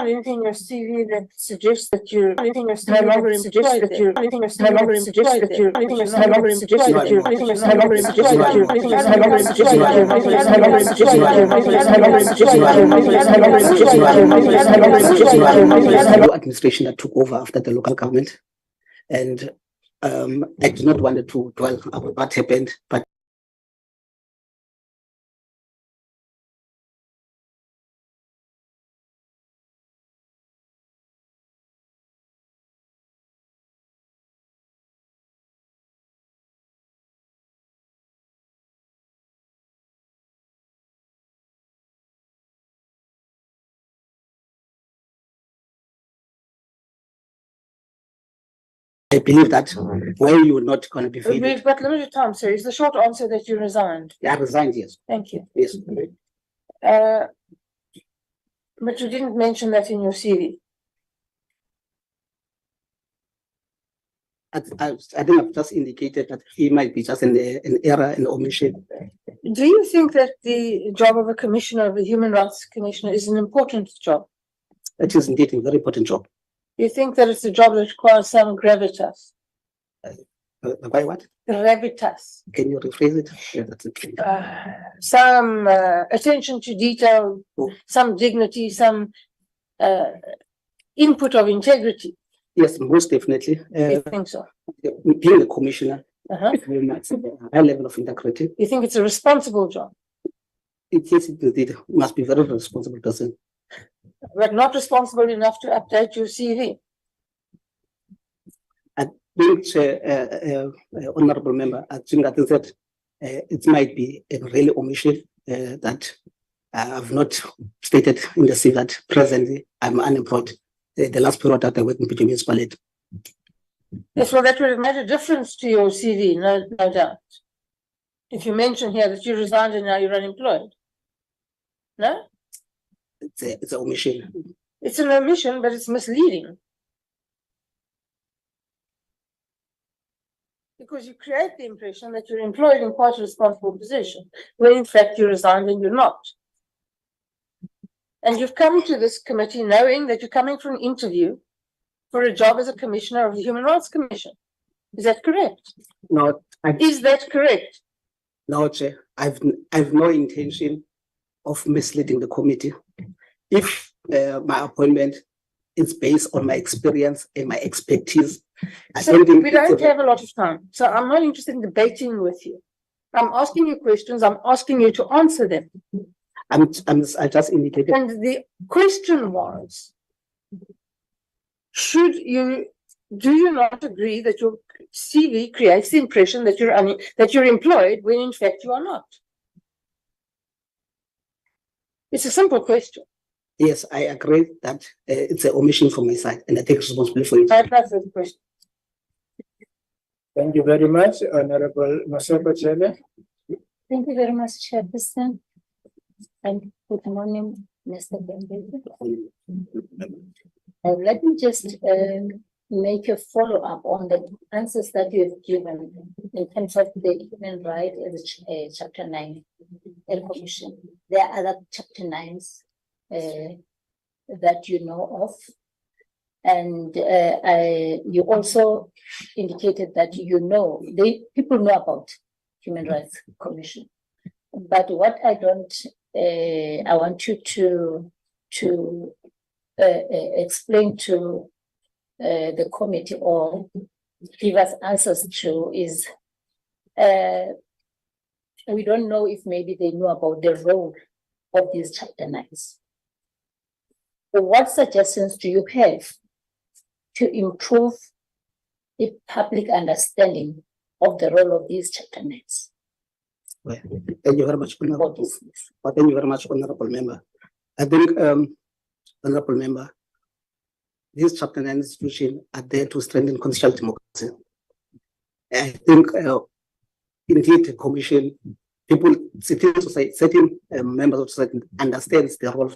anything in your CV that suggests that you're anything your CV no longer suggests that you're anything your CV no longer suggests that you're anything your CV no longer suggests that you're anything your CV no longer suggests that you're anything your CV no longer suggests that you're anything your CV no longer suggests that you're anything your CV no longer suggests that you're anything your CV no longer suggests that you're anything your CV no longer suggests that you're anything your CV administration that took over after the local government, and I do not want to dwell about what happened, but I believe that where you're not going to be We've got limited time, sir. Is the short answer that you resigned? I resigned, yes. Thank you. Yes. But you didn't mention that in your CV. I think I've just indicated that he might be just an error, an omission. Do you think that the job of a commissioner, of a human rights commissioner, is an important job? It is indeed a very important job. You think that it's a job that requires some gravitas? By what? Gravitas. Can you rephrase it? Yeah, that's okay. Some attention to detail, some dignity, some input of integrity. Yes, most definitely. You think so? Being a commissioner, it's a high level of integrity. You think it's a responsible job? Yes, it must be a very responsible person. But not responsible enough to update your CV. I think, Honorable Member, I think that it might be a really omission that I've not stated in the CV that presently I'm unemployed. The last period that I worked in PG Municipality. Yes, well, that would have made a difference to your CV, no doubt. If you mention here that you resigned and now you're unemployed. No? It's an omission. It's an omission, but it's misleading. Because you create the impression that you're employed in quite a responsible position, when in fact you resigned and you're not. And you've come to this committee knowing that you're coming for an interview for a job as a commissioner of the Human Rights Commission. Is that correct? No. Is that correct? No, Chair. I've no intention of misleading the committee. If my appointment is based on my experience and my expertise, we don't have a lot of time, so I'm not interested in debating with you. I'm asking you questions. I'm asking you to answer them. I just indicated. And the question was, do you not agree that your CV creates the impression that you're employed when in fact you are not? It's a simple question. Yes, I agree that it's an omission from my side, and I take responsibility for it. I have no further question. Thank you very much, Honorable Maseko Chele. Thank you very much, Chairperson. And good morning, Mr. Bembele. Let me just make a follow-up on the answers that you have given in terms of the human rights as Chapter 9 Commission. There are other Chapter 9s that you know of. And you also indicated that people know about Human Rights Commission. But what I want you to explain to the committee or give us answers to is we don't know if maybe they know about the role of these Chapter 9s. So what suggestions do you have to improve the public understanding of the role of these Chapter 9s? Well, thank you very much, Honorable. Thank you very much, Honorable Member. I think, Honorable Member, these Chapter 9 institutions are there to strengthen constitutional democracy. I think, indeed, the Commission, people, certain members of society understands the role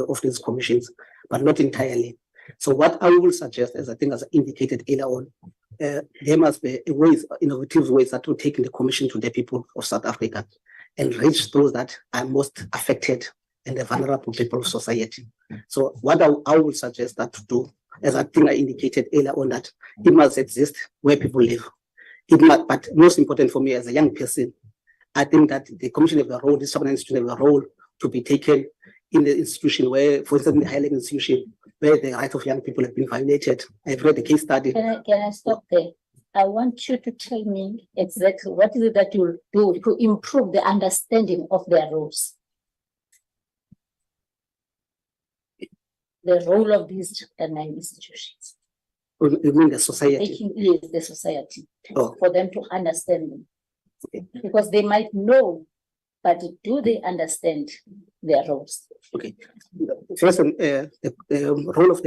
of these commissions, but not entirely. So what I will suggest, as I think as indicated earlier on, there must be innovative ways that will take the commission to the people of South Africa and reach those that are most affected and the vulnerable people of society. So what I would suggest that to do, as I think I indicated earlier on, that it must exist where people live. It must, but most important for me as a young person, I think that the commission have a role, this institution have a role to be taken in the institution where, for instance, in the higher level institution, where the rights of young people have been violated. I've read the case study. Can I stop there? I want you to tell me exactly what is it that you'll do to improve the understanding of their roles. The role of these chapter 9 institutions. You mean the society? Yes, the society. Oh. For them to understand them. Okay. Because they might know, but do they understand their roles? Okay. First, the role of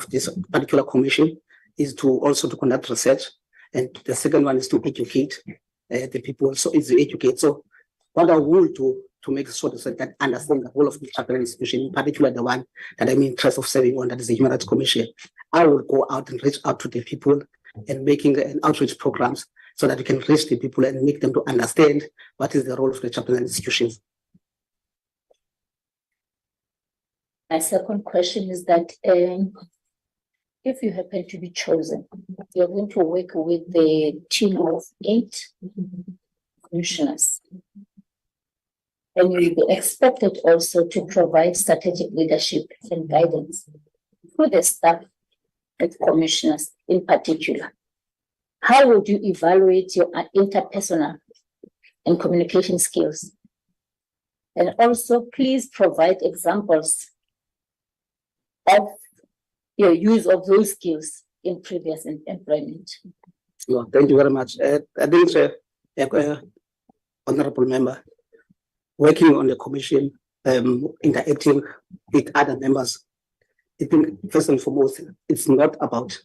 this particular commission is to also to conduct research, and the second one is to educate the people. So it's to educate. So what I will do to make sure that understand the role of the chapter institution, in particular the one that I'm in interest of serving on, that is the Human Rights Commission, I will go out and reach out to the people and making an outreach programs so that we can reach the people and make them to understand what is the role of the chapter institutions. My second question is that if you happen to be chosen, you're going to work with the team of 8 commissioners. And you'll be expected also to provide strategic leadership and guidance for the staff and commissioners in particular. How would you evaluate your interpersonal and communication skills? And also, please provide examples of your use of those skills in previous employment. Well, thank you very much. I think, honorable member, working on the commission, interacting with other members, I think first and foremost, it's not about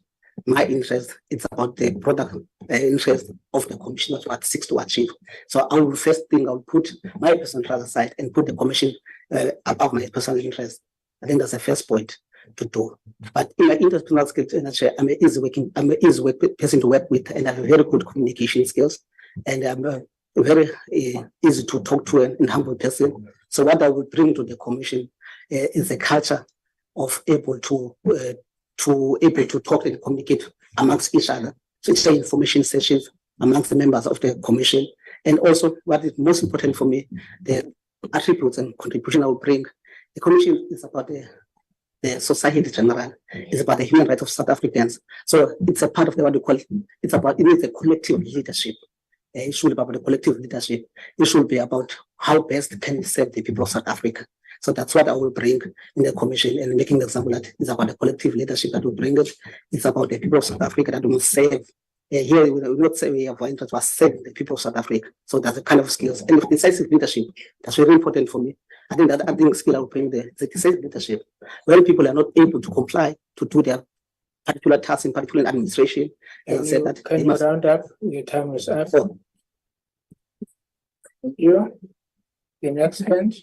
my interest, it's about the product interest of the commission, what it seeks to achieve. So I will first thing, I'll put my personal interest aside and put the commission above my personal interest. I think that's the first point to do. But in my interpersonal skills, I'm an easy person to work with, and I have very good communication skills, and I'm very easy to talk to and humble person. So what I will bring to the commission is a culture of able to talk and communicate amongst each other. So it's information sessions amongst the members of the commission, and also what is most important for me, the attributes and contribution I will bring. The commission is about the society in general, it's about the human rights of South Africans. So it's a part of what we call, it is a collective leadership. It should be about the collective leadership. It should be about how best can we serve the people of South Africa. So that's what I will bring in the commission, and making the example that it's about the collective leadership that will bring it. It's about the people of South Africa that will serve. Here we will not say we have our interest, but serve the people of South Africa. So that's the kind of skills. And the decisive leadership, that's very important for me. I think skill I will bring the decisive leadership. When people are not able to comply to do their particular tasks in particular administration, Can you round up? Your time is up. Oh. Thank you. The next hand.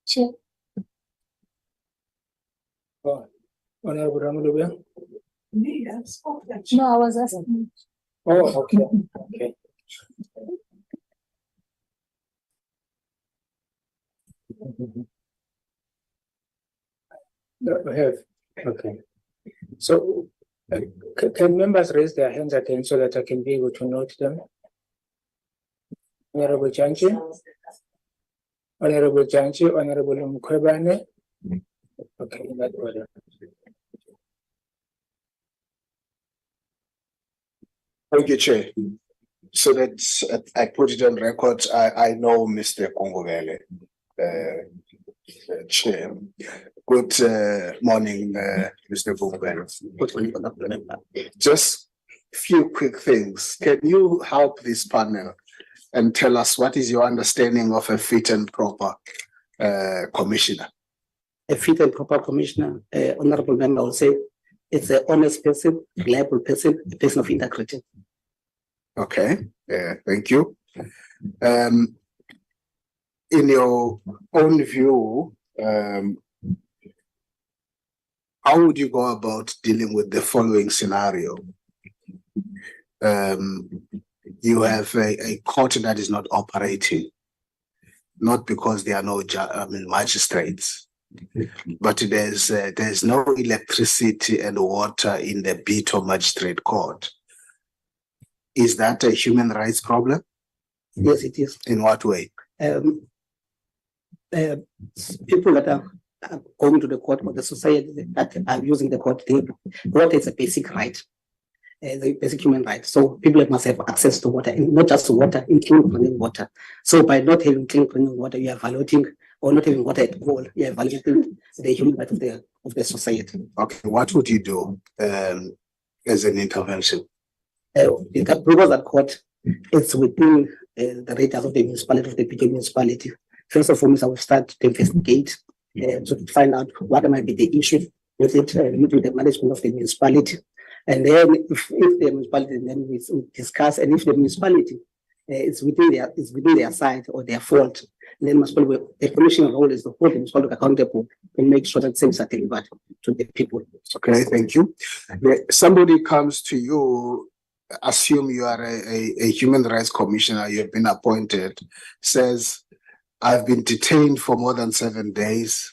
Chair. Oh, Honorable Ramulubia. No, I was asking. Oh, okay. Okay. We have. Okay. So, can members raise their hands again so that I can be able to note them? Honorable Janchi, Honorable Janchi, Honorable Mkwebane. Okay, in that order. Thank you, Chair. So that I put it on record, I know Mr. Kongobele, Chair. Good morning, Mr. Kongobele. Just a few quick things. Can you help this panel and tell us what is your understanding of a fit and proper commissioner? A fit and proper commissioner, honorable member, I will say it's an honest person, reliable person, a person of integrity. Okay, thank you. In your own view, how would you go about dealing with the following scenario? you have a court that is not operating, not because there are no magistrates, but there's no electricity and water in the Bito Magistrate Court. Is that a human rights problem? Yes, it is. In what way? People that are going to the court, or the society that are using the court, water is a basic right, the basic human right. So people must have access to water, and not just water, including clean water. So by not having clean water, you are violating, or not having water at all, you are violating the human right of the society. Okay, what would you do as an intervention? Because that court is within the radius of the municipality, of the bigger municipality. First of all, I will start to investigate to find out what might be the issue with it, with the management of the municipality. And then if the municipality, then we discuss, and if the municipality is within their side or their fault, then the commission role is to hold the municipality accountable and make sure that things are delivered to the people. Okay, thank you. Somebody comes to you, assume you are a human rights commissioner, you have been appointed, says, I've been detained for more than 7 days.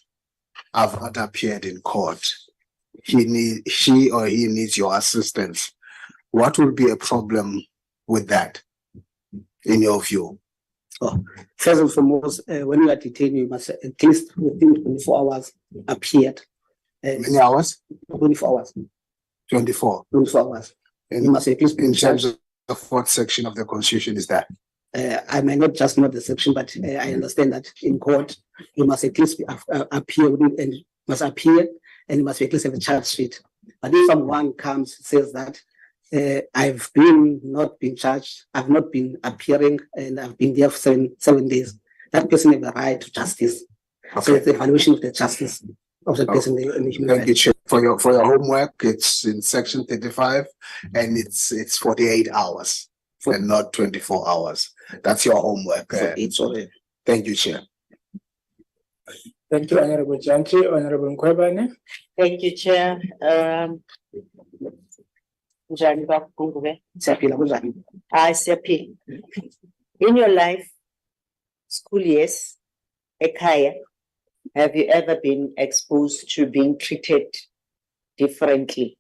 I've not appeared in court. She or he needs your assistance. What would be a problem with that, in your view? Oh, first and foremost, when you are detained, you must at least within 24 hours appear. Many hours? 24 hours. 24 hours. And you must at least in terms of what section of the Constitution is that? I may not just know the section, but I understand that in court you must at least appear and must appear, and you must at least have a charge sheet. But if someone comes says that I've not been charged, I've not been appearing, and I've been there for seven days, that person has a right to justice. Okay. So it's the evaluation of the justice of the person in the human rights. Thank you, for your homework. It's in section 35, and it's 48 hours and not 24 hours. That's your homework. It's all right. Thank you, Chair. Thank you, Honorable Janchi. Honorable Nkwebane. Thank you, Chair. Siyaphila. In your life, school years, ekhaya, have you ever been exposed to being treated differently?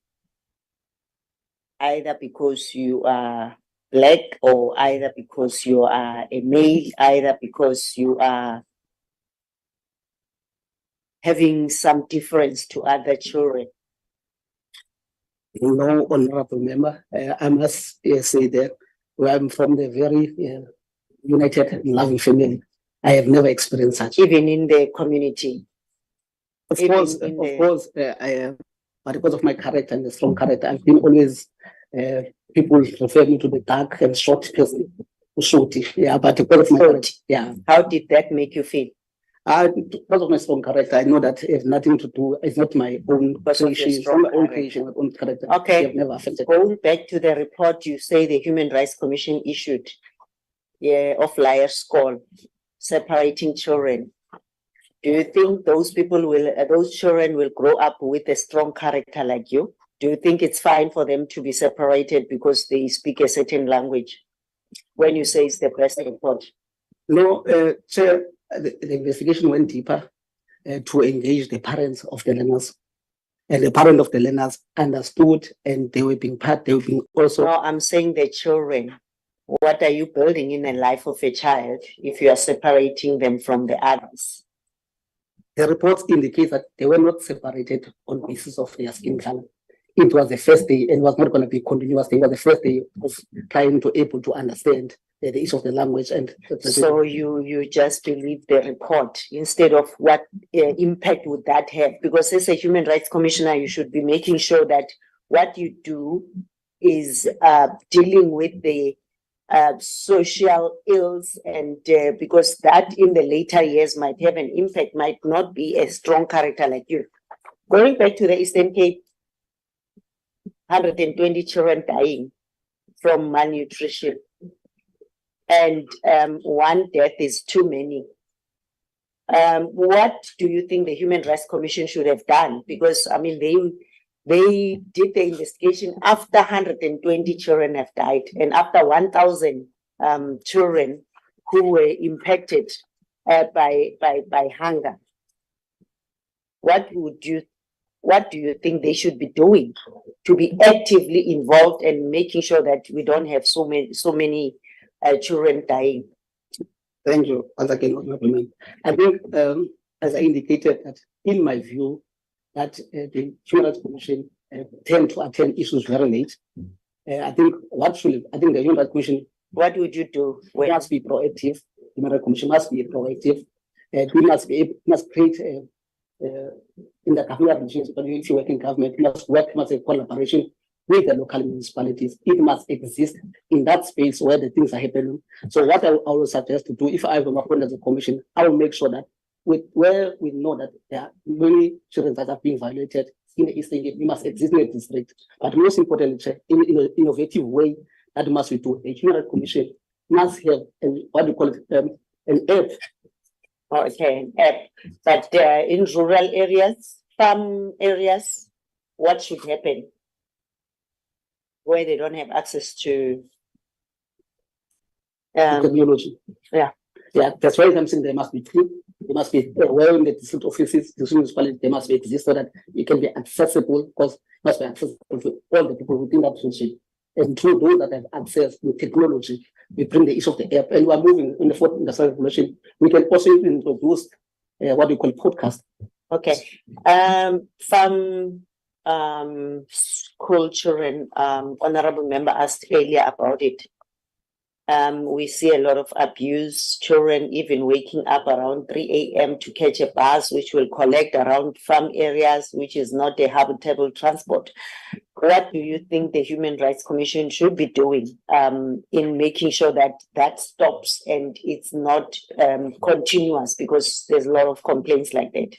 Either because you are Black, or either because you are a male, either because you are having some difference to other children? No, honorable member. I must say that I'm from the very united and loving family. I have never experienced such. Even in the community? Of course, I am. But because of my character and the strong character, I've been always, people refer me to the dark and short person. Shorty, yeah, but because of my character, yeah. How did that make you feel? Because of my strong character, I know that it has nothing to do, it's not my own creation, it's not my own creation, my own character. Okay. Have never affected. Going back to the report you say the Human Rights Commission issued, of Liar's Call, separating children. Do you think those children will grow up with a strong character like you? Do you think it's fine for them to be separated because they speak a certain language? When you say it's the best report? No, Chair, the investigation went deeper to engage the parents of the learners. And the parents of the learners understood, and they were being also. No, I'm saying the children. What are you building in the life of a child if you are separating them from the others? The reports indicate that they were not separated on basis of their skin color. It was the first day, and it was not going to be continuous. It was the first day of trying to able to understand the issue of the language. And so you just believe the report instead of what impact would that have? Because as a human rights commissioner, you should be making sure that what you do is dealing with the social ills, and because that in the later years might have an impact, might not be a strong character like you. Going back to the Eastern Cape, 120 children dying from malnutrition, and one death is too many. What do you think the Human Rights Commission should have done? Because I mean, they did the investigation after 120 children have died and after 1,000 children who were impacted by hunger. What do you think they should be doing to be actively involved and making sure that we don't have so many children dying? Thank you. Once again, Honorable Member. I think, as I indicated, that in my view, that the Human Rights Commission tend to attend issues very late. I think the Human Rights Commission. What would you do? We must be proactive. The Human Rights Commission must be proactive. We must create in the government relations, but if you work in government, must have collaboration with the local municipalities. It must exist in that space where the things are happening. So what I will suggest to do, if I am appointed as a commission, I will make sure that where we know that there are many children that are being violated in the Eastern Cape, we must exist in the district. But most importantly, in an innovative way, that must we do. A Human Rights Commission must have an app. Okay, an app. But in rural areas, farm areas, what should happen where they don't have access to technology? Yeah, that's why I'm saying there must be two. There must be where in the district offices, the municipality, they must be exist so that it can be accessible, because it must be accessible to all the people within that region. And through those that have access to technology, we bring the issue of the app, and we are moving in the fourth industrial revolution. We can also introduce what we call podcast. Okay. Some school children, Honorable Member asked earlier about it. We see a lot of abuse, children even waking up around 3 a.m. to catch a bus, which will collect around farm areas, which is not a habitable transport. What do you think the Human Rights Commission should be doing in making sure that that stops and it's not continuous, because there's a lot of complaints like that?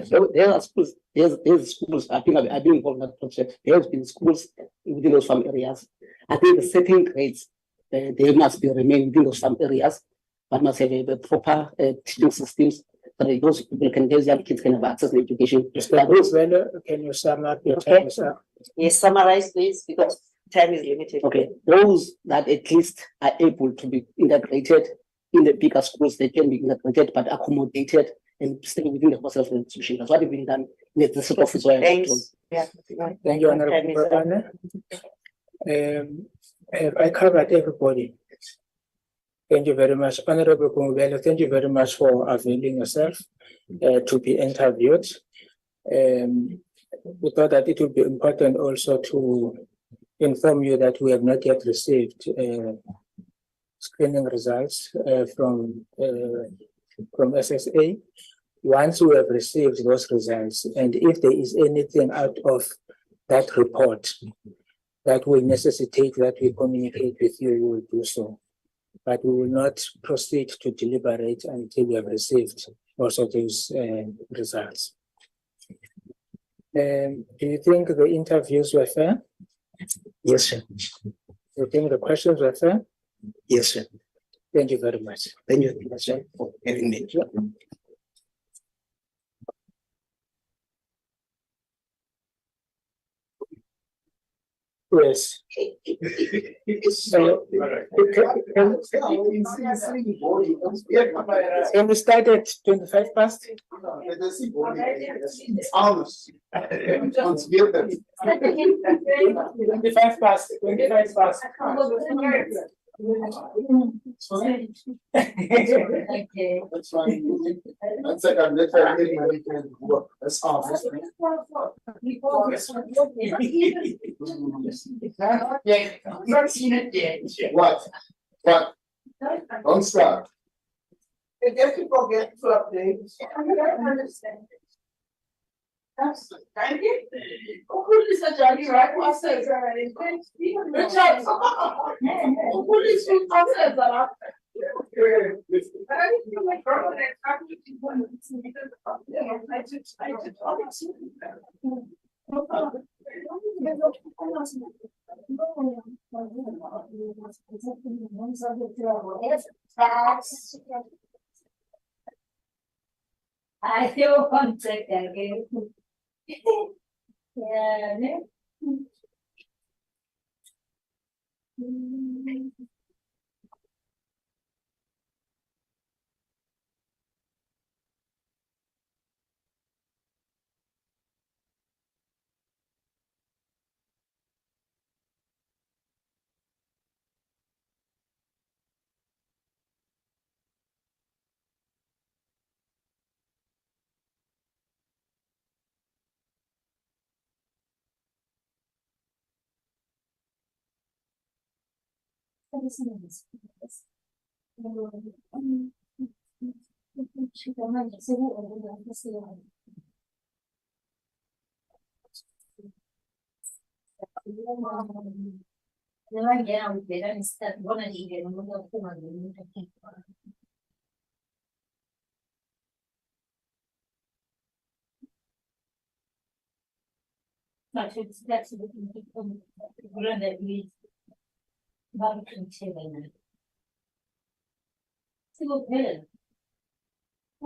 So there are schools, there's schools, I think I've been involved in that project. There have been schools within those farm areas. I think the setting grades, they must be remain within those farm areas, but must have a proper teaching systems so that those people can, those young kids can have access to education. Can you sum up your time? Yes, summarize this because time is limited. Okay, those that at least are able to be integrated in the bigger schools, they can be integrated but accommodated and stay within the process of the institution. That's what is being done in the district office. Thanks. Yeah. Thank you, Honorable. I covered everybody. Thank you very much, Honorable Kungubelo. Thank you very much for availing yourself to be interviewed. We thought that it would be important also to inform you that we have not yet received screening results from SSA. Once we have received those results, and if there is anything out of that report that will necessitate that we communicate with you, we will do so. But we will not proceed to deliberate until we have received also those results. Do you think the interviews were fair? Yes, sir. Do you think the questions were fair? Yes, sir. Thank you very much. Thank you, sir, for having me. Yes. Can we start at 25 past? 25 past. 25 past. That's fine. One second, let's work. That's off. What? What? Don't start. Thank you. Ukhulisa njani right wasenza Richard. Ukhulisa wasenza la. I feel one second. Yeah. Ne? Oh,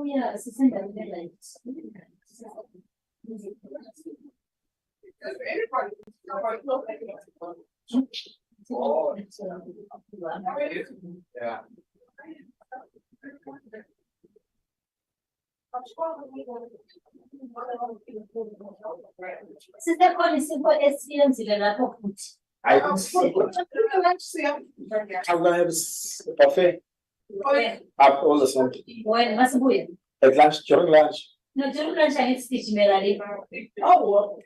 yeah, it's a single village. Yeah. Sister Connie, simple experience in the I don't see. I'm gonna have a buffet. Up all the time. when must be. At lunch, during lunch. No, during lunch I need stitch me. Oh,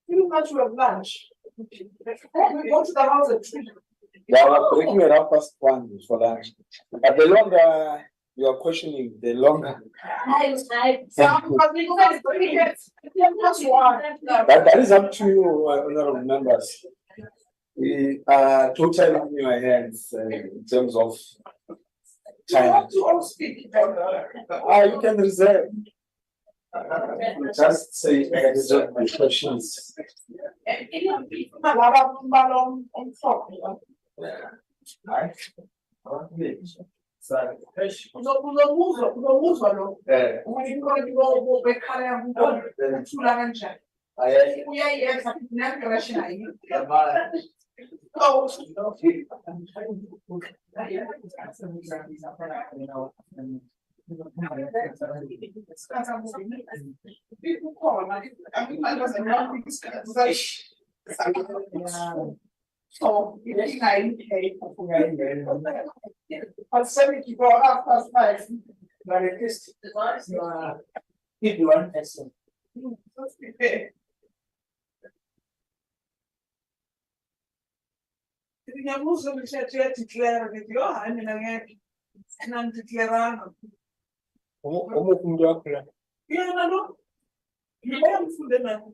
you much have lunch. We go to the house at 3. Yeah, I'm breaking it up past 1 for lunch. But the longer you are questioning, the longer. But that is up to you, honorable members. We are totally in your hands in terms of time. You can reserve. Just say reserve my questions. So, you think I I'll send it to go after 5. But at least if you want person. Ngiyabuza ukuthi uyadeclare ngithi yo hayi mina ngeke nangideclaranga Umuphi umuntu wakho la? yena lo ngiyamfunde naye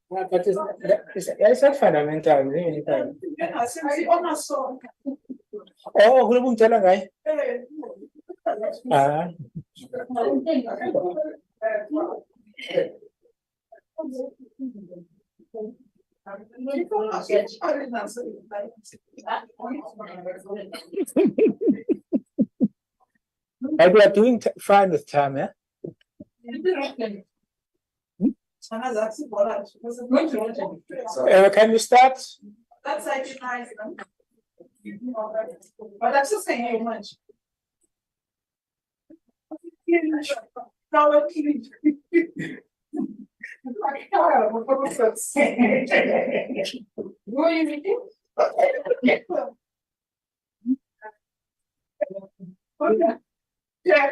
But it's not fundamental, really. yena sensi onasonke Oh, kulo bumtshela ngaye. Ah. And we are doing fine with time, yeah? Can we start? That's like nice. But I'm just saying how much. Now yeah,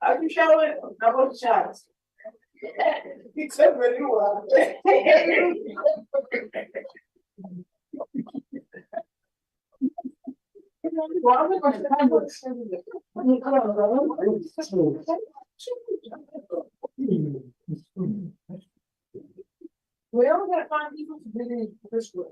I'm showing double shots. Except when you are. We all got to find people to do this work.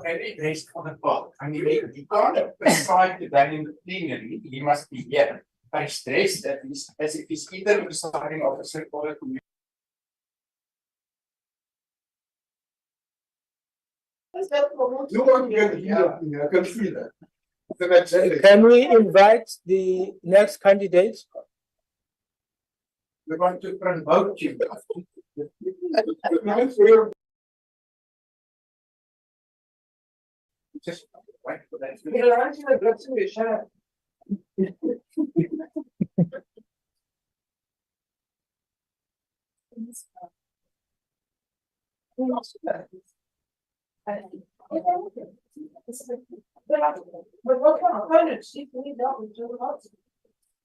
Any days on the clock. I mean, you can't decide today in the plenary, he must be here. I stress that he's as if he's either a presiding officer or a committee. You want to get here, I can feel that. Can we invite the next candidate? We want to promote you. Just wait for that.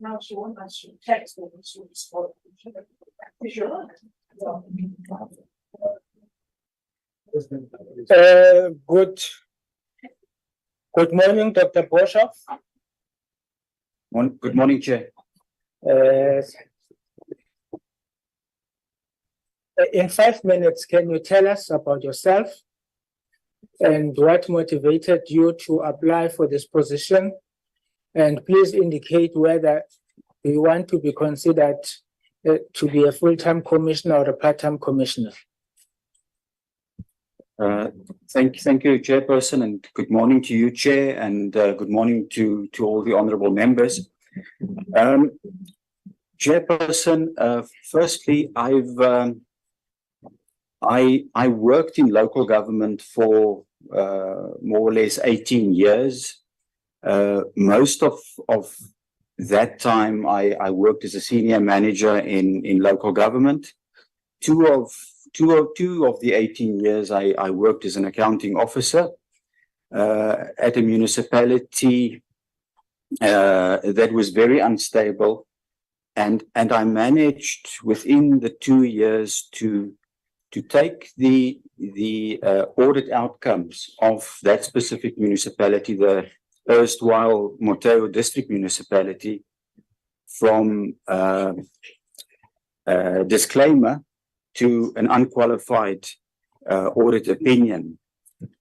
Now she wants us to text them. Good morning, Dr. Boshoff. Good morning, Chair. In 5 minutes, can you tell us about yourself and what motivated you to apply for this position? And please indicate whether you want to be considered to be a full-time commissioner or a part-time commissioner. Thank you, Chairperson, and good morning to you, Chair, and good morning to all the honourable members. Chairperson, firstly, I worked in local government for more or less 18 years. Most of that time, I worked as a senior manager in local government. Two of the 18 years, I worked as an accounting officer at a municipality that was very unstable, and I managed within the 2 years to take the audit outcomes of that specific municipality, the erstwhile Moteo District Municipality, from disclaimer to an unqualified audit opinion.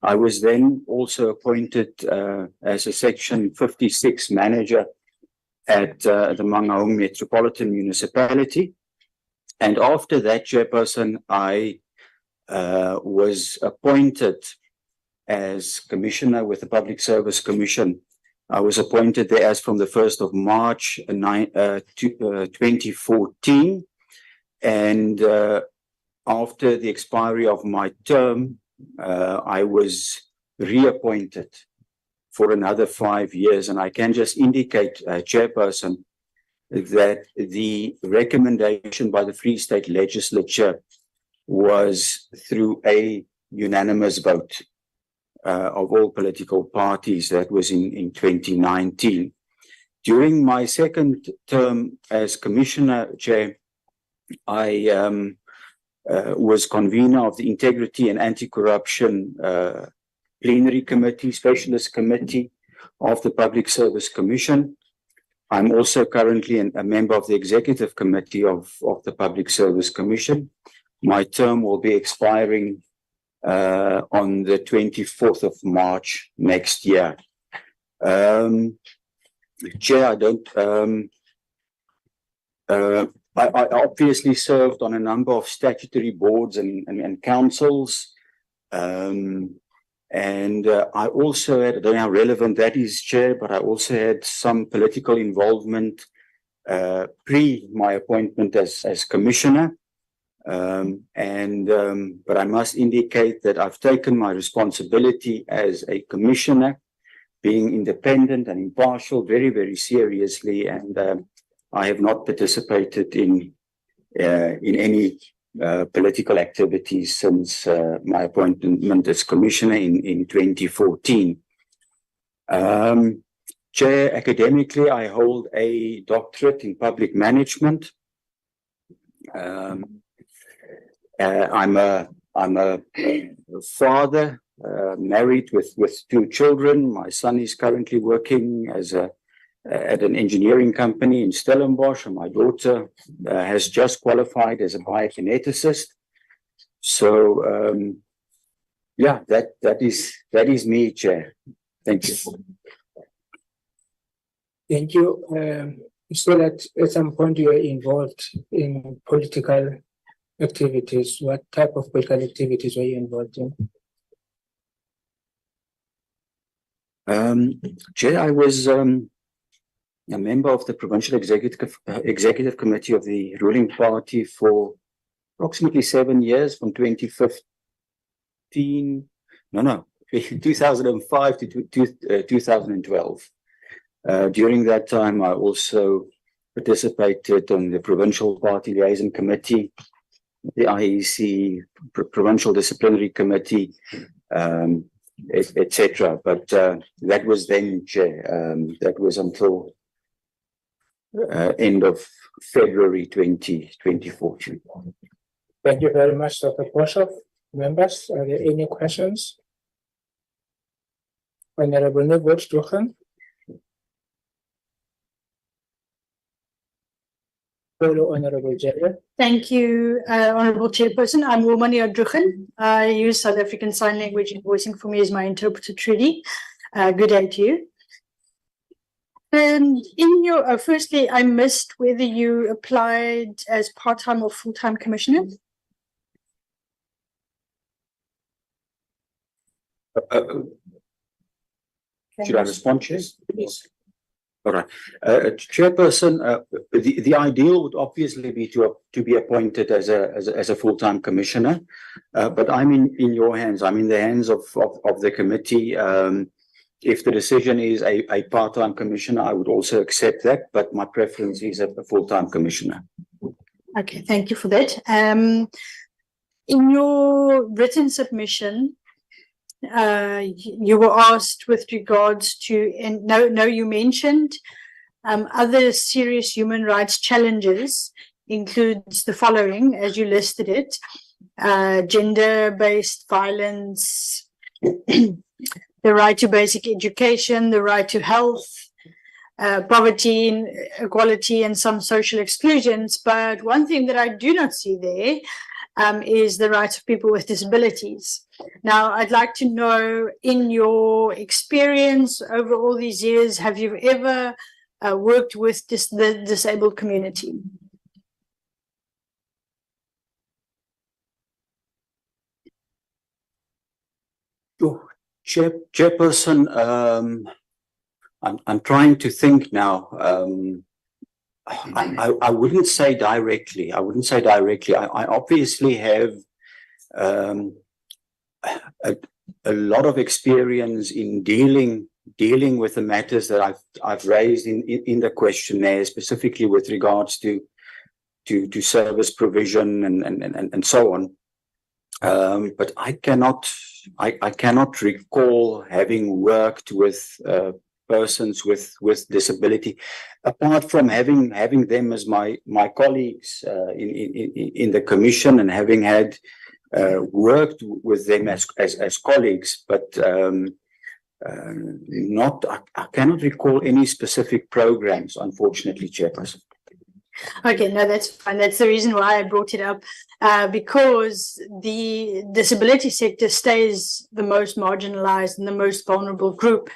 I was then also appointed as a Section 56 manager at the Mangaung Metropolitan Municipality. And after that, Chairperson, I was appointed as Commissioner with the Public Service Commission. I was appointed there as from the 1st of March 2014. And after the expiry of my term, I was reappointed for another 5 years. And I can just indicate, Chairperson, that the recommendation by the Free State Legislature was through a unanimous vote of all political parties. That was in 2019. During my second term as Commissioner, Chair, I was convener of the Integrity and Anti-Corruption Plenary Committee, Specialist Committee of the Public Service Commission. I'm also currently a member of the Executive Committee of the Public Service Commission. My term will be expiring on the 24th of March next year. Chair, I obviously served on a number of statutory boards and councils. And I also had, I don't know how relevant that is, Chair, but I also had some political involvement pre my appointment as Commissioner. But I must indicate that I've taken my responsibility as a Commissioner, being independent and impartial, very, very seriously, and I have not participated in any political activities since my appointment as Commissioner in 2014. Chair, academically, I hold a doctorate in public management. I'm a father, married with 2 children. My son is currently working as at an engineering company in Stellenbosch, and my daughter has just qualified as a biokineticist. So, yeah, that is me, Chair. Thank you. Thank you. So that at some point you are involved in political activities. What type of political activities were you involved in? Chair, I was a member of the Provincial Executive Committee of the ruling party for approximately 7 years, from 2005 to 2012. During that time, I also participated on the Provincial Party Liaison Committee, the IEC Provincial Disciplinary Committee, etc. But that was then, Chair. That was until end of February 2014. Thank you very much, Dr. Boshoff. Members, are there any questions? Honorable Druchen. Hello, Honorable Jerry. Thank you, Honorable Chairperson. I'm Womani Druchen. I use South African Sign Language invoicing for me as my interpreter treaty. Good day to you. And in your, firstly, I missed whether you applied as part-time or full-time commissioner. Should I respond, Chair? Yes. All right. Chairperson, the ideal would obviously be to be appointed as a full-time commissioner, but I'm in your hands. I'm in the hands of the committee. If the decision is a part-time commissioner, I would also accept that, but my preference is a full-time commissioner. Okay, thank you for that. In your written submission, you were asked with regards to, and no, you mentioned other serious human rights challenges includes the following, as you listed it: gender-based violence, the right to basic education, the right to health, poverty, inequality, and some social exclusions. But one thing that I do not see there is the rights of people with disabilities. Now, I'd like to know, in your experience over all these years, have you ever worked with the disabled community? Chairperson, I'm trying to think now. I wouldn't say directly. I obviously have a lot of experience in dealing with the matters that I've raised in the questionnaire, specifically with regards to service provision and so on. But I cannot recall having worked with persons with disability, apart from having them as my colleagues in the commission, and having had worked with them as colleagues, but I cannot recall any specific programs, unfortunately, Chairperson. Okay, no, that's fine. That's the reason why I brought it up, because the disability sector stays the most marginalized and the most vulnerable group.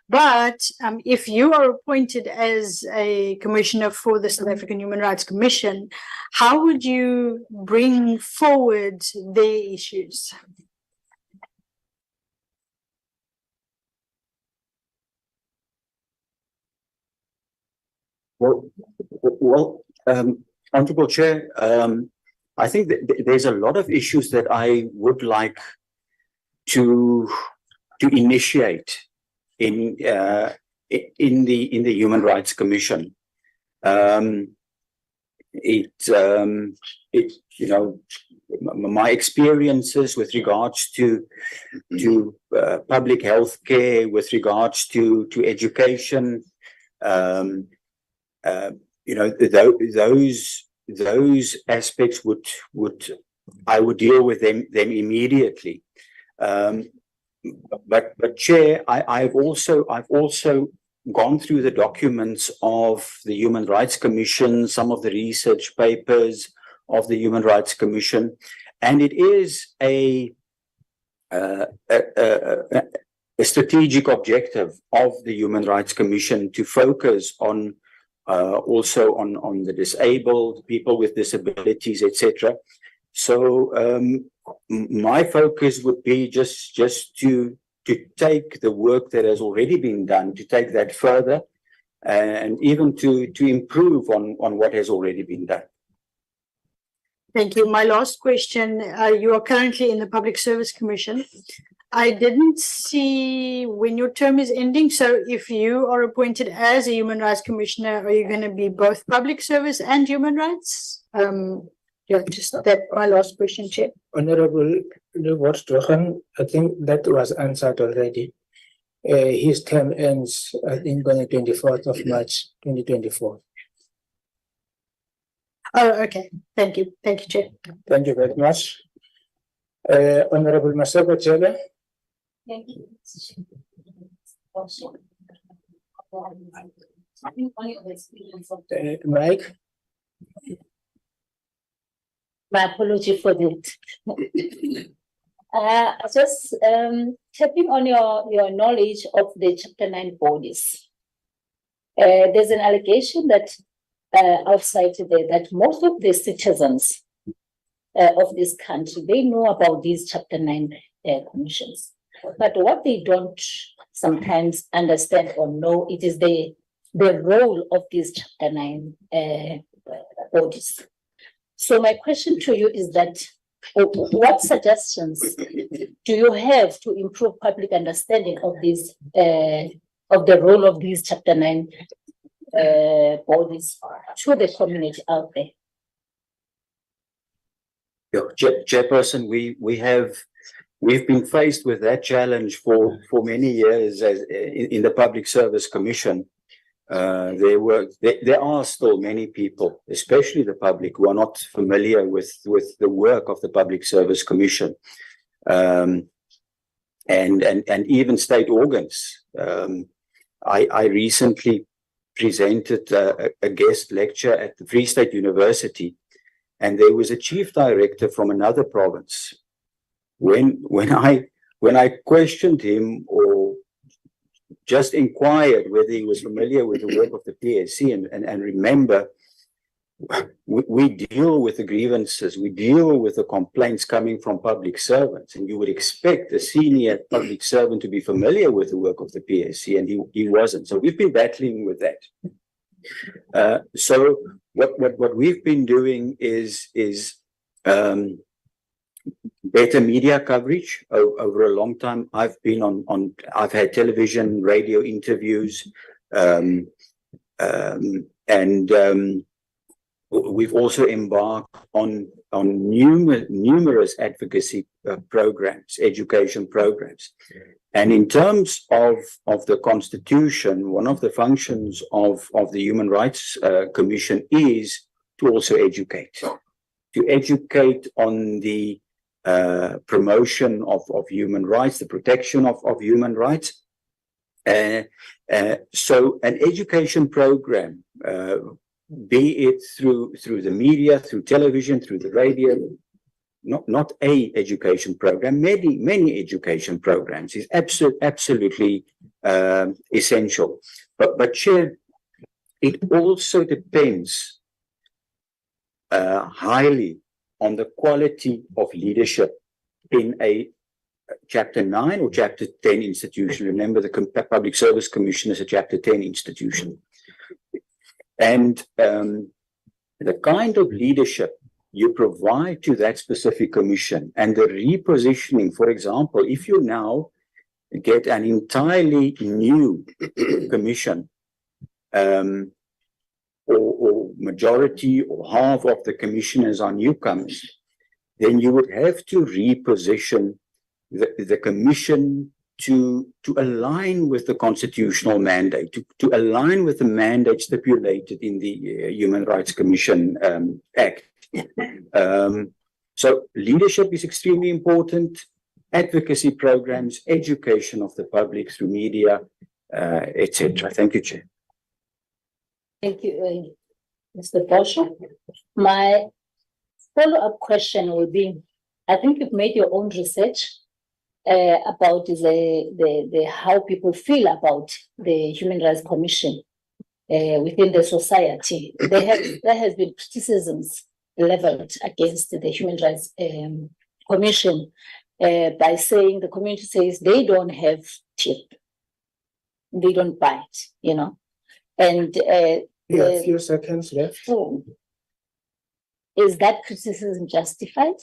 But if you are appointed as a commissioner for the South African Human Rights Commission, how would you bring forward their issues? Well, Honorable Chair, I think that there's a lot of issues that I would like to initiate in the Human Rights Commission. My experiences with regards to public health care, with regards to education, those aspects I would deal with them immediately. But Chair, I've also gone through the documents of the Human Rights Commission, some of the research papers of the Human Rights Commission, and it is a strategic objective of the Human Rights Commission to focus on also on the disabled, people with disabilities, etc. So my focus would be just to take the work that has already been done, to take that further, and even to improve on what has already been done. Thank you. My last question, you are currently in the Public Service Commission. I didn't see when your term is ending. So if you are appointed as a Human Rights Commissioner, are you going to be both public service and human rights? Yeah, just that my last question, Chair. Honorable Lewis-Johan, I think that was answered already. His term ends, I think, on the 24th of March, 2024. Oh, okay. Thank you. Thank you, Chair. Thank you very much. Honorable Maseko Chele. Thank you. Mike. My apology for that. Just tapping on your knowledge of the Chapter 9 bodies. There's an allegation that outside today that most of the citizens of this country, they know about these Chapter 9 commissions. But what they don't sometimes understand or know, it is the role of these Chapter 9 bodies. So my question to you is that what suggestions do you have to improve public understanding of these of the role of these Chapter 9 bodies to the community out there? Chairperson, we've been faced with that challenge for many years as in the Public Service Commission. There are still many people, especially the public, who are not familiar with the work of the Public Service Commission, and even state organs. I recently presented a guest lecture at the Free State University, and there was a chief director from another province. When I questioned him or just inquired whether he was familiar with the work of the PSC, and remember, we deal with the grievances, we deal with the complaints coming from public servants, and you would expect a senior public servant to be familiar with the work of the PSC, and he wasn't. So we've been battling with that. So what we've been doing is better media coverage over a long time. I've been I've had television, radio interviews, and we've also embarked on numerous advocacy programs, education programs. And in terms of the Constitution, one of the functions of the Human Rights Commission is to also educate on the promotion of human rights, the protection of human rights. So an education program, be it through the media, through television, through the radio, not a education program, many education programs is absolutely essential. But Chair, it also depends highly on the quality of leadership in a Chapter 9 or Chapter 10 institution. Remember, the Public Service Commission is a Chapter 10 institution. And the kind of leadership you provide to that specific commission and the repositioning, for example, if you now get an entirely new commission, or majority or half of the commissioners are newcomers, then you would have to reposition the commission to align with the constitutional mandate, to align with the mandate stipulated in the Human Rights Commission Act. So leadership is extremely important, advocacy programs, education of the public through media, etc. Thank you, Chair. Thank you, Mr. Boshoff. My follow-up question will be, I think you've made your own research about the how people feel about the Human Rights Commission within the society. There has been criticisms leveled against the Human Rights Commission by saying, the community says they don't have teeth, they don't bite, you know. And We have a few seconds left. is that criticism justified?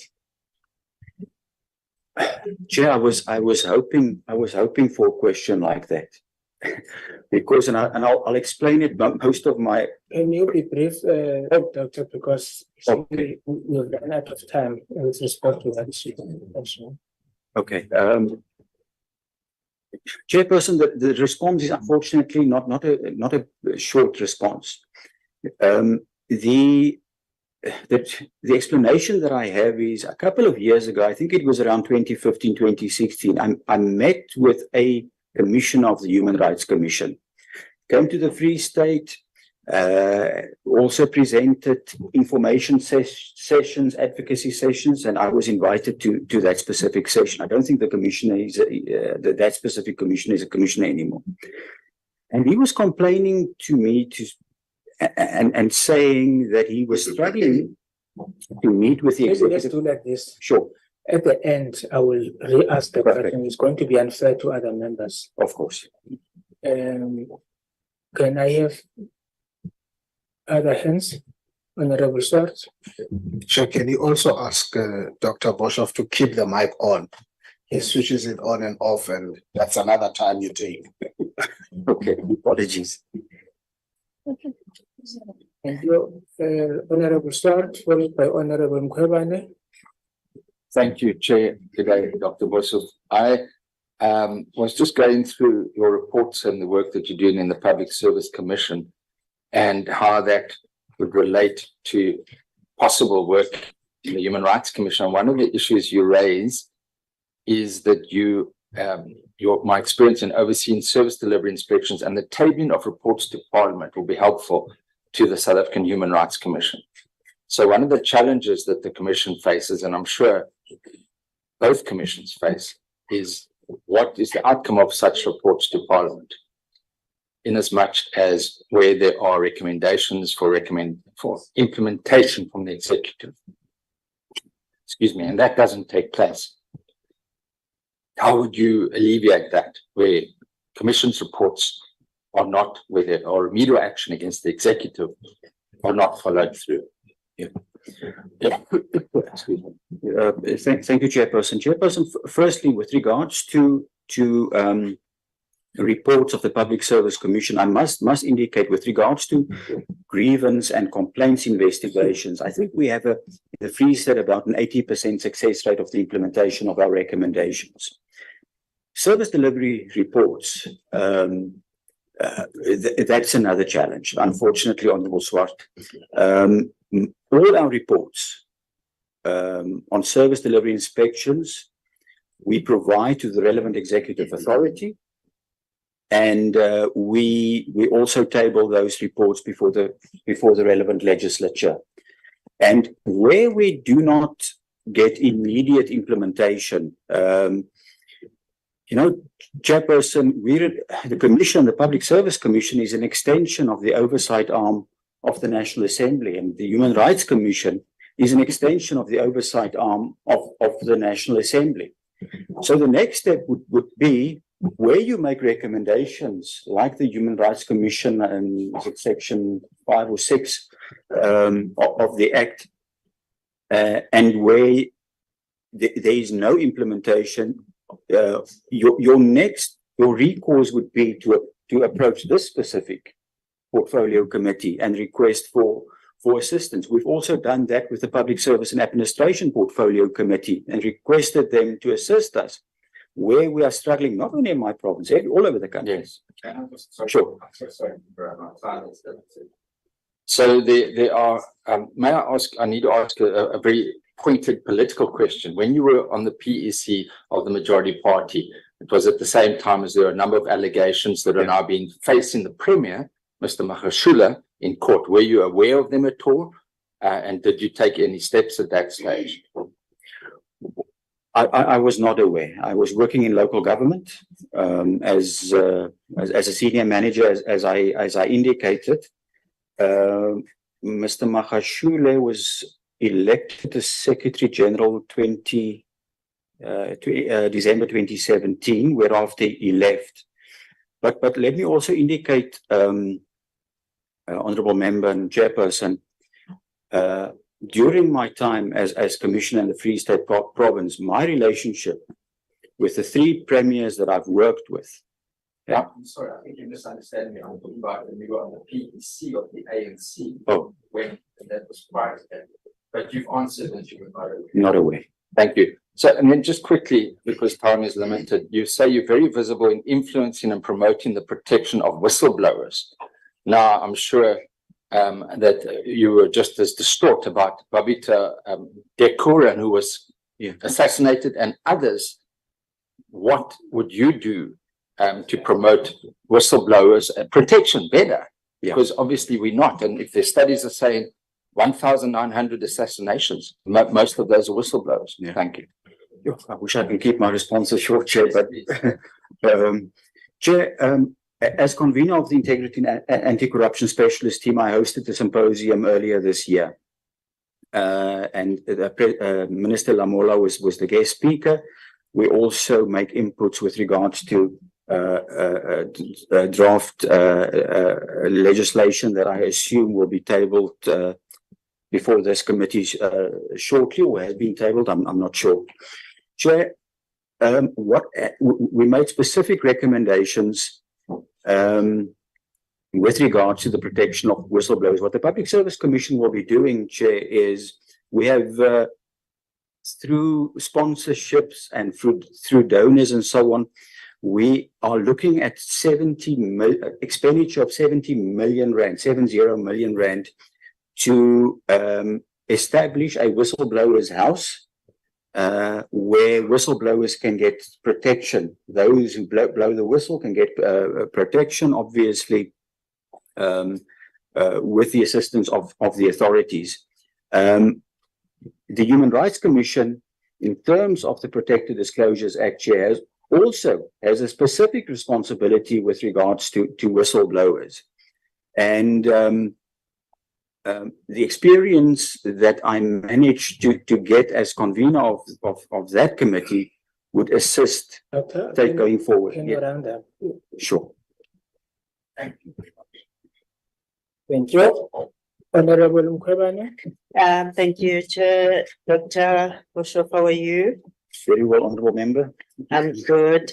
Chair, I was hoping for a question like that. Because, and I'll explain it, but most of my. Can you be brief, Doctor, because we've run out of time with respect to that issue. Okay. Chairperson, the response is unfortunately not a short response. The explanation that I have is a couple of years ago, I think it was around 2015, 2016, I met with a commissioner of the Human Rights Commission, came to the Free State, also presented information sessions, advocacy sessions, and I was invited to that specific session. I don't think the commissioner is that specific commissioner is a commissioner anymore. And he was complaining to me and saying that he was struggling to meet with the executive. Let's do like this. Sure. At the end, I will re-ask the question. It's going to be unfair to other members. Of course. Can I have other hands? Honorable Swart. Sure, can you also ask Dr. Boshoff to keep the mic on? He switches it on and off, and that's another time you take. Okay, apologies. Thank you, Honorable Swart, followed by Honorable Mkhwebane. Thank you, Chair. Good day, Dr. Boshoff. I was just going through your reports and the work that you're doing in the Public Service Commission and how that would relate to possible work in the Human Rights Commission. One of the issues you raise is that my experience in overseeing service delivery inspections and the tabling of reports to Parliament will be helpful to the South African Human Rights Commission. So one of the challenges that the Commission faces, and I'm sure both commissions face, is what is the outcome of such reports to Parliament, in as much as where there are recommendations for implementation from the executive. Excuse me, and that doesn't take place. How would you alleviate that, where Commission's reports are not, where there are remedial action against the executive are not followed through? Yeah. Thank you, Chairperson. Chairperson, firstly, with regards to reports of the Public Service Commission, I must indicate with regards to grievance and complaints investigations, I think we have in the Free State about an 80% success rate of the implementation of our recommendations. Service delivery reports, that's another challenge, unfortunately, Honourable Swart. All our reports on service delivery inspections, we provide to the relevant executive authority, and we also table those reports before the relevant legislature. And where we do not get immediate implementation, Chairperson, the Commission, the Public Service Commission, is an extension of the oversight arm of the National Assembly, and the Human Rights Commission is an extension of the oversight arm of the National Assembly. So the next step would be, where you make recommendations like the Human Rights Commission and Section 5 or 6 of the Act, and where there is no implementation, your recourse would be to approach this specific portfolio committee and request for assistance. We've also done that with the Public Service and Administration Portfolio Committee and requested them to assist us where we are struggling, not only in my province, all over the country. Yes. Sure. So there are, may I ask, I need to ask a very pointed political question. When you were on the PEC of the majority party, it was at the same time as there are a number of allegations that are now being facing the Premier, Mr. Magashule, in court. Were you aware of them at all? And did you take any steps at that stage? I was not aware. I was working in local government as a senior manager, as I indicated. Mr. Magashule was elected as Secretary General December 2017, whereafter he left. But let me also indicate, honourable member and chairperson, during my time as commissioner in the Free State province, my relationship with the 3 premiers that I've worked with. Yeah, I'm sorry, I think you misunderstand me. I'm talking about when you were on the PEC of the ANC. Oh, When that was prior to that. But you've answered that you were not aware. not aware. Thank you. So, and then just quickly, because time is limited, you say you're very visible in influencing and promoting the protection of whistleblowers. Now, I'm sure that you were just as distraught about Babita Dekuran, who was assassinated, and others. What would you do to promote whistleblowers protection better? Because obviously we're not. And if their studies are saying 1,900 assassinations, most of those are whistleblowers. Thank you. I wish I could keep my responses short, Chair, but Chair, as convener of the Integrity and Anti-Corruption Specialist team, I hosted the symposium earlier this year. And Minister Lamola was the guest speaker. We also make inputs with regards to draft legislation that I assume will be tabled before this committee shortly, or has been tabled. I'm not sure. Chair, we made specific recommendations with regards to the protection of whistleblowers. What the Public Service Commission will be doing, Chair, is we have through sponsorships and through donors and so on, we are looking at expenditure of 70 million rand to establish a whistleblowers house where whistleblowers can get protection. Those who blow the whistle can get protection, obviously, with the assistance of the authorities. The Human Rights Commission, in terms of the Protected Disclosures Act, Chair, also has a specific responsibility with regards to whistleblowers. And the experience that I managed to get as convener of that committee would assist going forward. Sure. Thank you very much. Thank you. Honorable Mkhwebane. Thank you, Chair. Dr. Boshoff, how are you? Very well, honourable member. I'm good.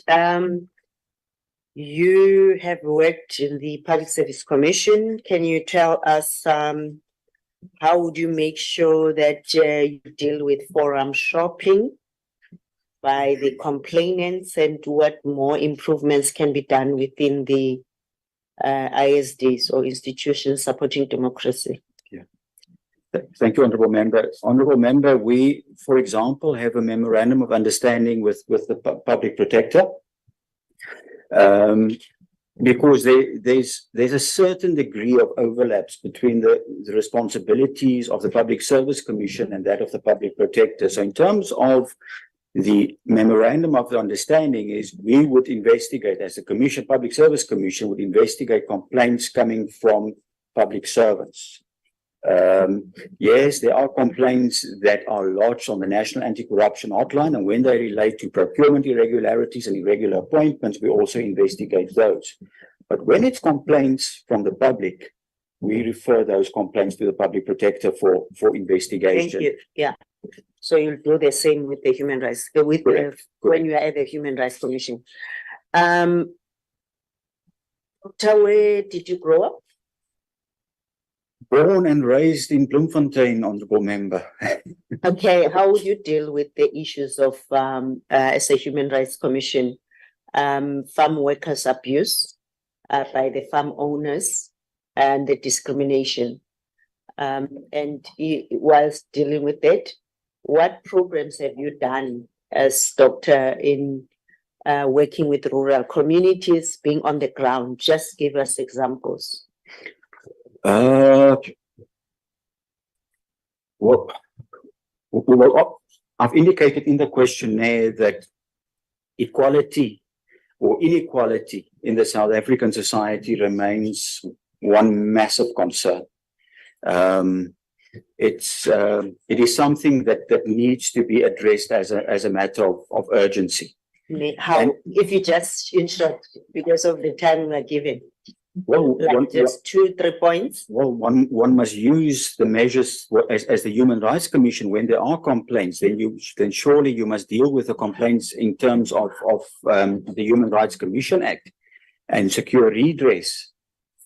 You have worked in the Public Service Commission. Can you tell us how would you make sure that you deal with forum shopping by the complainants, and what more improvements can be done within the ISDs or institutions supporting democracy? Thank you, honourable member. Honourable member, we, for example, have a memorandum of understanding with the public protector, because there's a certain degree of overlaps between the responsibilities of the Public Service Commission and that of the public protector. So in terms of the memorandum of the understanding, is we would investigate, as the commission, Public Service Commission would investigate complaints coming from public servants. Yes, there are complaints that are lodged on the National Anti-Corruption Hotline, and when they relate to procurement irregularities and irregular appointments, we also investigate those. But when it's complaints from the public, we refer those complaints to the public protector for investigation. Thank you. Yeah. So you'll do the same with the human rights, when you are at the Human Rights Commission. Where did you grow up? Born and raised in Bloemfontein, honourable member. Okay, how would you deal with the issues of, as a Human Rights Commission, farm workers' abuse by the farm owners and the discrimination? And whilst dealing with it, what programs have you done as doctor in working with rural communities, being on the ground? Just give us examples. Well, I've indicated in the questionnaire that equality or inequality in the South African society remains one massive concern. It is something that needs to be addressed as a matter of urgency. How, if you just, in short, because of the time we're given. Well, Like just 2-3 points? well, one must use the measures as the Human Rights Commission. When there are complaints, then surely you must deal with the complaints in terms of the Human Rights Commission Act and secure redress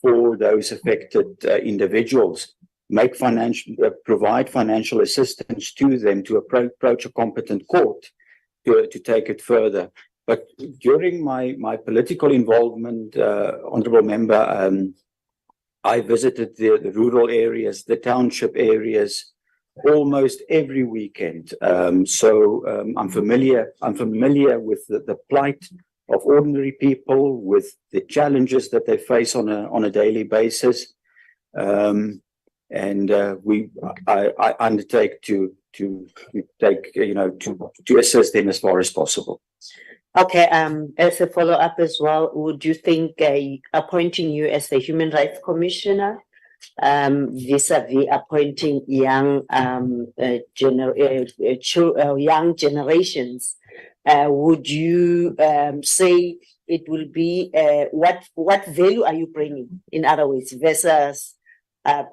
for those affected individuals. Provide financial assistance to them to approach a competent court to take it further. But during my political involvement, Honourable Member, I visited the rural areas, the township areas, almost every weekend. So I'm familiar with the plight of ordinary people, with the challenges that they face on a daily basis. And I undertake to take, to assist them as far as possible. Okay, as a follow-up as well, would you think appointing you as the Human Rights Commissioner, vis-a-vis appointing young generations, would you say it will be what value are you bringing, in other words, versus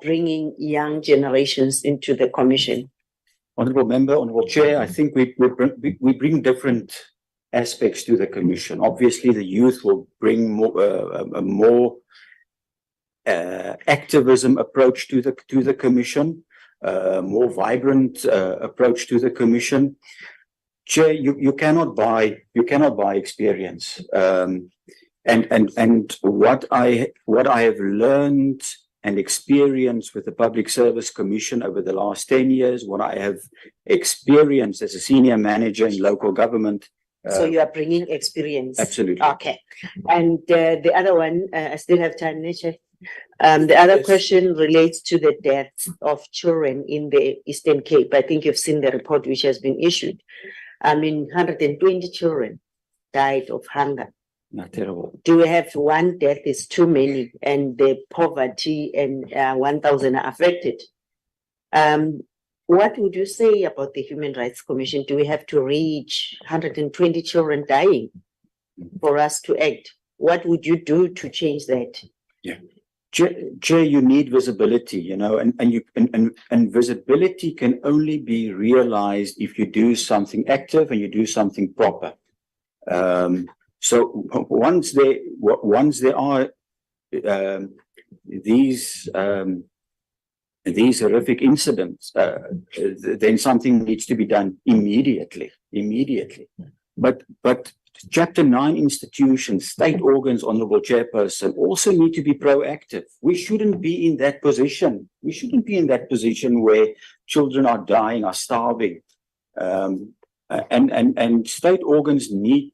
bringing young generations into the commission? Honourable Member, Honourable Chair, I think we bring different aspects to the commission. Obviously, the youth will bring a more activism approach to the commission, more vibrant approach to the commission. Chair, you cannot buy experience. And what I have learned and experienced with the Public Service Commission over the last 10 years, what I have experienced as a senior manager in local government. So you are bringing experience. Absolutely. Okay. And the other one, I still have time, Nietzsche. The other question relates to the deaths of children in the Eastern Cape. I think you've seen the report which has been issued. 120 children died of hunger. Not terrible. Do we have one death is too many, and the poverty and 1,000 are affected? What would you say about the Human Rights Commission? Do we have to reach 120 children dying for us to act? What would you do to change that? Yeah. Chair, you need visibility, and visibility can only be realized if you do something active and you do something proper. So once there are these horrific incidents, then something needs to be done immediately. But Chapter 9 institutions, state organs, Honourable Chairperson, also need to be proactive. We shouldn't be in that position. We shouldn't be in that position where children are dying, are starving. And state organs need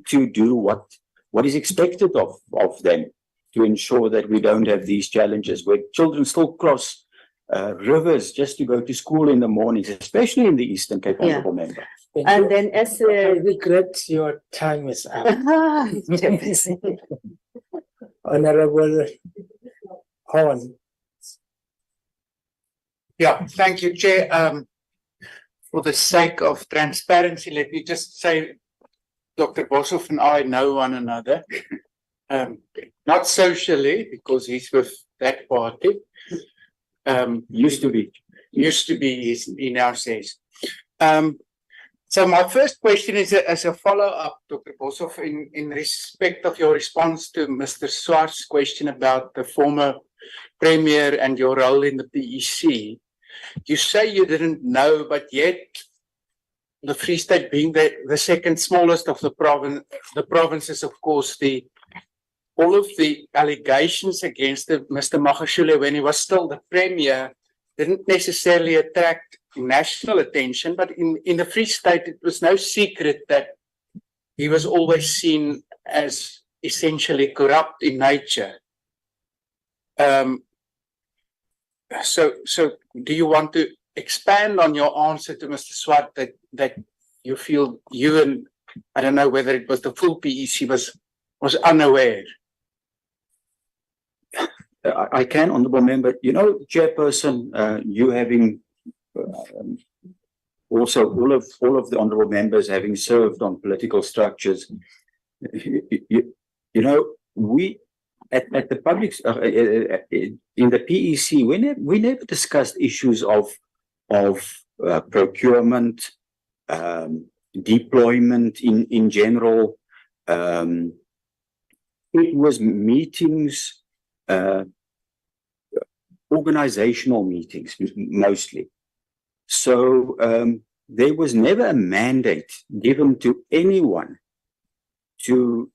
to do what is expected of them to ensure that we don't have these challenges where children still cross rivers just to go to school in the mornings, especially in the Eastern Cape, Honourable Member. And then as I regret your time is up. Honourable Horn. Yeah, thank you, Chair. For the sake of transparency, let me just say Dr. Boshoff and I know one another. Not socially, because he's with that party. Used to be, he now says. So my first question is as a follow-up, Dr. Boshoff, in respect of your response to Mr. Swart's question about the former Premier and your role in the PEC. You say you didn't know, but yet the Free State being the second smallest of the provinces, of course, all of the allegations against Mr. Magashule when he was still the Premier didn't necessarily attract national attention, but in the Free State, it was no secret that he was always seen as essentially corrupt in nature. So do you want to expand on your answer to Mr. Swart that you feel you and I don't know whether it was the full PEC was unaware? I can, Honourable Member. Chairperson, you having also all of the Honourable Members having served on political structures, we at the public, in the PEC, we never discussed issues of procurement, deployment in general. It was meetings, organizational meetings mostly. So there was never a mandate given to anyone to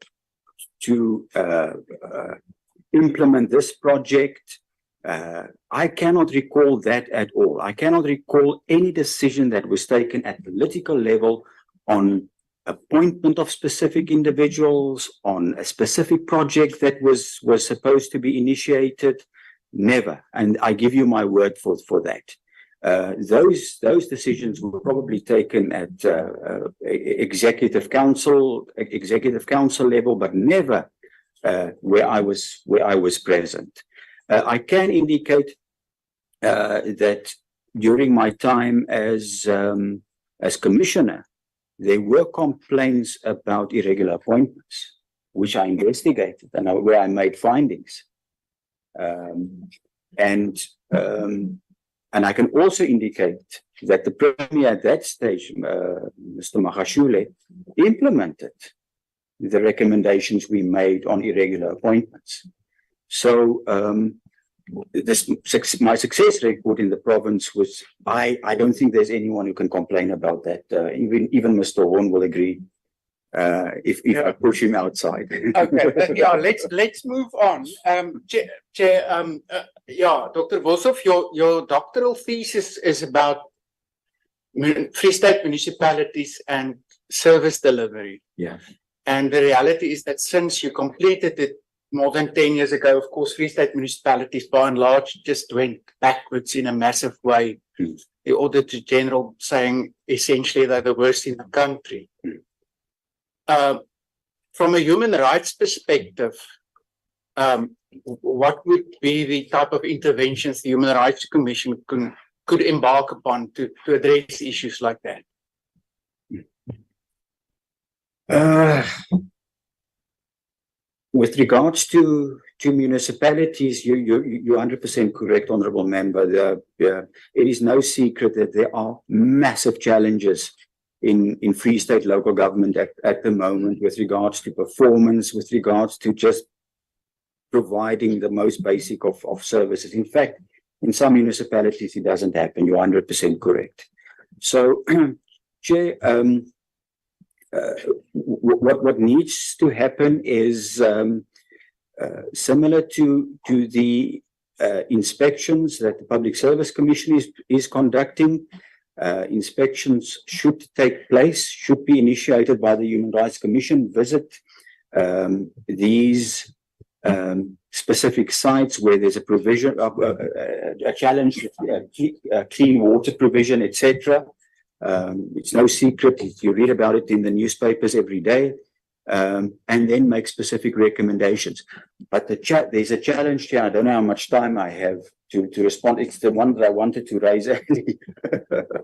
implement this project. I cannot recall that at all. I cannot recall any decision that was taken at political level on appointment of specific individuals, on a specific project that was supposed to be initiated. Never. And I give you my word for that. Those decisions were probably taken at executive council level, but never where I was present. I can indicate that during my time as commissioner, there were complaints about irregular appointments, which I investigated and where I made findings. And I can also indicate that the Premier at that stage, Mr. Magashule, implemented the recommendations we made on irregular appointments. So my success record in the province was, I don't think there's anyone who can complain about that. Even Mr. Horn will agree if I push him outside. Okay, yeah, let's move on. Chair, Dr. Boshoff, your doctoral thesis is about Free State municipalities and service delivery. Yeah. And the reality is that since you completed it more than 10 years ago, of course, Free State municipalities by and large just went backwards in a massive way. The Auditor General saying essentially they're the worst in the country. From a human rights perspective, what would be the type of interventions the Human Rights Commission could embark upon to address issues like that? With regards to municipalities, you're 100% correct, Honourable Member. It is no secret that there are massive challenges in Free State local government at the moment with regards to performance, with regards to just providing the most basic of services. In fact, in some municipalities, it doesn't happen. You're 100% correct. So, Chair, what needs to happen is similar to the inspections that the Public Service Commission is conducting. Inspections should take place, should be initiated by the Human Rights Commission, visit these specific sites where there's a provision of a challenge, clean water provision, etc. It's no secret. You read about it in the newspapers every day, and then make specific recommendations. But there's a challenge here. I don't know how much time I have to respond. It's the one that I wanted to raise early.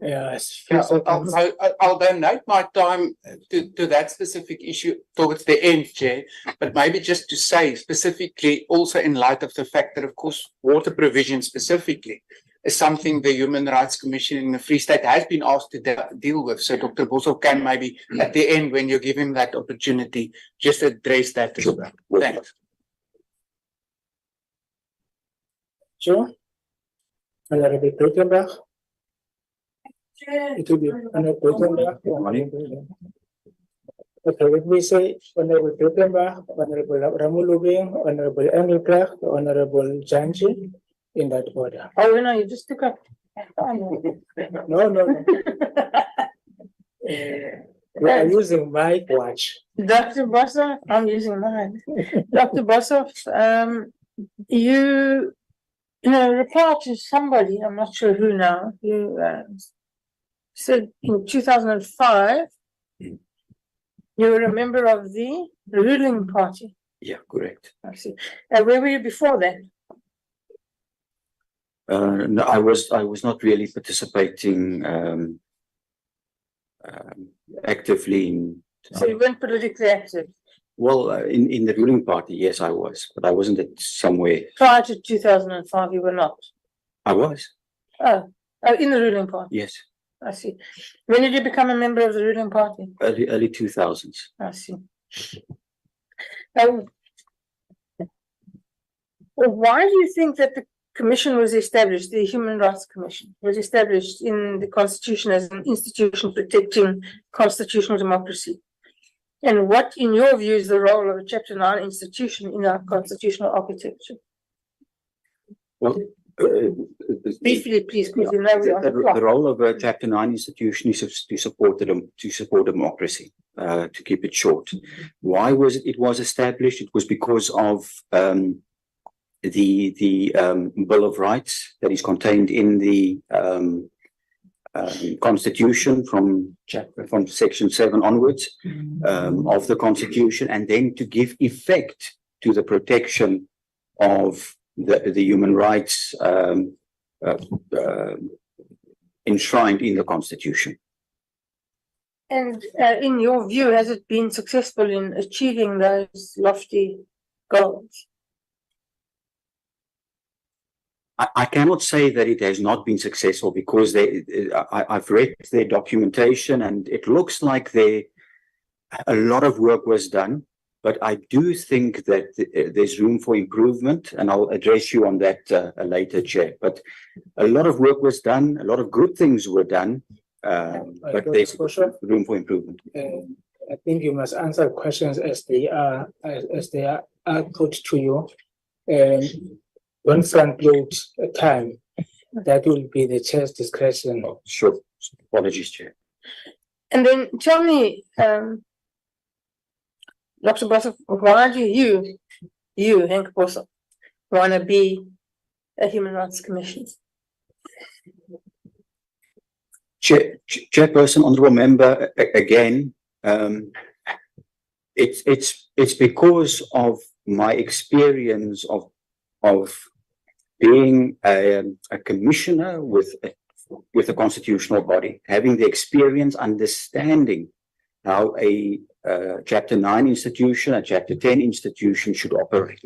Yes. I'll donate my time to that specific issue towards the end, Chair. But maybe just to say specifically, also in light of the fact that, of course, water provision specifically is something the Human Rights Commission in the Free State has been asked to deal with. So Dr. Boshoff can maybe at the end, when you give him that opportunity, just address that as well. Thanks. Sure. Honorable Britenbach. It will be Honorable Britenbach. Okay, let me say Honorable Britenbach, Honorable Ramulubing, Honorable Engelbrecht, Honorable Janji, in that order. Oh, no, you just took up. No. We are using my watch. Dr. Boshoff, I'm using mine. Dr. Boshoff, you reply to somebody, I'm not sure who now, you said in 2005, you were a member of the ruling party. Yeah, correct. I see. Where were you before that? No, I was not really participating actively in. So you weren't politically active. Well, in the ruling party, yes, I was, but I wasn't at somewhere. Prior to 2005, you were not. I was, Oh, in the ruling party. yes, I see. When did you become a member of the ruling party? early 2000s. I see. Why do you think that the commission was established, the Human Rights Commission, was established in the Constitution as an institution protecting constitutional democracy? And what, in your view, is the role of a Chapter 9 institution in our constitutional architecture? Well, Briefly, please, because you know we're on the clock. the role of a Chapter 9 institution is to support democracy. To keep it short, why was it was established? It was because of the Bill of Rights that is contained in the Constitution from Section 7 onwards of the Constitution, and then to give effect to the protection of the human rights enshrined in the Constitution. And in your view, has it been successful in achieving those lofty goals? I cannot say that it has not been successful, because I've read their documentation and it looks like a lot of work was done, but I do think that there's room for improvement, and I'll address you on that later, Chair. But a lot of work was done, a lot of good things were done, but there's room for improvement. I think you must answer questions as they are put to you. Don't front load time. That will be the chair's discretion. Sure. Apologies, Chair. And then tell me, Dr. Boshoff, why do you, Henk Boshoff, want to be a Human Rights Commission? Chairperson, honourable member, again, it's because of my experience of being a commissioner with a constitutional body, having the experience, understanding how a Chapter 9 institution, a Chapter 10 institution should operate,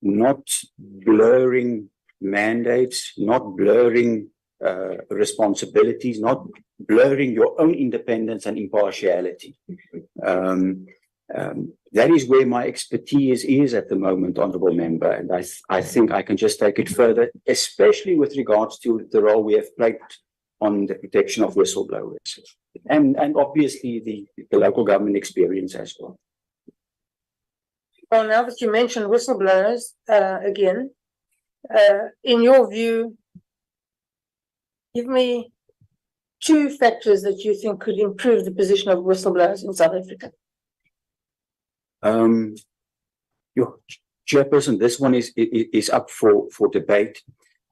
not blurring mandates, not blurring responsibilities, not blurring your own independence and impartiality. That is where my expertise is at the moment, honourable member, and I think I can just take it further, especially with regards to the role we have played on the protection of whistleblowers, and obviously the local government experience as well. Well, now that you mentioned whistleblowers again, in your view, give me 2 factors that you think could improve the position of whistleblowers in South Africa. Your Chairperson, this one is up for debate,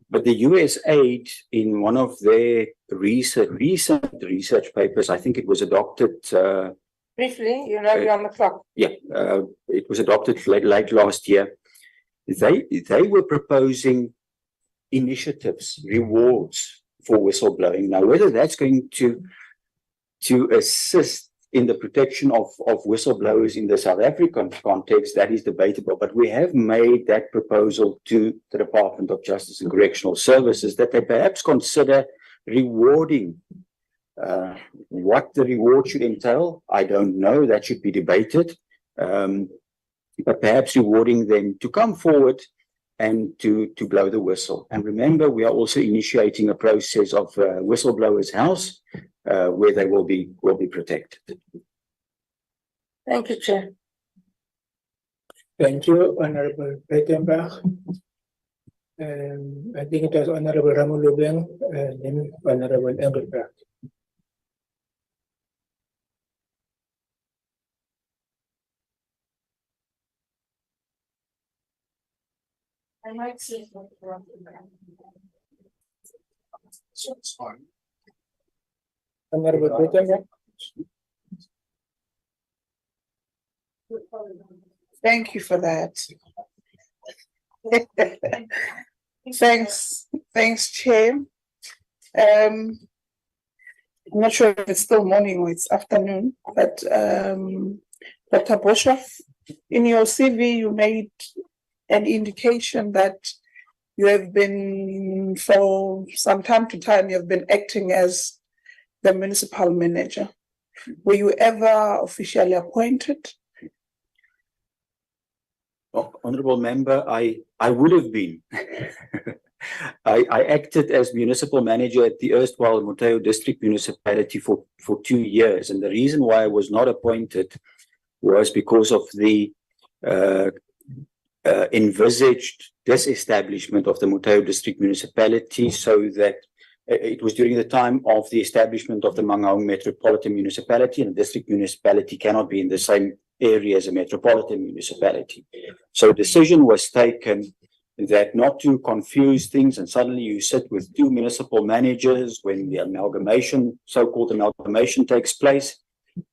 but the USAID, in one of their recent research papers, I think it was adopted. Briefly, you know, we're on the clock. Yeah, it was adopted late last year. They were proposing initiatives, rewards for whistleblowing. Now, whether that's going to assist in the protection of whistleblowers in the South African context, that is debatable. But we have made that proposal to the Department of Justice and Correctional Services, that they perhaps consider rewarding. What the reward should entail, I don't know. That should be debated. But perhaps rewarding them to come forward and to blow the whistle. And remember, we are also initiating a process of Whistleblowers House, where they will be protected. Thank you, Chair. Thank you, Honorable Breitenbach. I think it was Honorable Ramulubeng and then Honorable Engelbrecht. I might see. Honorable Breitenbach. Thank you for that. Thanks, Chair. I'm not sure if it's still morning or it's afternoon, but Dr. Boshoff, in your CV, you made an indication that you have been, for some time to time, you have been acting as the municipal manager. Were you ever officially appointed? Honourable Member, I would have been. I acted as municipal manager at the erstwhile Moteo District Municipality for 2 years. And the reason why I was not appointed was because of the envisaged disestablishment of the Moteo District Municipality, so that it was during the time of the establishment of the Mangaung Metropolitan Municipality, and a district municipality cannot be in the same area as a metropolitan municipality. So a decision was taken that not to confuse things, and suddenly you sit with 2 municipal managers when the amalgamation, so-called amalgamation, takes place.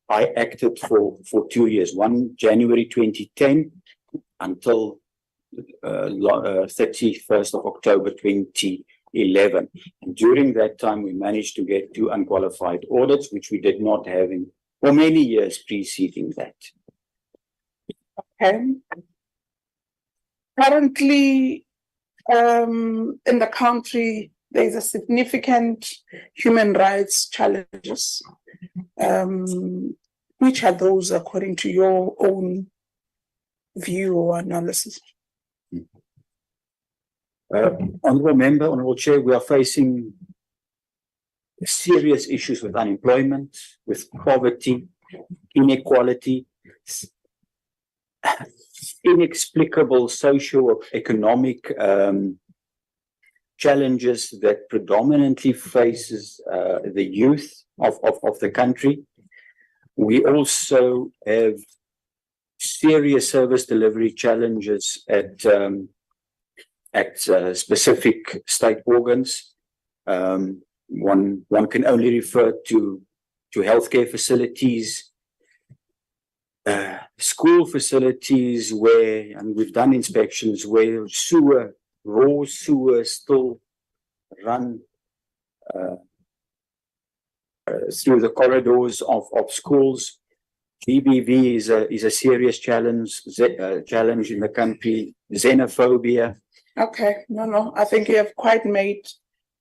I acted for 2 years, one January 2010 until 31st of October 2011. And during that time, we managed to get 2 unqualified audits, which we did not have in for many years preceding that. Okay. Currently, in the country, there is a significant human rights challenges. Which are those according to your own view or analysis? Honourable Member, Honourable Chair, we are facing serious issues with unemployment, with poverty, inequality, inexplicable socio-economic challenges that predominantly faces the youth of the country. We also have serious service delivery challenges at specific state organs. One can only refer to healthcare facilities, school facilities where, and we've done inspections where raw sewer still run through the corridors of schools. GBV is a serious challenge in the country. Xenophobia. Okay, no, I think you have quite made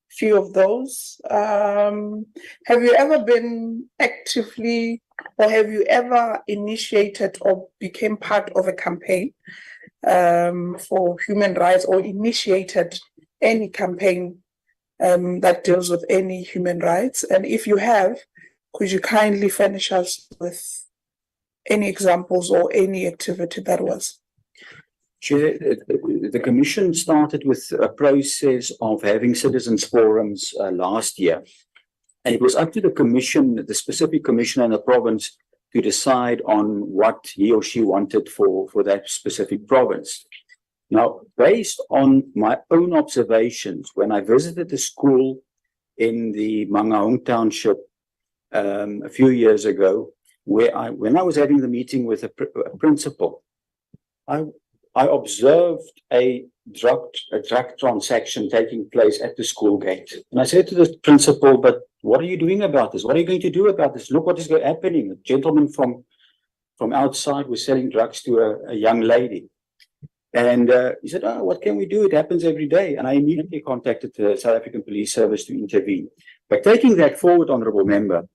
few of those. Have you ever been actively, or have you ever initiated or became part of a campaign for human rights, or initiated any campaign that deals with any human rights? And if you have, could you kindly furnish us with any examples or any activity that was? Chair, the Commission started with a process of having citizens forums last year. And it was up to the Commission, the specific Commissioner in the province, to decide on what he or she wanted for that specific province. Now, based on my own observations, when I visited the school in the Mangaung Township a few years ago, when I was having the meeting with a principal, I observed a drug transaction taking place at the school gate. And I said to the principal, but what are you doing about this? What are you going to do about this? Look what is happening. A gentleman from outside was selling drugs to a young lady. And he said, oh, what can we do? It happens every day. And I immediately contacted the South African Police Service to intervene. By taking that forward, Honourable Member,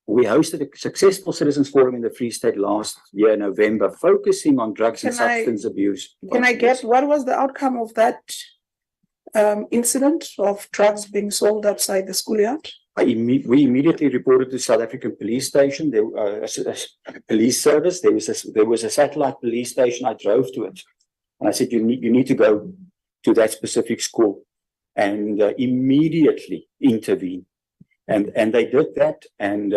we hosted a successful citizens forum in the Free State last year in November, focusing on drugs and substance abuse. Can I guess what was the outcome of that incident of drugs being sold outside the schoolyard? We immediately reported to South African Police Station, police service. There was a satellite police station. I drove to it, and I said, you need to go to that specific school and immediately intervene. And they did that, and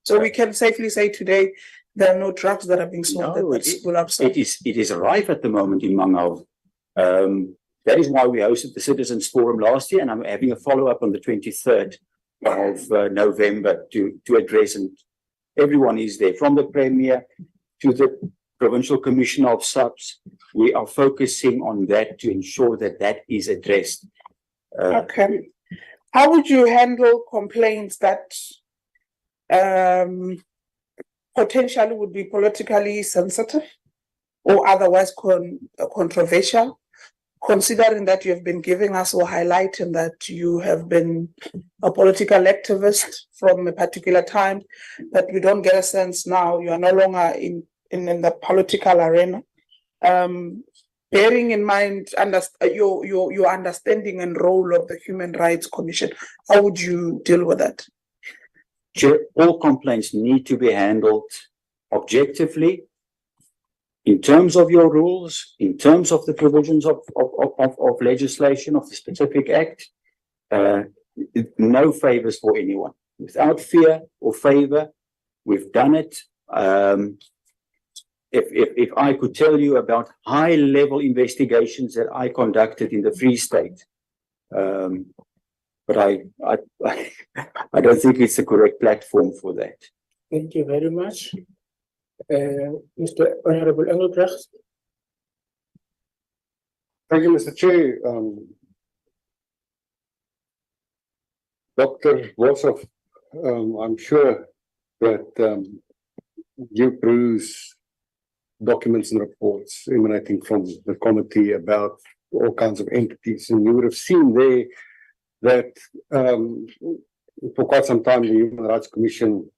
so we can safely say today there are no drugs that are being sold at that school outside. It is rife at the moment in Mangaung. That is why we hosted the Citizens Forum last year, and I'm having a follow-up on the 23rd of November to address, and everyone is there, from the Premier to the Provincial Commissioner of Subs. We are focusing on that to ensure that is addressed. Okay. How would you handle complaints that potentially would be politically sensitive or otherwise controversial, considering that you have been giving us or highlighting that you have been a political activist from a particular time, that we don't get a sense now you are no longer in the political arena. Bearing in mind your understanding and role of the Human Rights Commission, how would you deal with that? Chair, all complaints need to be handled objectively in terms of your rules, in terms of the provisions of legislation, of the specific act. No favors for anyone. Without fear or favor, we've done it. If I could tell you about high-level investigations that I conducted in the Free State, but I don't think it's the correct platform for that. Thank you very much. Mr. Honorable Engelbrecht. Thank you, Mr. Chair. Dr. Boshoff, I'm sure that you peruse documents and reports emanating from the committee about all kinds of entities, and you would have seen there that for quite some time the Human Rights Commission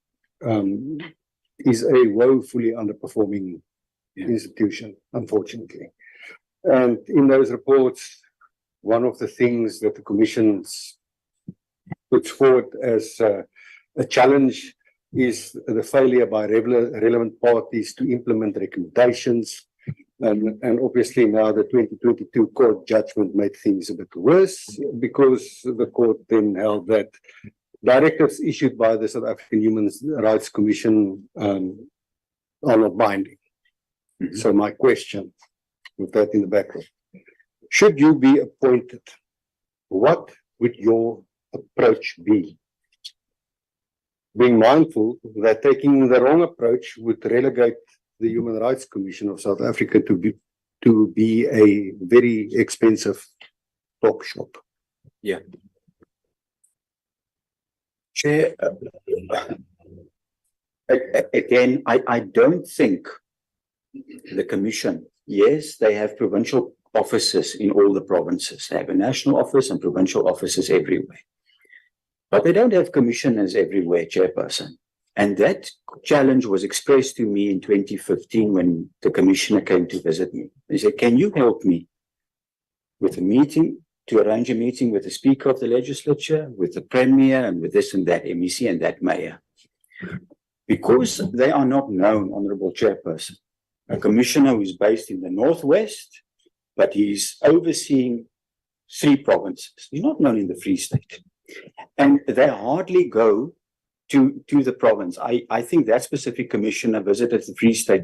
is a woefully underperforming institution, unfortunately. And in those reports, one of the things that the Commission's puts forward as a challenge is the failure by relevant parties to implement recommendations. And obviously now the 2022 court judgment made things a bit worse, because the court then held that directives issued by the South African Human Rights Commission are not binding. Mm-hmm. So my question, with that in the background, should you be appointed, what would your approach be? Being mindful that taking the wrong approach would relegate the Human Rights Commission of South Africa to be a very expensive talk shop. Yeah. Chair, again, I don't think the Commission, yes, they have provincial offices in all the provinces. They have a national office and provincial offices everywhere. But they don't have commissioners everywhere, Chairperson. And that challenge was expressed to me in 2015 when the commissioner came to visit me. He said, can you help me with a meeting, to arrange a meeting with the Speaker of the Legislature, with the Premier, and with this and that MEC and that Mayor? Because they are not known, Honourable Chairperson. A commissioner who is based in the Northwest, but he's overseeing 3 provinces. He's not known in the Free State. And they hardly go to the province. I think that specific commissioner visited the Free State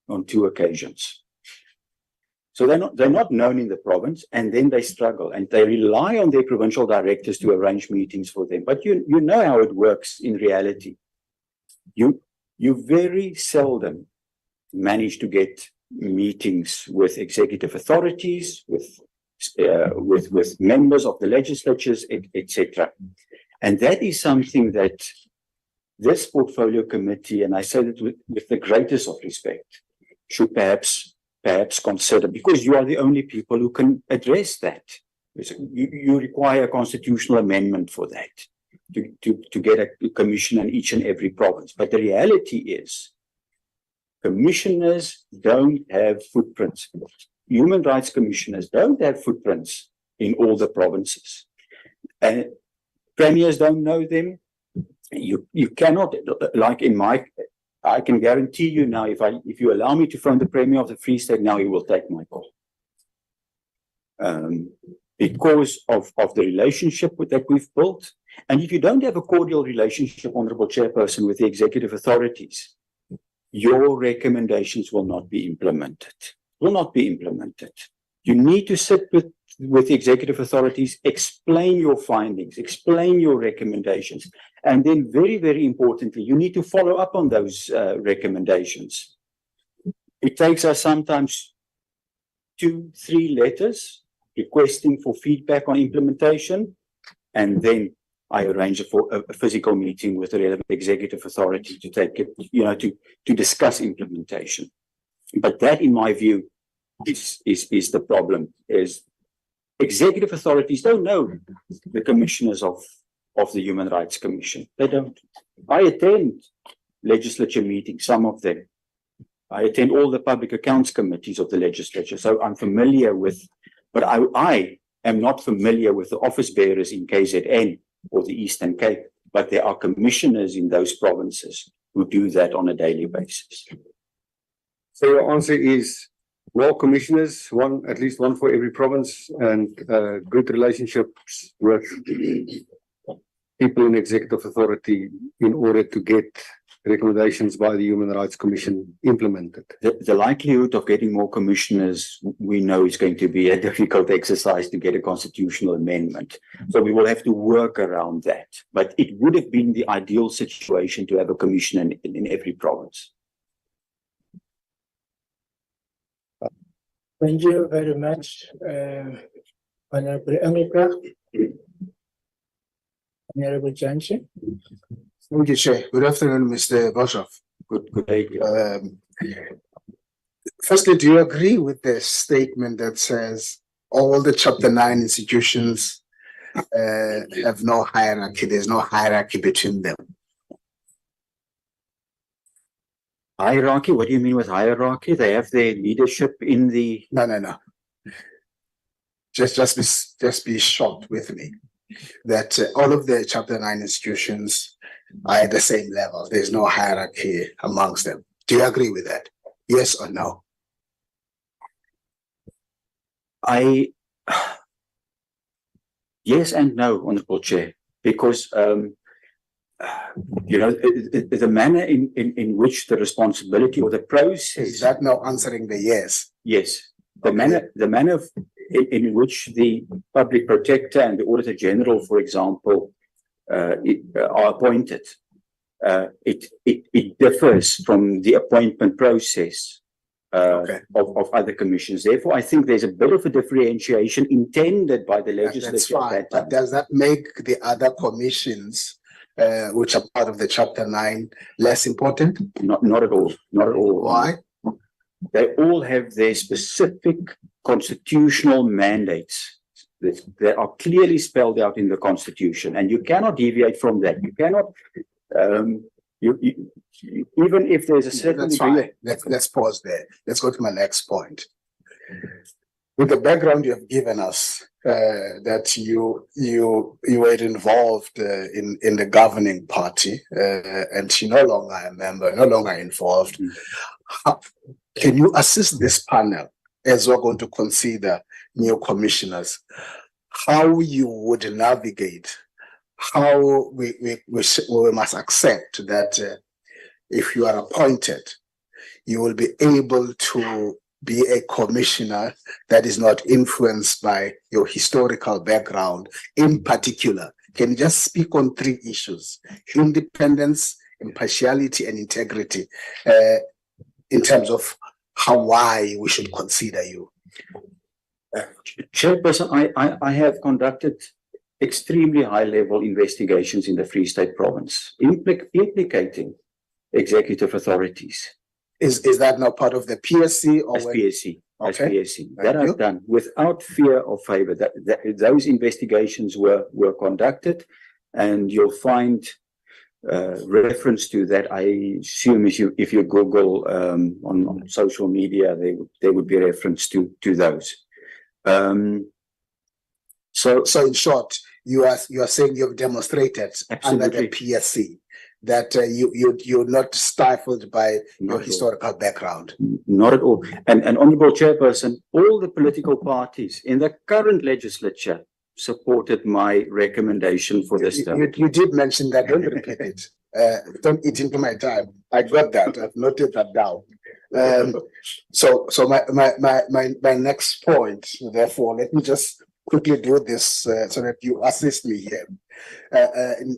on 2 occasions. So they're not known in the province, and then they struggle, and they rely on their provincial directors to arrange meetings for them. But you know how it works in reality. You very seldom manage to get meetings with executive authorities, with members of the legislatures, etc. And that is something that this portfolio committee, and I say that with the greatest of respect, should perhaps consider, because you are the only people who can address that. You require a constitutional amendment for that, to get a commissioner in each and every province. But the reality is, commissioners don't have footprints. Human rights commissioners don't have footprints in all the provinces. And premiers don't know them. You cannot, like in I can guarantee you now, if you allow me to phone the Premier of the Free State now, he will take my call. Because of the relationship that we've built. And if you don't have a cordial relationship, Honourable Chairperson, with the executive authorities, your recommendations will not be implemented. You need to sit with the executive authorities, explain your findings, explain your recommendations, and then very, very importantly, you need to follow up on those recommendations. It takes us sometimes 2-3 letters requesting for feedback on implementation, and then I arrange for a physical meeting with the relevant executive authority to take it, to discuss implementation. But that, in my view, is the problem. Is executive authorities don't know the commissioners of the Human Rights Commission. They don't. I attend legislature meetings, some of them. I attend all the public accounts committees of the legislature, so I'm familiar with, but I am not familiar with the office bearers in KZN or the Eastern Cape, but there are commissioners in those provinces who do that on a daily basis. So your answer is, well, commissioners, at least one for every province, and good relationships with people in executive authority in order to get recommendations by the Human Rights Commission implemented. The likelihood of getting more commissioners, we know, is going to be a difficult exercise to get a constitutional amendment. So we will have to work around that. But it would have been the ideal situation to have a commissioner in every province. Thank you very much, Honorable Amika. Honorable Jansen. Thank you, Chair. Good afternoon, Mr. Boshoff. Good day. Firstly, do you agree with the statement that says all the Chapter 9 institutions have no hierarchy? There's no hierarchy between them. Hierarchy? What do you mean with hierarchy? They have their leadership in the... No. Just be short with me. That all of the Chapter 9 institutions are at the same level. There's no hierarchy amongst them. Do you agree with that? Yes or no? Yes and no, Honourable Chair, because the manner in which the responsibility or the process... Is that now answering the yes? Yes. The manner in which the Public Protector and the Auditor General, for example, are appointed, it differs from the appointment process of other commissions. Therefore, I think there's a bit of a differentiation intended by the legislature. That's fine, but does that make the other commissions, which are part of the Chapter 9, less important? Not at all. Not at all. Why? They all have their specific constitutional mandates that are clearly spelled out in the Constitution, and you cannot deviate from that. You cannot, even if there's a certain degree. Let's pause there. Let's go to my next point. With the background you have given us, that you were involved in the governing party, and you're no longer a member, no longer involved. Can you assist this panel as we're going to consider new commissioners, how you would navigate, how we must accept that if you are appointed, you will be able to be a commissioner that is not influenced by your historical background. In particular, can you just speak on 3 issues: independence, impartiality, and integrity, in terms of why we should consider you? Chairperson, I have conducted extremely high-level investigations in the Free State Province, implicating executive authorities. Is that now part of the PSC or SPSC? Okay. SPSC. That I've done without fear of favor. Those investigations were conducted, and you'll find reference to that. I assume if you Google on social media, there would be reference to those. So in short, you are saying you've demonstrated Absolutely. Under the PSC that you're not stifled by your historical background. Not at all. And Honourable Chairperson, all the political parties in the current legislature supported my recommendation for this term. You did mention that. Don't repeat it. Don't eat into my time. I got that. I've noted that down. So my next point, therefore, let me just quickly do this so that you assist me here.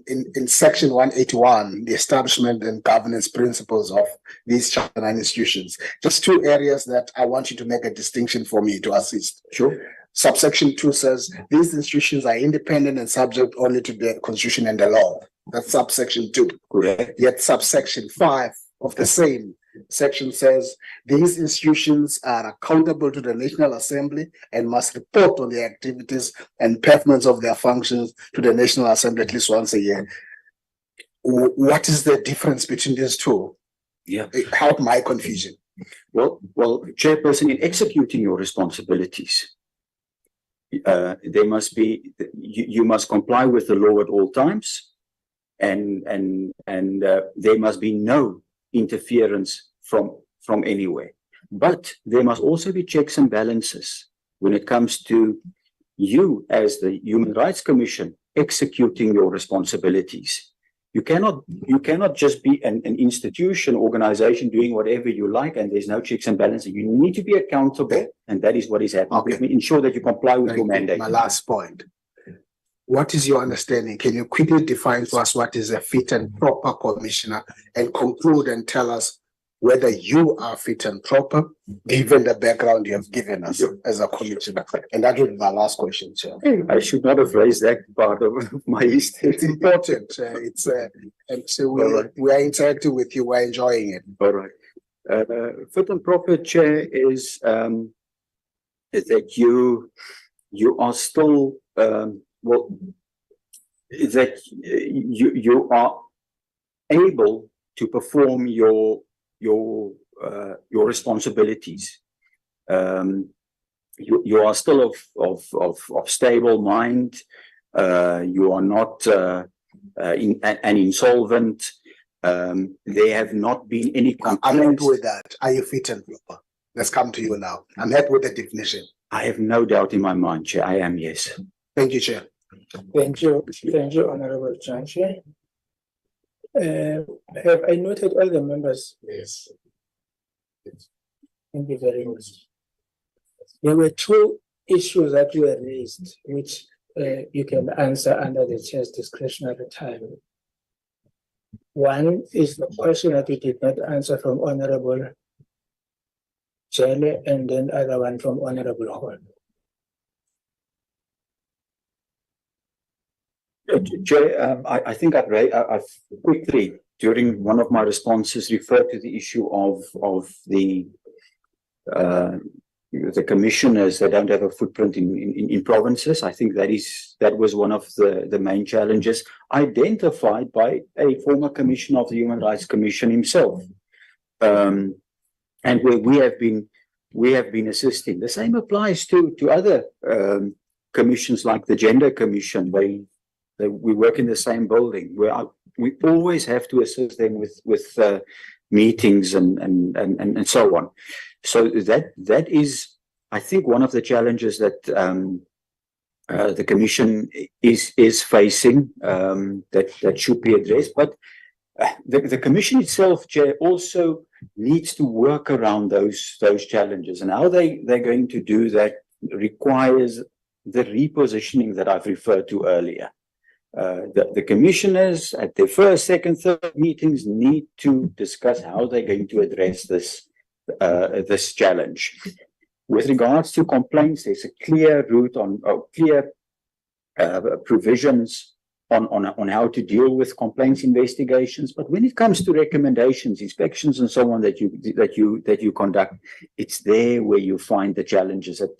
In section 181, the establishment and governance principles of these Chapter 9 institutions, just 2 areas that I want you to make a distinction for me to assist. Sure. Subsection 2 says these institutions are independent and subject only to the constitution and the law. That's subsection 2. Correct. Yet subsection 5 of the same section says these institutions are accountable to the National Assembly and must report on the activities and performance of their functions to the National Assembly at least once a year. What is the difference between these two? Yeah. Help my confusion. Well, Chairperson, in executing your responsibilities, there must be, you must comply with the law at all times, and there must be no interference from anywhere. But there must also be checks and balances when it comes to you as the Human Rights Commission executing your responsibilities. You cannot just be an institution, organization doing whatever you like, and there's no checks and balances. You need to be accountable, and that is what is happening. Okay. Ensure that you comply with your mandate. My last point. What is your understanding? Can you quickly define to us what is a fit and proper commissioner, and conclude and tell us whether you are fit and proper, given the background you have given us as a commissioner? And that would be my last question, Chair. I should not have raised that part of my list. It's important. And so we are interacting with you. We're enjoying it. All right. Fit and proper, Chair, is that you are still that you are able to perform your responsibilities. You are still of stable mind. You are not an insolvent. There have not been any complaints. I'm happy with that. Are you fit and proper? Let's come to you now. I'm happy with the definition. I have no doubt in my mind, Chair. I am, yes. Thank you, Chair. Thank you, Honorable Judge. Have I noted all the members? Yes. Thank you very much. There were two issues that were raised, which you can answer under the Chair's discretionary time. One is the question that you did not answer from Honorable Jelle, and then other one from Honorable Hall. Chair, I think I've quickly, during one of my responses, referred to the issue of the commissioners that don't have a footprint in provinces. I think that was one of the main challenges identified by a former commissioner of the Human Rights Commission himself, and where we have been assisting. The same applies to other commissions like the Gender Commission. We work in the same building, where we always have to assist them with meetings and so on. So that is, I think, one of the challenges that the Commission is facing, that should be addressed. But the Commission itself, Chair, also needs to work around those challenges, and how they're going to do that requires the repositioning that I've referred to earlier. The commissioners at their first, second, third meetings need to discuss how they're going to address this challenge. With regards to complaints, there's a clear route clear provisions on how to deal with complaints investigations. But when it comes to recommendations, inspections, and so on that you conduct, it's there where you find the challenges at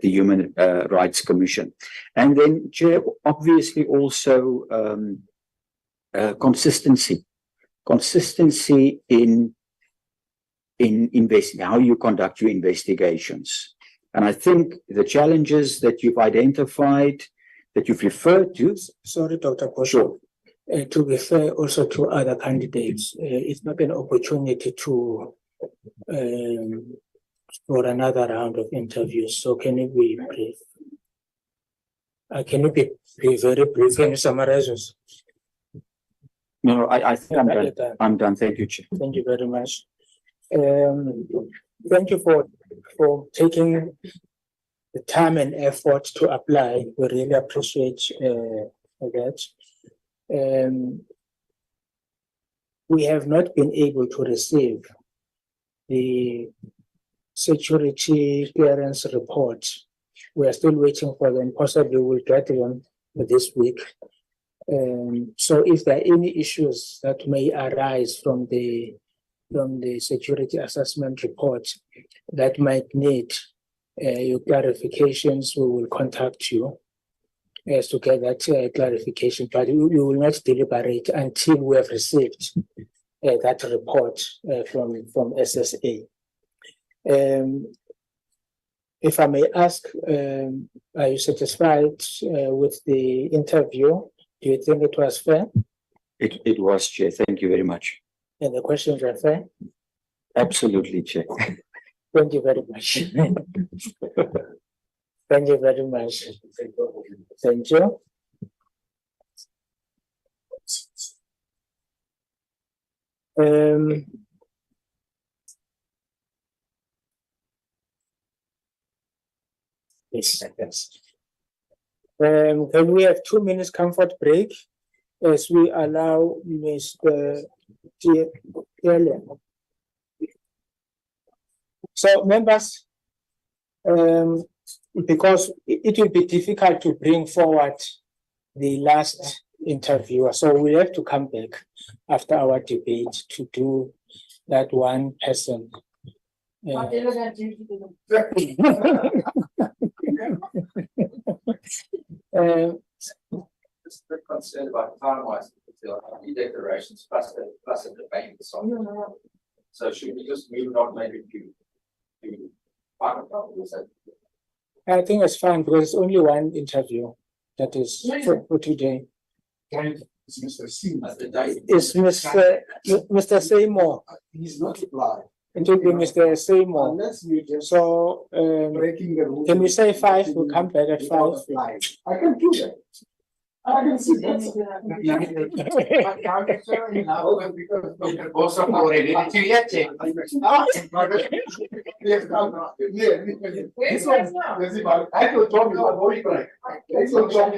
the Human Rights Commission. And then, Chair, obviously also consistency in how you conduct your investigations. And I think the challenges that you've identified, that you've referred to. Sorry, Dr. Boshoff. To refer also to other candidates, it's not an opportunity to for another round of interviews. So can you be brief? Can you be very brief? Can you summarize us? No, I think I'm done. I'm done. Thank you, Chair. Thank you very much. Thank you for taking the time and effort to apply. We really appreciate that. We have not been able to receive the security clearance report We are still waiting for them. Possibly we'll get them this week. So if there are any issues that may arise from the security assessment report that might need your clarifications, we will contact you as to get that clarification. But we will not deliberate until we have received that report from SSA. If I may ask, are you satisfied with the interview? Do you think it was fair? It was, Chair. Thank you very much. And the questions were fair? Absolutely, Chair. Thank you very much. Thank you very much. Thank you. Yes. Can we have 2 minutes comfort break as we allow Mr. Taylor? So members, because it will be difficult to bring forward the last interviewer, so we have to come back after our debate to do that one person. Just a bit concerned about time-wise, the declarations plus a debate. So should we just move it on maybe to final problem? I think it's fine because it's only one interview that is for today. It's Mr. Simo. It's Mr. Simo. He's not live. It will be Mr. Simo. Unless we just So breaking the rules. can we say 5? We'll come back at 5. I can do that. I can see that. Because Dr. Boshoff already did you yet, Chair? Yes, no. This one, I told John you are very correct. I told John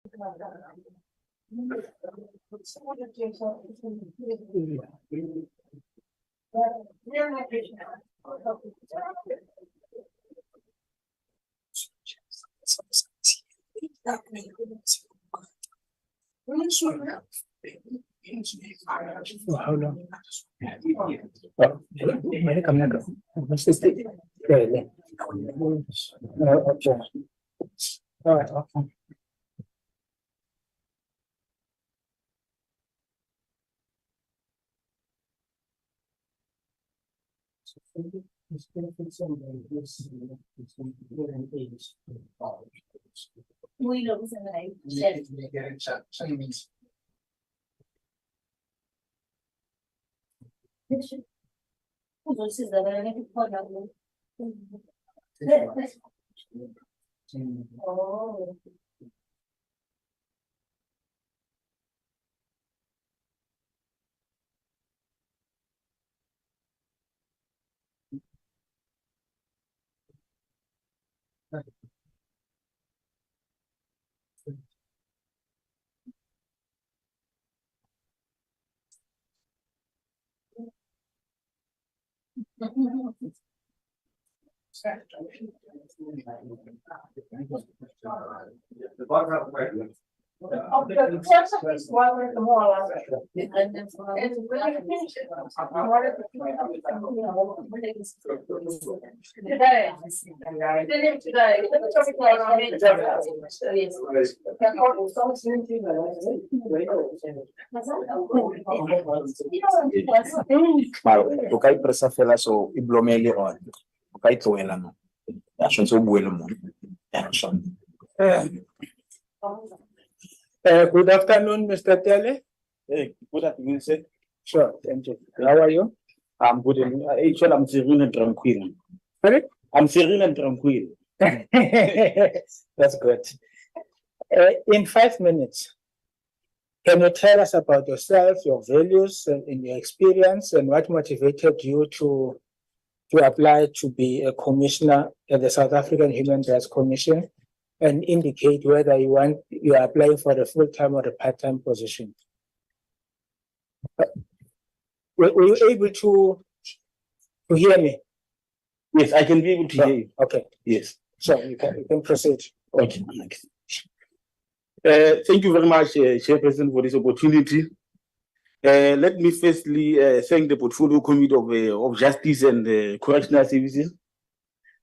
How long? Okay. All right, okay. Oh. O ka ipresa fela so I blomele on. O ka itloela no. Ya tshwantse o bue le mongwe. Good afternoon, Mr. Tele. Hey, good afternoon, sir. Sure, thank you. How are you? I'm good. Actually, I'm serene and tranquil. Sorry? I'm serene and tranquil. That's good. In 5 minutes, can you tell us about yourself, your values, and in your experience, and what motivated you to apply to be a commissioner at the South African Human Rights Commission, and indicate whether you are applying for a full-time or a part-time position? Were you able to hear me? Yes, I can be able to hear you. Okay. Yes. So you can proceed. Okay. Thank you very much, Chairperson, for this opportunity. Let me firstly thank the Portfolio Committee of Justice and Correctional Services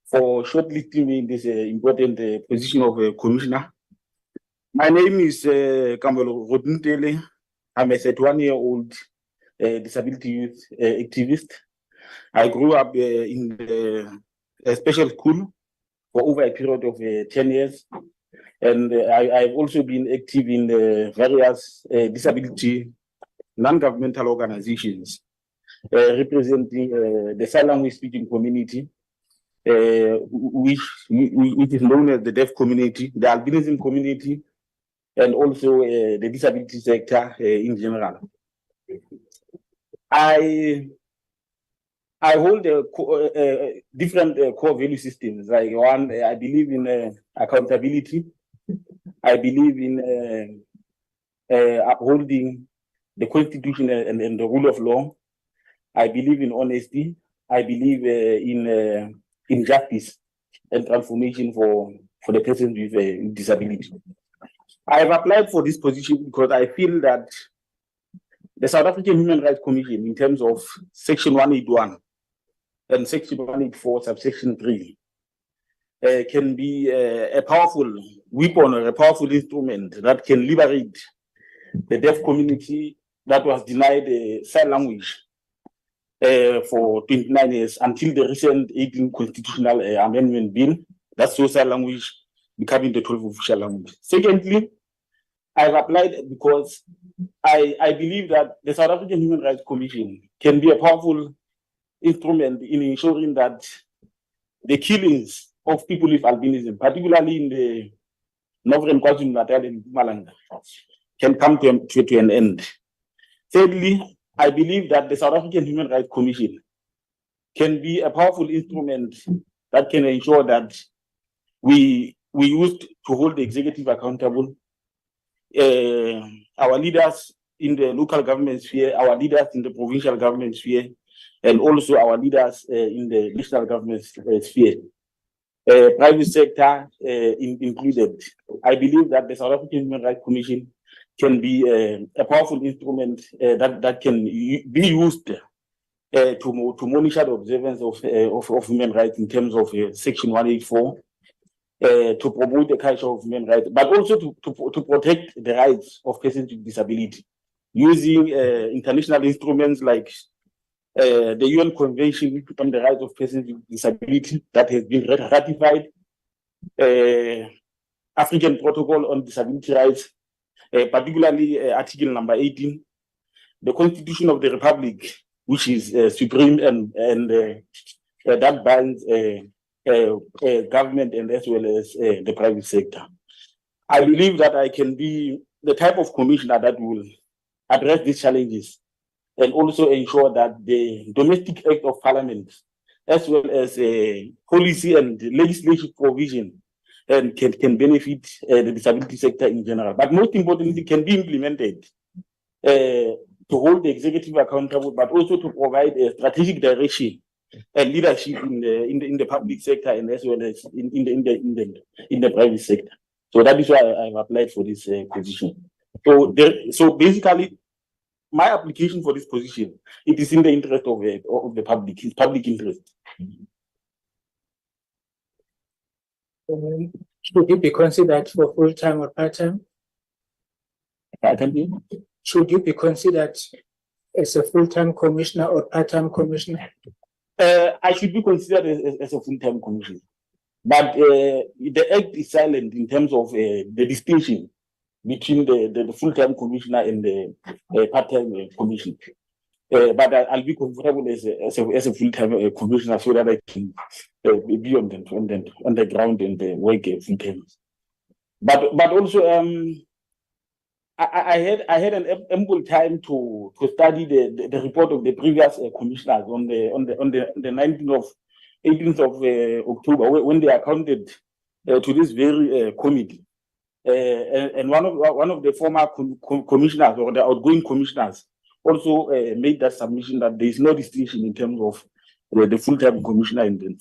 for shortlisting me in this important position of Commissioner. My name is Kamelo Rodintele. I'm a 31-year-old disability youth activist. I grew up in a special school for over a period of 10 years. And I've also been active in various disability non-governmental organizations representing the sign language speaking community, which is known as the deaf community, the albinism community, and also the disability sector in general. I hold different core value systems. Like one, I believe in accountability. I believe in upholding the Constitution and the rule of law. I believe in honesty. I believe in justice and transformation for the persons with disability. I have applied for this position because I feel that the South African Human Rights Commission, in terms of Section 181 and Section 184, subsection 3, can be a powerful weapon or a powerful instrument that can liberate the deaf community that was denied sign language for 29 years until the recent 18th Constitutional Amendment Bill that saw sign language becoming the 12th official language. Secondly, I've applied because I believe that the South African Human Rights Commission can be a powerful instrument in ensuring that the killings of people with albinism, particularly in the Northern KwaZulu-Natal and Mpumalanga, can come to an end. Thirdly, I believe that the South African Human Rights Commission can be a powerful instrument that can ensure that we used to hold the executive accountable, our leaders in the local government sphere, our leaders in the provincial government sphere, and also our leaders in the national government sphere. Private sector included. I believe that the South African Human Rights Commission can be a powerful instrument that can be used to monitor the observance of human rights in terms of Section 184, to promote the culture of human rights, but also to protect the rights of persons with disability, using international instruments like the UN Convention on the Rights of Persons with Disability that has been ratified, African Protocol on Disability Rights, particularly Article number 18, the Constitution of the Republic, which is supreme and that binds government and as well as the private sector. I believe that I can be the type of commissioner that will address these challenges and also ensure that the domestic act of parliament, as well as policy and legislative provision, and can benefit the disability sector in general. But most importantly, can be implemented to hold the executive accountable, but also to provide a strategic direction and leadership in the public sector and as well as in the private sector. So that is why I've applied for this position. So basically, my application for this position, it is in the interest of the public, it's public interest. Should you be considered for full-time or part-time? Should you be considered as a full-time commissioner or part-time commissioner? I should be considered as a full-time commissioner. But the act is silent in terms of the distinction between the full-time commissioner and the part-time commissioner. But I'll be comfortable as a full-time commissioner so that I can be on the ground and work full-time. But also I had an ample time to study the report of the previous commissioners on the 18th of October when they accounted to this very committee. And one of the former commissioners or the outgoing commissioners also made that submission that there is no distinction in terms of the full-time commissioner and the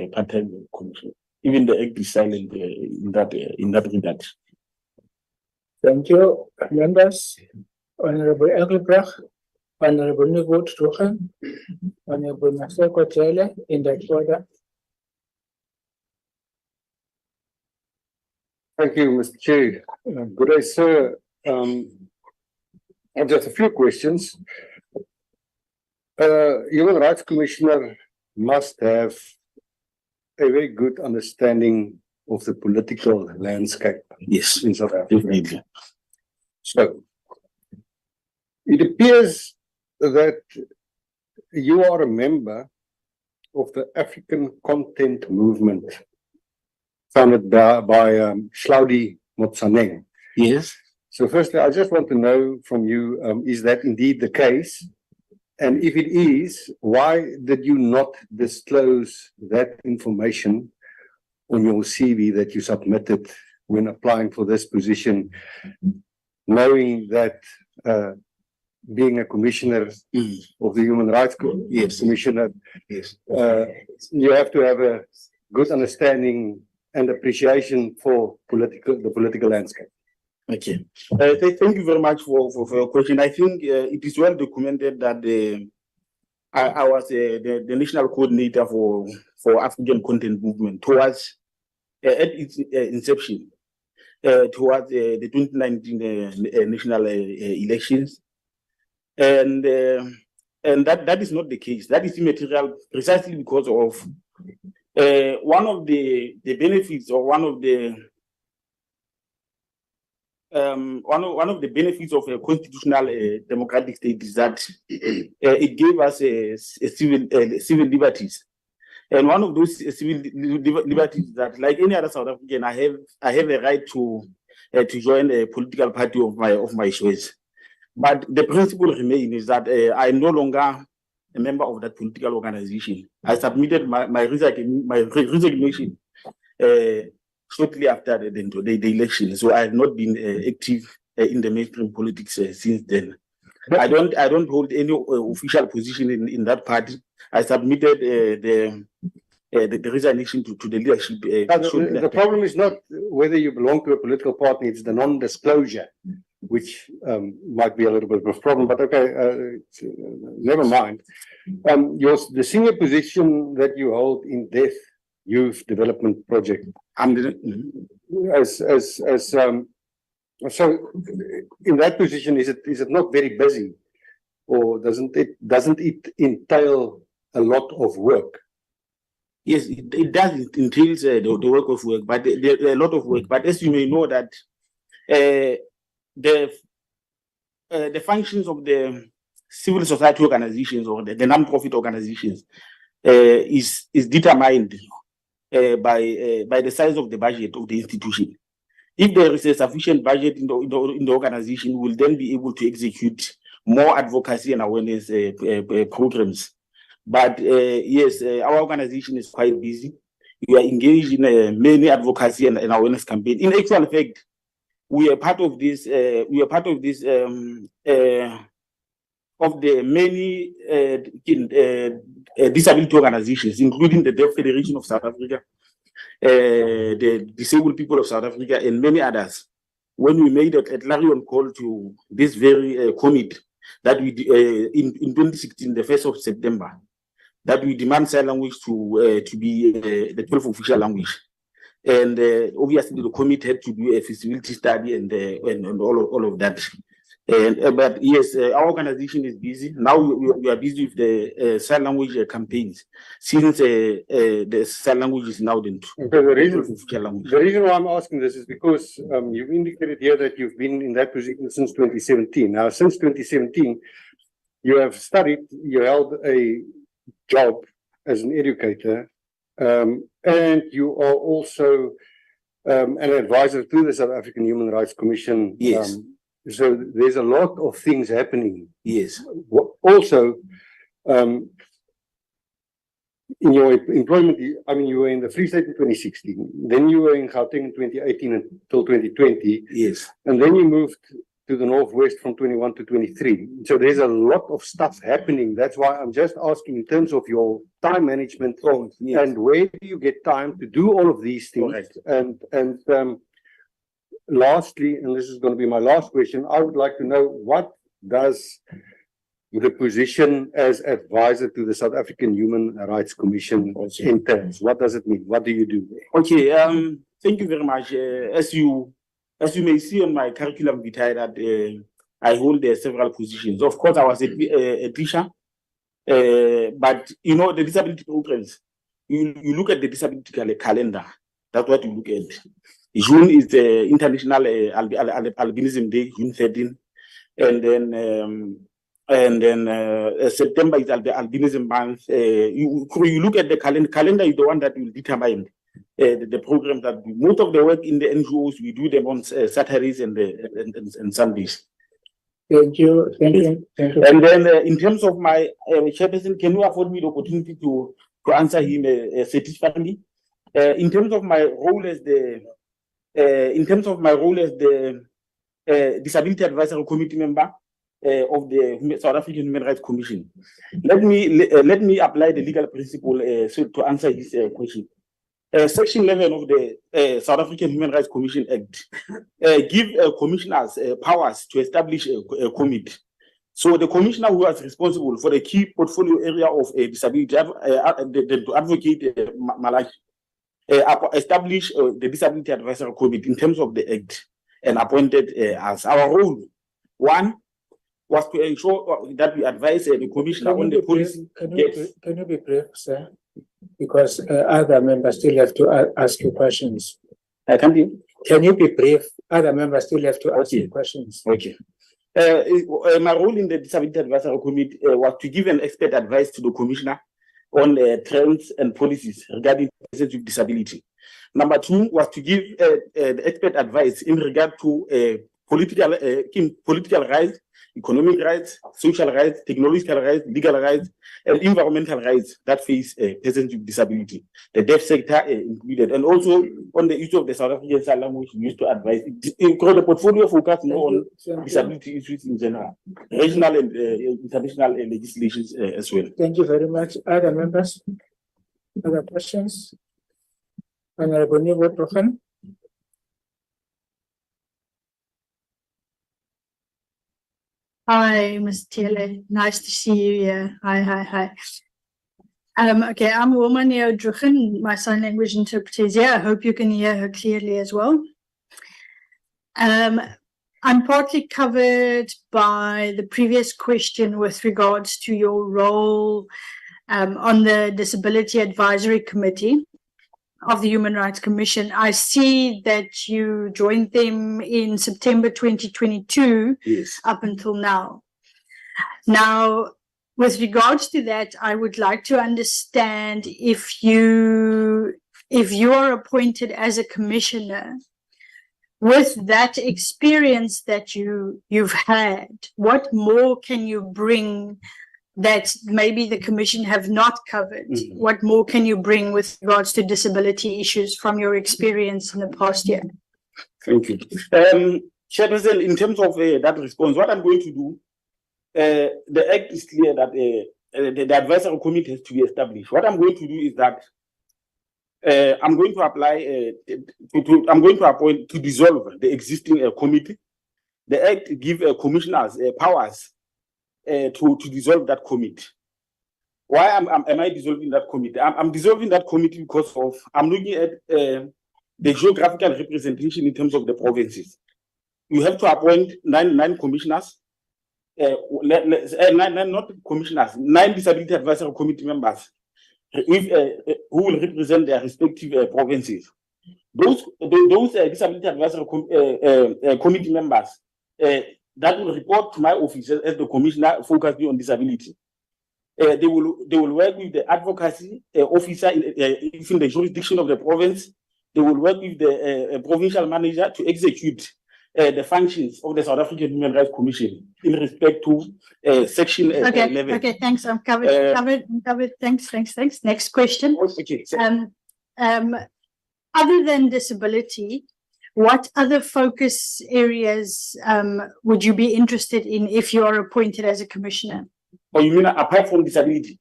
part-time commissioner. Even the act is silent in that regard. Thank you, members. Honorable Engelbrecht, Honorable Nugud Tuchen, Honorable Maseko Tele, in that order. Thank you, Mr. Chair. Good day, sir. Just a few questions. Human Rights Commissioner must have a very good understanding of the political landscape. Yes, in South Africa. So, it appears that you are a member of the African Content Movement founded by Hlaudi Motsaneng. Yes. So firstly, I just want to know from you, is that indeed the case? And if it is, why did you not disclose that information on your CV that you submitted when applying for this position, knowing that being a commissioner of the Human Rights Commissioner, you have to have a good understanding and appreciation for the political landscape. Okay. Thank you very much for your question. I think it is well documented that I was the national coordinator for African Content Movement towards at its inception towards the 2019 national elections, and that is not the case. That is immaterial precisely because of one of the benefits or one of the benefits of a constitutional democratic state is that it gave us civil liberties. And one of those civil liberties that, like any other South African, I have a right to join a political party of my choice. But the principle remains is that I am no longer a member of that political organization. I submitted my resignation shortly after the election, so I have not been active in the mainstream politics since then. I don't hold any official position in that party. I submitted the resignation to the leadership. The problem is not whether you belong to a political party, it's the non-disclosure, which might be a little bit of a problem, but okay, never mind. The senior position that you hold in Deaf Youth Development Project, so in that position, is it not very busy, or doesn't it entail a lot of work? Yes, it does. It entails the work of work, but a lot of work. But as you may know that the functions of the civil society organizations or the non-profit organizations is determined by the size of the budget of the institution. If there is a sufficient budget in the organization, we'll then be able to execute more advocacy and awareness programs. But yes, our organization is quite busy. We are engaged in many advocacy and awareness campaigns. In actual fact, we are part of this. Of the many disability organizations, including the Deaf Federation of South Africa, the Disabled People of South Africa, and many others. When we made a clarion call to this very committee that we in 2016, the 1st of September, that we demand sign language to be the 12th official language, and obviously the committee had to do a feasibility study and all of that. But yes, our organization is busy. Now we are busy with the sign language campaigns, since the sign language is now the reason why I'm asking this is because you've indicated here that you've been in that position since 2017. Now, since 2017, you have studied, you held a job as an educator, and you are also an advisor to the South African Human Rights Commission. Yes. So there's a lot of things happening. Yes. Also, in your employment, I mean, you were in the Free State in 2016. Then you were in Gauteng in 2018 until 2020. Yes. And then you moved to the Northwest from 21 to 23. So there's a lot of stuff happening. That's why I'm just asking in terms of your time management and where do you get time to do all of these things? Correct. And lastly, and this is going to be my last question, I would like to know, what does the position as advisor to the South African Human Rights Commission entails? What does it mean? What do you do? Okay, thank you very much. As you may see on my curriculum vitae, that I hold several positions. Of course, I was a teacher, but you know, the disability programs, you look at the disability calendar. That's what you look at. June is the International Albinism Day, June 13, and then September is the Albinism Month. You look at the calendar is the one that will determine the programs that do. Most of the work in the NGOs, we do them on Saturdays and Sundays. Thank you. And then in terms of my chairperson, can you afford me the opportunity to answer him satisfactorily? In terms of my role as the Disability Advisory Committee member of the South African Human Rights Commission, let me apply the legal principle to answer his question. Section 11 of the South African Human Rights Commission Act give commissioners powers to establish a committee. So the commissioner who is responsible for the key portfolio area of disability to advocate Malachi, establish the Disability Advisory Committee in terms of the Act and appointed us. Our role, one, was to ensure that we advise the commissioner on the policy. Can you be brief, sir? Because other members still have to ask you questions. Can you be brief? Other members still have to ask you questions. Okay. My role in the Disability Advisory Committee was to give an expert advice to the commissioner on trends and policies regarding persons with disability. Number two was to give the expert advice in regard to political rights economic rights, social rights, technological rights, legal rights, and environmental rights that face persons with disability, the deaf sector included, and also on the issue of the South African sign language used to advise. The portfolio focus more on disability issues in general, regional and international legislations as well. Thank you very much. Other members? Other questions? Honorable Nivo. Hi, Ms. Tele. Nice to see you here. Hi. Okay, I'm Womania Druchen, my sign language interpreter is here. I hope you can hear her clearly as well. I'm partly covered by the previous question with regards to your role on the Disability Advisory Committee of the Human Rights Commission. I see that you joined them in September 2022 up until now. Now, with regards to that, I would like to understand if you are appointed as a commissioner, with that experience that you've had, what more can you bring that maybe the commission have not covered? What more can you bring with regards to disability issues from your experience in the past year? Thank you. Chairperson, in terms of that response, what I'm going to do, the act is clear that the advisory committee has to be established. What I'm going to do is that I'm going to apply, I'm going to appoint to dissolve the existing committee. The act gives commissioners powers to dissolve that committee. Why am I dissolving that committee? I'm dissolving that committee because of I'm looking at the geographical representation in terms of the provinces. You have to appoint nine commissioners, not commissioners, 9 disability advisory committee members, who will represent their respective provinces. Those disability advisory committee members that will report to my office as the commissioner focused on disability. They will work with the advocacy officer in the jurisdiction of the province. They will work with the provincial manager to execute the functions of the South African Human Rights Commission in respect to section 11. Okay, thanks. I'm covered. Thanks. Next question. Okay. Other than disability, what other focus areas would you be interested in if you are appointed as a commissioner? Oh, you mean apart from disability?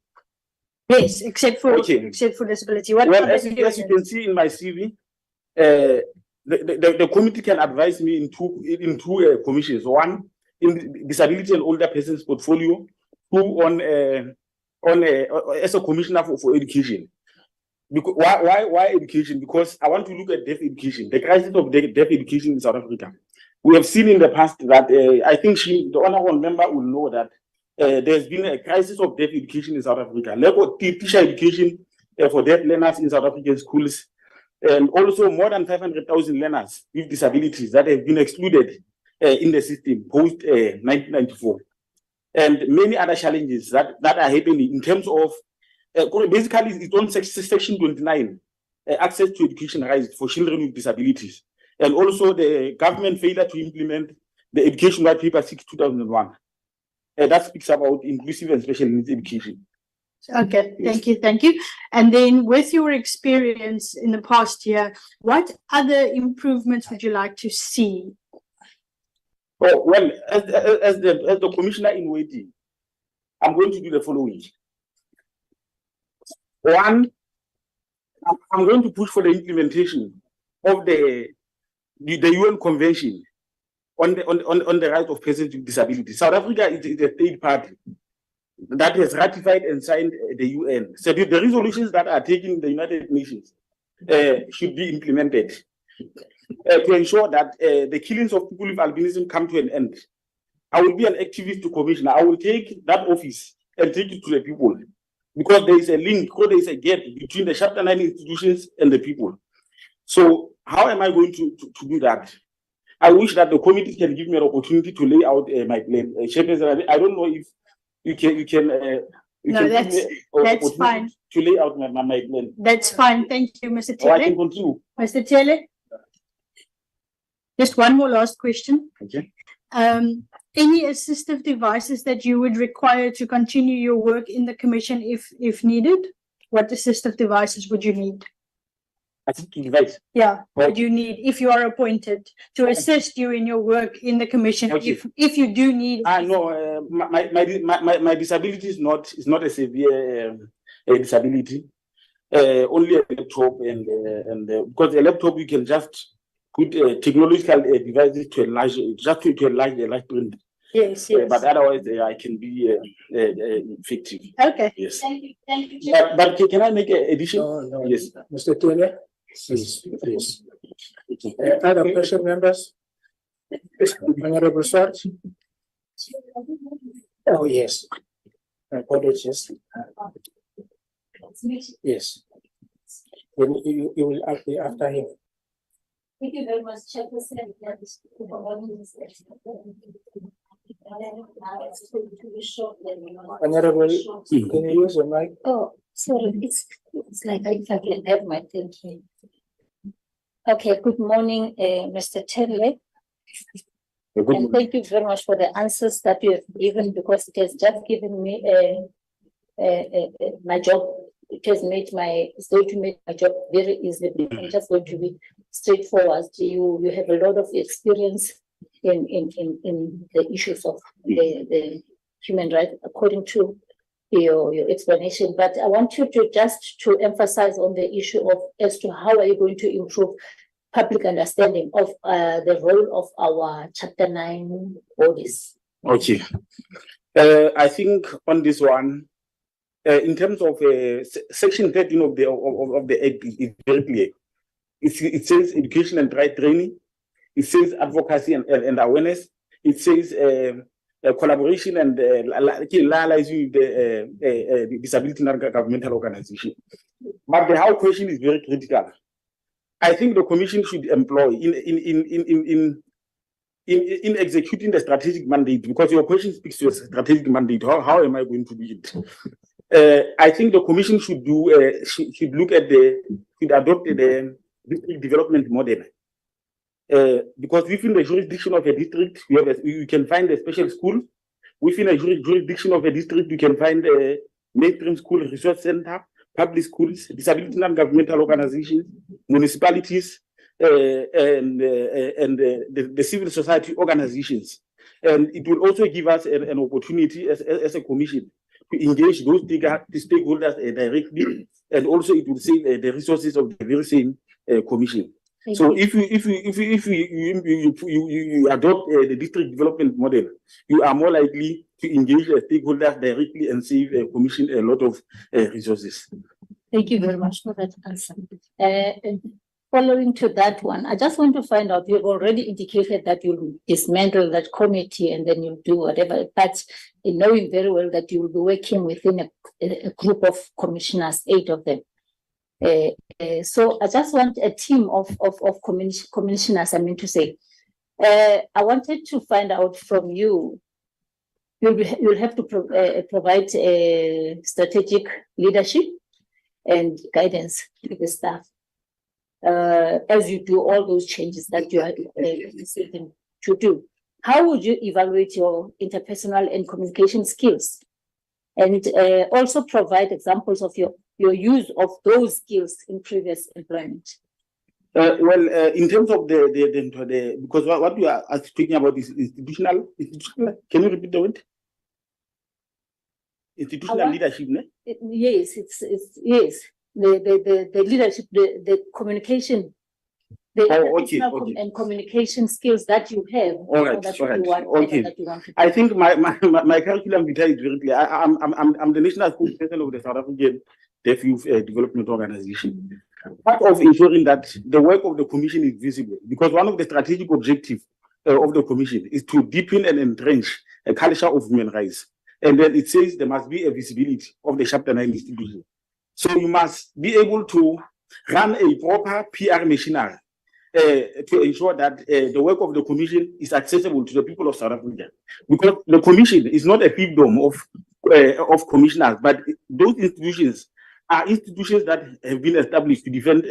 Yes, except for disability. What as you can see in my CV, the committee can advise me in two commissions. One in disability and older persons portfolio. Two as a commissioner for education. Because why education? Because I want to look at deaf education, the crisis of deaf education in South Africa. We have seen in the past that I think the honorable member will know that there's been a crisis of deaf education in South Africa. Lack of teacher education for deaf learners in South African schools, and also more than 500,000 learners with disabilities that have been excluded in the system post 1994, and many other challenges that are happening in terms of basically it's on section 29, access to education rights for children with disabilities, and also the government failure to implement the Education White Paper 6/2001. That speaks about inclusive and special needs education. Okay, thank you. And then with your experience in the past year, what other improvements would you like to see? Oh, well, as the commissioner in waiting, I'm going to do the following. One, I'm going to push for the implementation of the UN Convention on the right of persons with disabilities. South Africa is a state party that has ratified and signed the UN. So the resolutions that are taken in the United Nations should be implemented to ensure that the killings of people with albinism come to an end. I will be an activist to commissioner. I will take that office and take it to the people, because there is a link, because there is a gap between the Chapter 9 institutions and the people. So how am I going to do that? I wish that the committee can give me an opportunity to lay out my plan. I don't know if you can. No, that's fine. To lay out my plan. That's fine. Thank you, Mr. Tele. I can continue. Mr. Tele, just one more last question. Okay. Any assistive devices that you would require to continue your work in the commission if needed? What assistive devices would you need? Assistive device. Yeah, Well- would you need if you are appointed to assist you in your work in the commission? Okay. If you do need. No, my disability is not a severe disability. Only a laptop and because a laptop you can just put technological devices to enlarge to enlarge the large print. Yes, yes. But otherwise, I can be effective. Okay. Yes. Thank you. But can I make an addition? No, Yes. Mr. Taylor, please. Other question members? Honorable Swart? Oh, yes. Apologies. Yes. You will be after him. Thank you very much, Chairperson. Honorable, can you use your mic? Oh, sorry, it's like if I can have my thinking. Okay, good morning, Mr. Taylor. And thank you very much for the answers that you have given, because it has just given me my job. It's going to make my job very easy. I'm just going to be straightforward. You have a lot of experience in the issues of the human rights, according to your explanation. But I want you to emphasize on the issue of as to how are you going to improve public understanding of the role of our Chapter 9 bodies. Okay. I think on this one, in terms of Section 13 of the Act is very clear. It says education and right training. It says advocacy and awareness. It says collaboration and liaising with the disability non-governmental organization. But the how question is very critical. I think the commission should employ in executing the strategic mandate, because your question speaks to a strategic mandate. How am I going to do it? I think the commission should look at should adopt the district development model. Because within the jurisdiction of a district, you can find a special school. Within a jurisdiction of a district, you can find a mainstream school resource center, public schools, disability non-governmental organizations, municipalities, and the civil society organizations. And it will also give us an opportunity as a commission to engage those stakeholders directly, and also it will save the resources of the very same commission. So if you adopt the district development model, you are more likely to engage the stakeholders directly and save a commission a lot of resources. Thank you very much for that answer. Following to that one, I just want to find out, you've already indicated that you'll dismantle that committee and then you'll do whatever, but knowing very well that you'll be working within a group of commissioners, 8 of them. So I just want a team of commissioners, I mean to say. I wanted to find out from you, you'll have to provide strategic leadership and guidance to the staff as you do all those changes that you are seeking to do. How would you evaluate your interpersonal and communication skills? And also provide examples of your use of those skills in previous employment. In terms of the because what we are speaking about is institutional. Can you repeat the word? Institutional leadership, ne? Yes, it's yes. The leadership, the communication, and communication skills that you have. All right, I think my curriculum vitae is very clear. I'm the national spokesperson of the South African Deaf Youth Development Organization. Part of ensuring that the work of the commission is visible, because one of the strategic objectives of the commission is to deepen and entrench a culture of human rights. And then it says there must be a visibility of the Chapter 9 institution. So you must be able to run a proper PR machinery to ensure that the work of the commission is accessible to the people of South Africa. Because the commission is not a fiefdom of commissioners, but those institutions are institutions that have been established to defend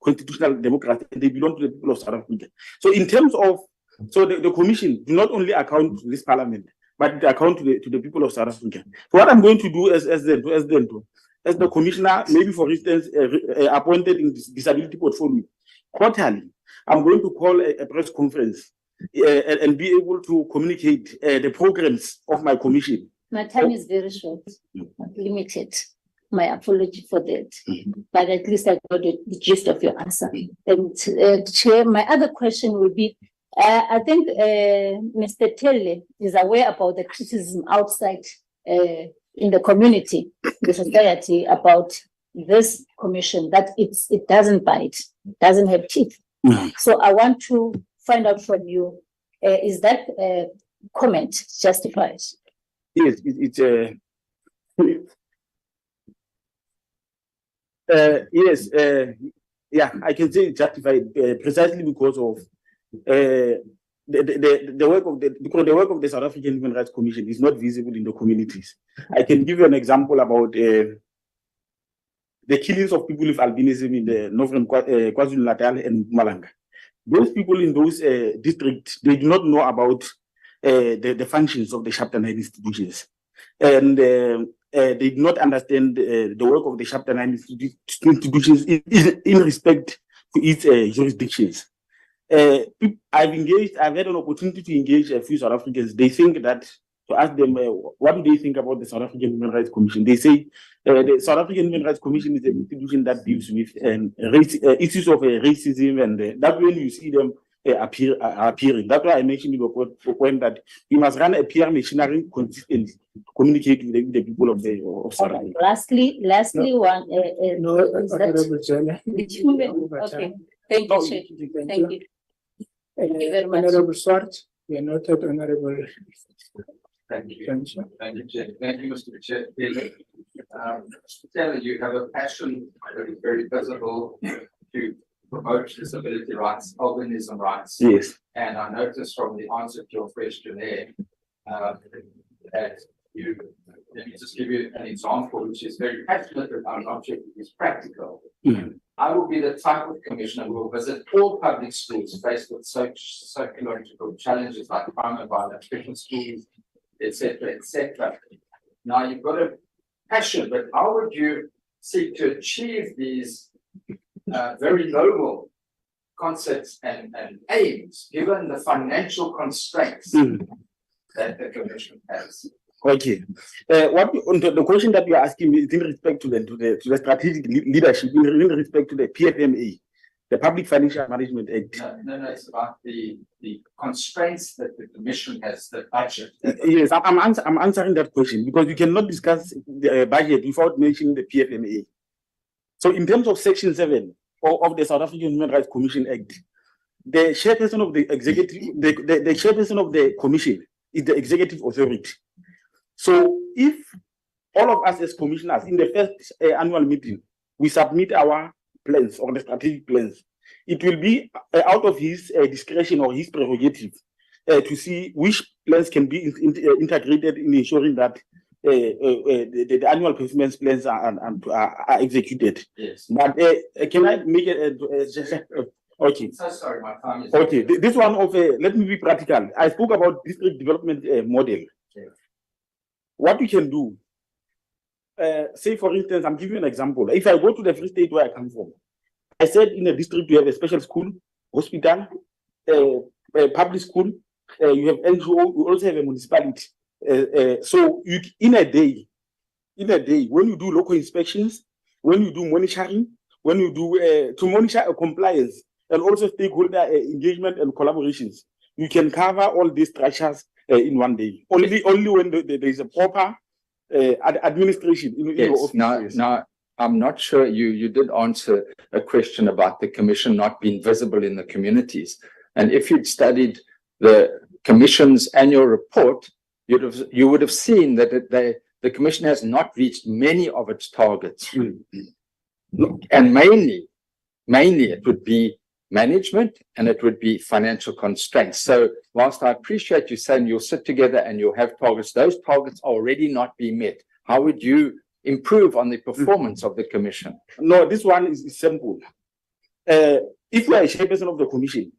constitutional democracy, and they belong to the people of South Africa. So in terms of So the commission do not only account to this parliament, but it account to the people of South Africa. So what I'm going to do as the commissioner, maybe for instance, appointed in this disability portfolio, quarterly, I'm going to call a press conference and be able to communicate the programs of my commission. My time is very short, limited. My apology for that, but at least I got the gist of your answer. And Chair, my other question will be, I think Mr. Telle is aware about the criticism outside in the community, the society, about this commission, that it doesn't bite, doesn't have teeth. So I want to find out from you, is that comment justified? Yes, yes, yeah, I can say it's justified precisely because of the work of the South African Human Rights Commission is not visible in the communities. I can give you an example about the killings of people with albinism in the northern KwaZulu-Natal and Mpumalanga. Those people in those districts, they do not know about the functions of the Chapter 9 institutions, and they do not understand the work of the Chapter 9 institutions in respect to its jurisdictions. I've had an opportunity to engage a few South Africans. They think that, to ask them, what do they think about the South African Human Rights Commission? They say the South African Human Rights Commission is an institution that deals with issues of racism, and that's when you see them appearing. That's why I mentioned in the point that you must run a PR machinery consistently to communicate with the people of South Africa. Lastly, one. Okay. Thank you, Chair. Thank you. Thank you very much. Honorable Swart, we are noted, Honorable. Thank you. Thank you, Chair. Thank you, Mr. Chair. Taylor, you have a passion that is very visible to promote disability rights, albinism rights. Yes. And I noticed from the answer to your question there that you, let me just give you an example, which is very passionate about an object that is practical. I will be the type of commissioner who will visit all public schools faced with psychological challenges like crime and violence, Christian schools, etc., etc. Now you've got a passion, but how would you seek to achieve these very noble concepts and aims, given the financial constraints that the commission has? Okay. The question that you're asking me is in respect to the strategic leadership, in respect to the PFMA, the Public Financial Management Act. No, it's about the constraints that the commission has, the budget. Yes, I'm answering that question because you cannot discuss the budget without mentioning the PFMA. So in terms of Section 7 of the South African Human Rights Commission Act, the chairperson of the executive, the chairperson of the commission is the executive authority. So if all of us as commissioners in the first annual meeting, we submit our plans or the strategic plans, it will be out of his discretion or his prerogative to see which plans can be integrated in ensuring that the annual performance plans are executed. Yes. But can I make it? Okay. So sorry, my time is. Okay. This one of let me be practical. I spoke about district development model. Okay. What you can do, say for instance, I'm giving you an example. If I go to the Free State where I come from, I said in a district you have a special school, hospital, a public school, you have NGO, you also have a municipality. So you, in a day, when you do local inspections, when you do monitoring, when you do to monitor compliance and also stakeholder engagement and collaborations, you can cover all these structures in one day. Only when there is a proper administration in your office. Now, I'm not sure you did answer a question about the commission not being visible in the communities. And if you'd studied the commission's annual report, you would have seen that the commission has not reached many of its targets. And mainly it would be management and it would be financial constraints. So whilst I appreciate you saying you'll sit together and you'll have targets, those targets are already not being met. How would you improve on the performance of the commission? No, this one is simple. If you are a chairperson of the commission,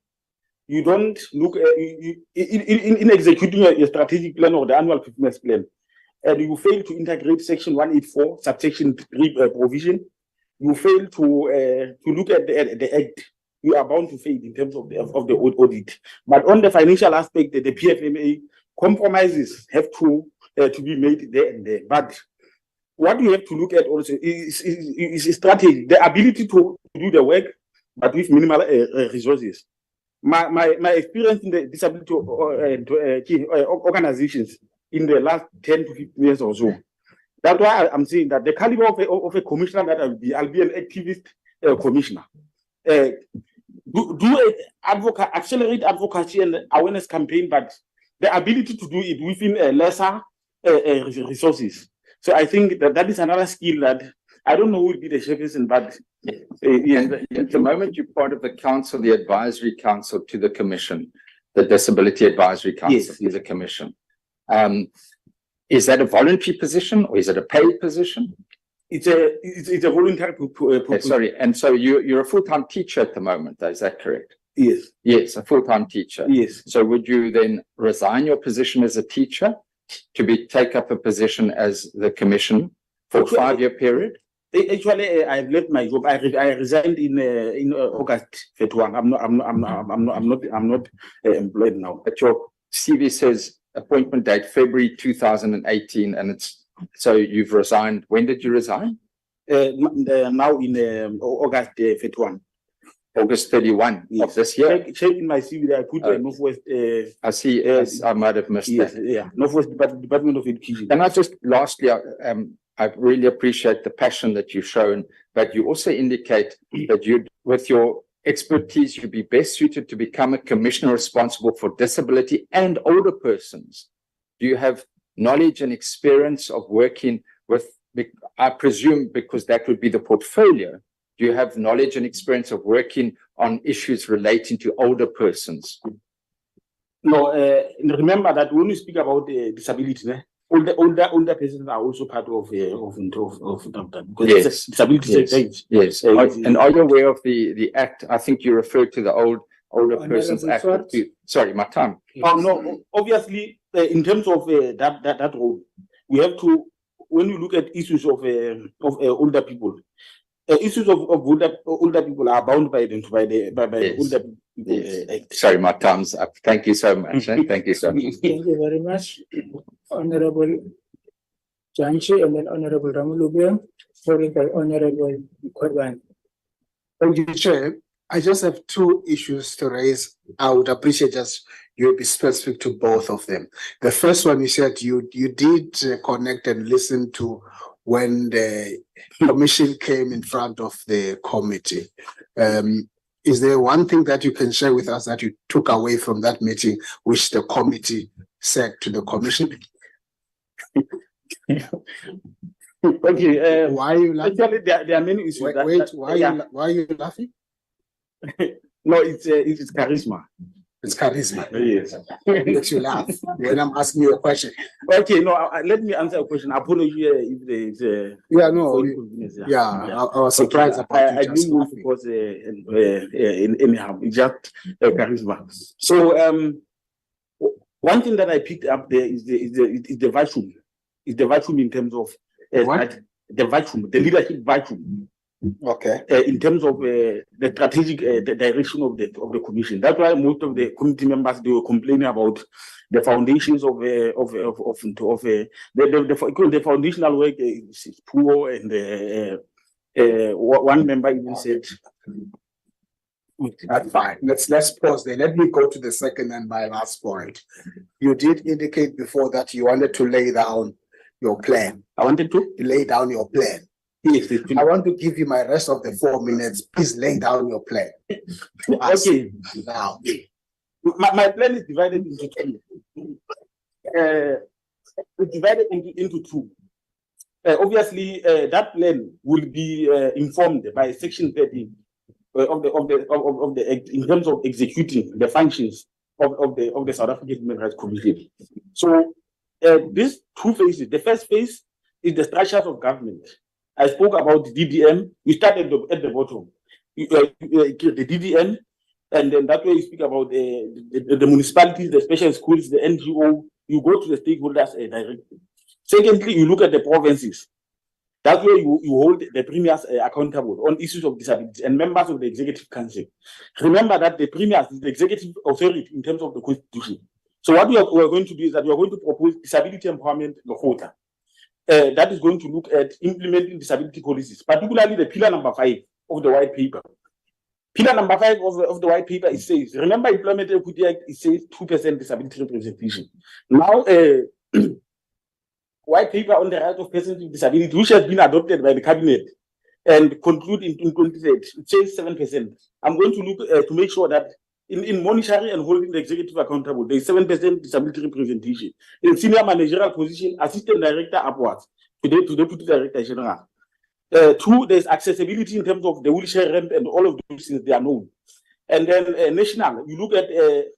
you don't look at, in executing a strategic plan or the annual performance plan, and you fail to integrate section 184, subsection 3 provision, you fail to look at the act, you are bound to fail in terms of the audit. But on the financial aspect, the PFMA compromises have to be made there and there. But what you have to look at also is strategy, the ability to do the work, but with minimal resources. My experience in the disability organizations in the last 10 to 15 years or so, that's why I'm saying that the caliber of a commissioner that I'll be an activist commissioner. Accelerate advocacy and awareness campaign, but the ability to do it within lesser resources. So I think that is another skill that I don't know who will be the chairperson, but at the moment you're part of the council, the advisory council to the commission, the disability advisory council to the commission. Is that a voluntary position or is it a paid position? It's a voluntary. Sorry, and so you're a full-time teacher at the moment, is that correct? Yes. Yes, a full-time teacher. Yes. So would you then resign your position as a teacher to take up a position as the commission for a 5-year period? Actually, I've left my job. I resigned in August 31. I'm not employed now. But your CV says appointment date February 2018, and it's so you've resigned. When did you resign? Now in August 31. August 31 of this year. Check in my CV that I put Northwest. I see. Yes, I might have missed that. Yeah, Northwest Department of Education. And I just lastly, I really appreciate the passion that you've shown, but you also indicate that you, with your expertise, you'd be best suited to become a commissioner responsible for disability and older persons. Do you have knowledge and experience of working with, I presume, because that would be the portfolio, do you have knowledge and experience of working on issues relating to older persons? No, remember that when we speak about disability, older persons are also part of that. Yes. Disability. Yes. And are you aware of the act? I think you referred to the Older Persons Act. Sorry, my time. No, obviously, in terms of that role, we have to, when you look at issues of older people, issues of older people are bound by the older people. Sorry, my time's up. Thank you so much. Thank you so much. Thank you very much, Honorable Janchi, and then Honorable Ramulube, followed by Honorable Korban. Thank you, Chair. I just have 2 issues to raise. I would appreciate just you be specific to both of them. The first one, you said you did connect and listen to when the commission came in front of the committee. Is there one thing that you can share with us that you took away from that meeting, which the committee said to the commission? Okay. Why are you laughing? Actually, there are many issues. Why are you laughing? No, it's charisma. It's charisma. Yes. Makes you laugh when I'm asking you a question. Okay, no, let me answer a question. Apology if there is I was surprised about I didn't know because anyhow, it's just charisma. So one thing that I picked up there is the vacuum. Is the vacuum in terms of the vacuum, the leadership vacuum. Okay. In terms of the strategic the direction of the commission. That's why most of the committee members, they were complaining about the foundations of the foundational work is poor, and one member even said. That's fine. Let's pause there. Let me go to the second and my last point. You did indicate before that you wanted to lay down your plan. I wanted to lay down your plan. Yes, I want to give you my rest of the 4 minutes. Please lay down your plan. Okay. Now, my plan is divided into 2. It's divided into 2. Obviously, that plan will be informed by Section 13 of the Act in terms of executing the functions of the South African Human Rights Commission. So, these 2 phases. The first phase is the structures of government. I spoke about the DDM. We started at the bottom. The DDM, And then that way you speak about the municipalities, the special schools, the NGO, you go to the stakeholders directly. Secondly, you look at the provinces. That's where you hold the premiers accountable on issues of disability and members of the executive council. Remember that the premiers is the executive authority in terms of the constitution. So what we are going to do is that we are going to propose disability empowerment quota. That is going to look at implementing disability policies, particularly the pillar number 5 of the white paper. Pillar number 5 of the white paper, it says, remember Employment Equity Act, it says 2% disability representation. Now, white paper on the rights of persons with disability, which has been adopted by the cabinet and conclude in 2030, it says 7%. I'm going to look to make sure that in monitoring and holding the executive accountable, there is 7% disability representation. In senior managerial position, assistant director upwards to deputy director general. 2, there's accessibility in terms of the wheelchair ramp and all of those things, they are known. And then national, you look at the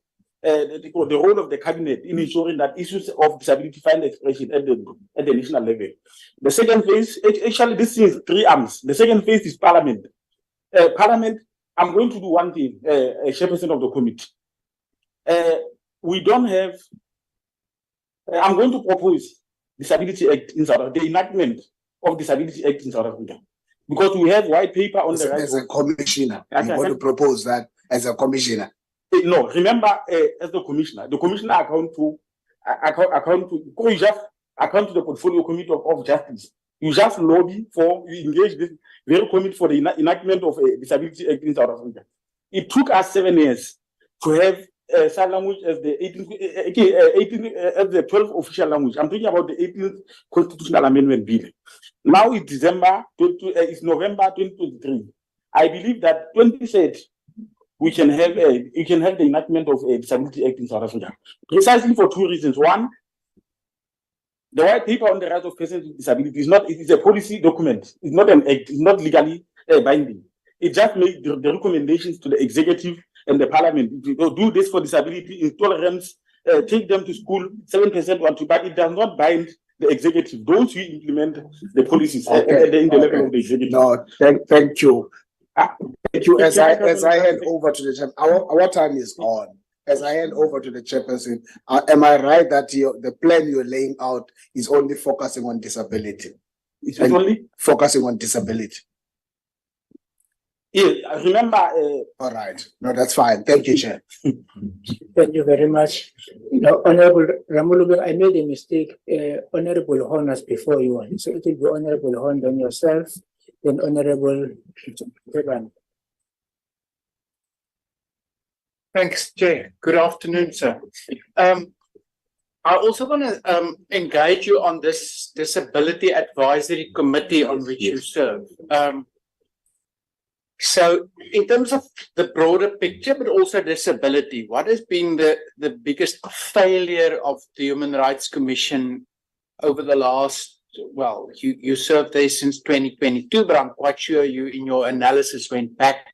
role of the cabinet in ensuring that issues of disability find expression at the national level. The second phase, actually this is 3 arms. The second phase is parliament. Parliament, I'm going to do one thing, chairperson of the committee. We don't have, I'm going to propose Disability Act in South Africa, the enactment of Disability Act in South Africa. Because we have white paper on the right. As a commissioner, you want to propose that as a commissioner? No, remember, as the commissioner account to the portfolio committee of justice. You just lobby for, you engage this very committee for the enactment of a Disability Act in South Africa. It took us 7 years to have sign language as the 12th official language. I'm talking about the 18th constitutional amendment bill. Now it's it's November 2023. I believe that 2030 we can have the enactment of a Disability Act in South Africa, precisely for 2 reasons. One, the white paper on the rights of persons with disability it is a policy document. It's not an act. It's not legally binding. It just makes the recommendations to the executive and the parliament. Do this for disability, intolerance, take them to school, 7% want to, but it does not bind the executive. Don't we implement the policies at the level of the executive? No, thank you. Thank you. As I hand over to the chairman, our time is on. As I hand over to the chairperson, am I right that the plan you're laying out is only focusing on disability? It's only focusing on disability. Yeah, remember. All right. No, that's fine. Thank you, Chair. Thank you very much. Honorable Ramulube, I made a mistake. Honorable Horn was before you. So it will be Honorable Horn, then yourself, then Honorable Reban. Thanks, Chair. Good afternoon, sir. I also want to engage you on this Disability Advisory Committee on which you serve. So in terms of the broader picture, but also disability, what has been the biggest failure of the Human Rights Commission over the last, well, you served there since 2022, but I'm quite sure you in your analysis went back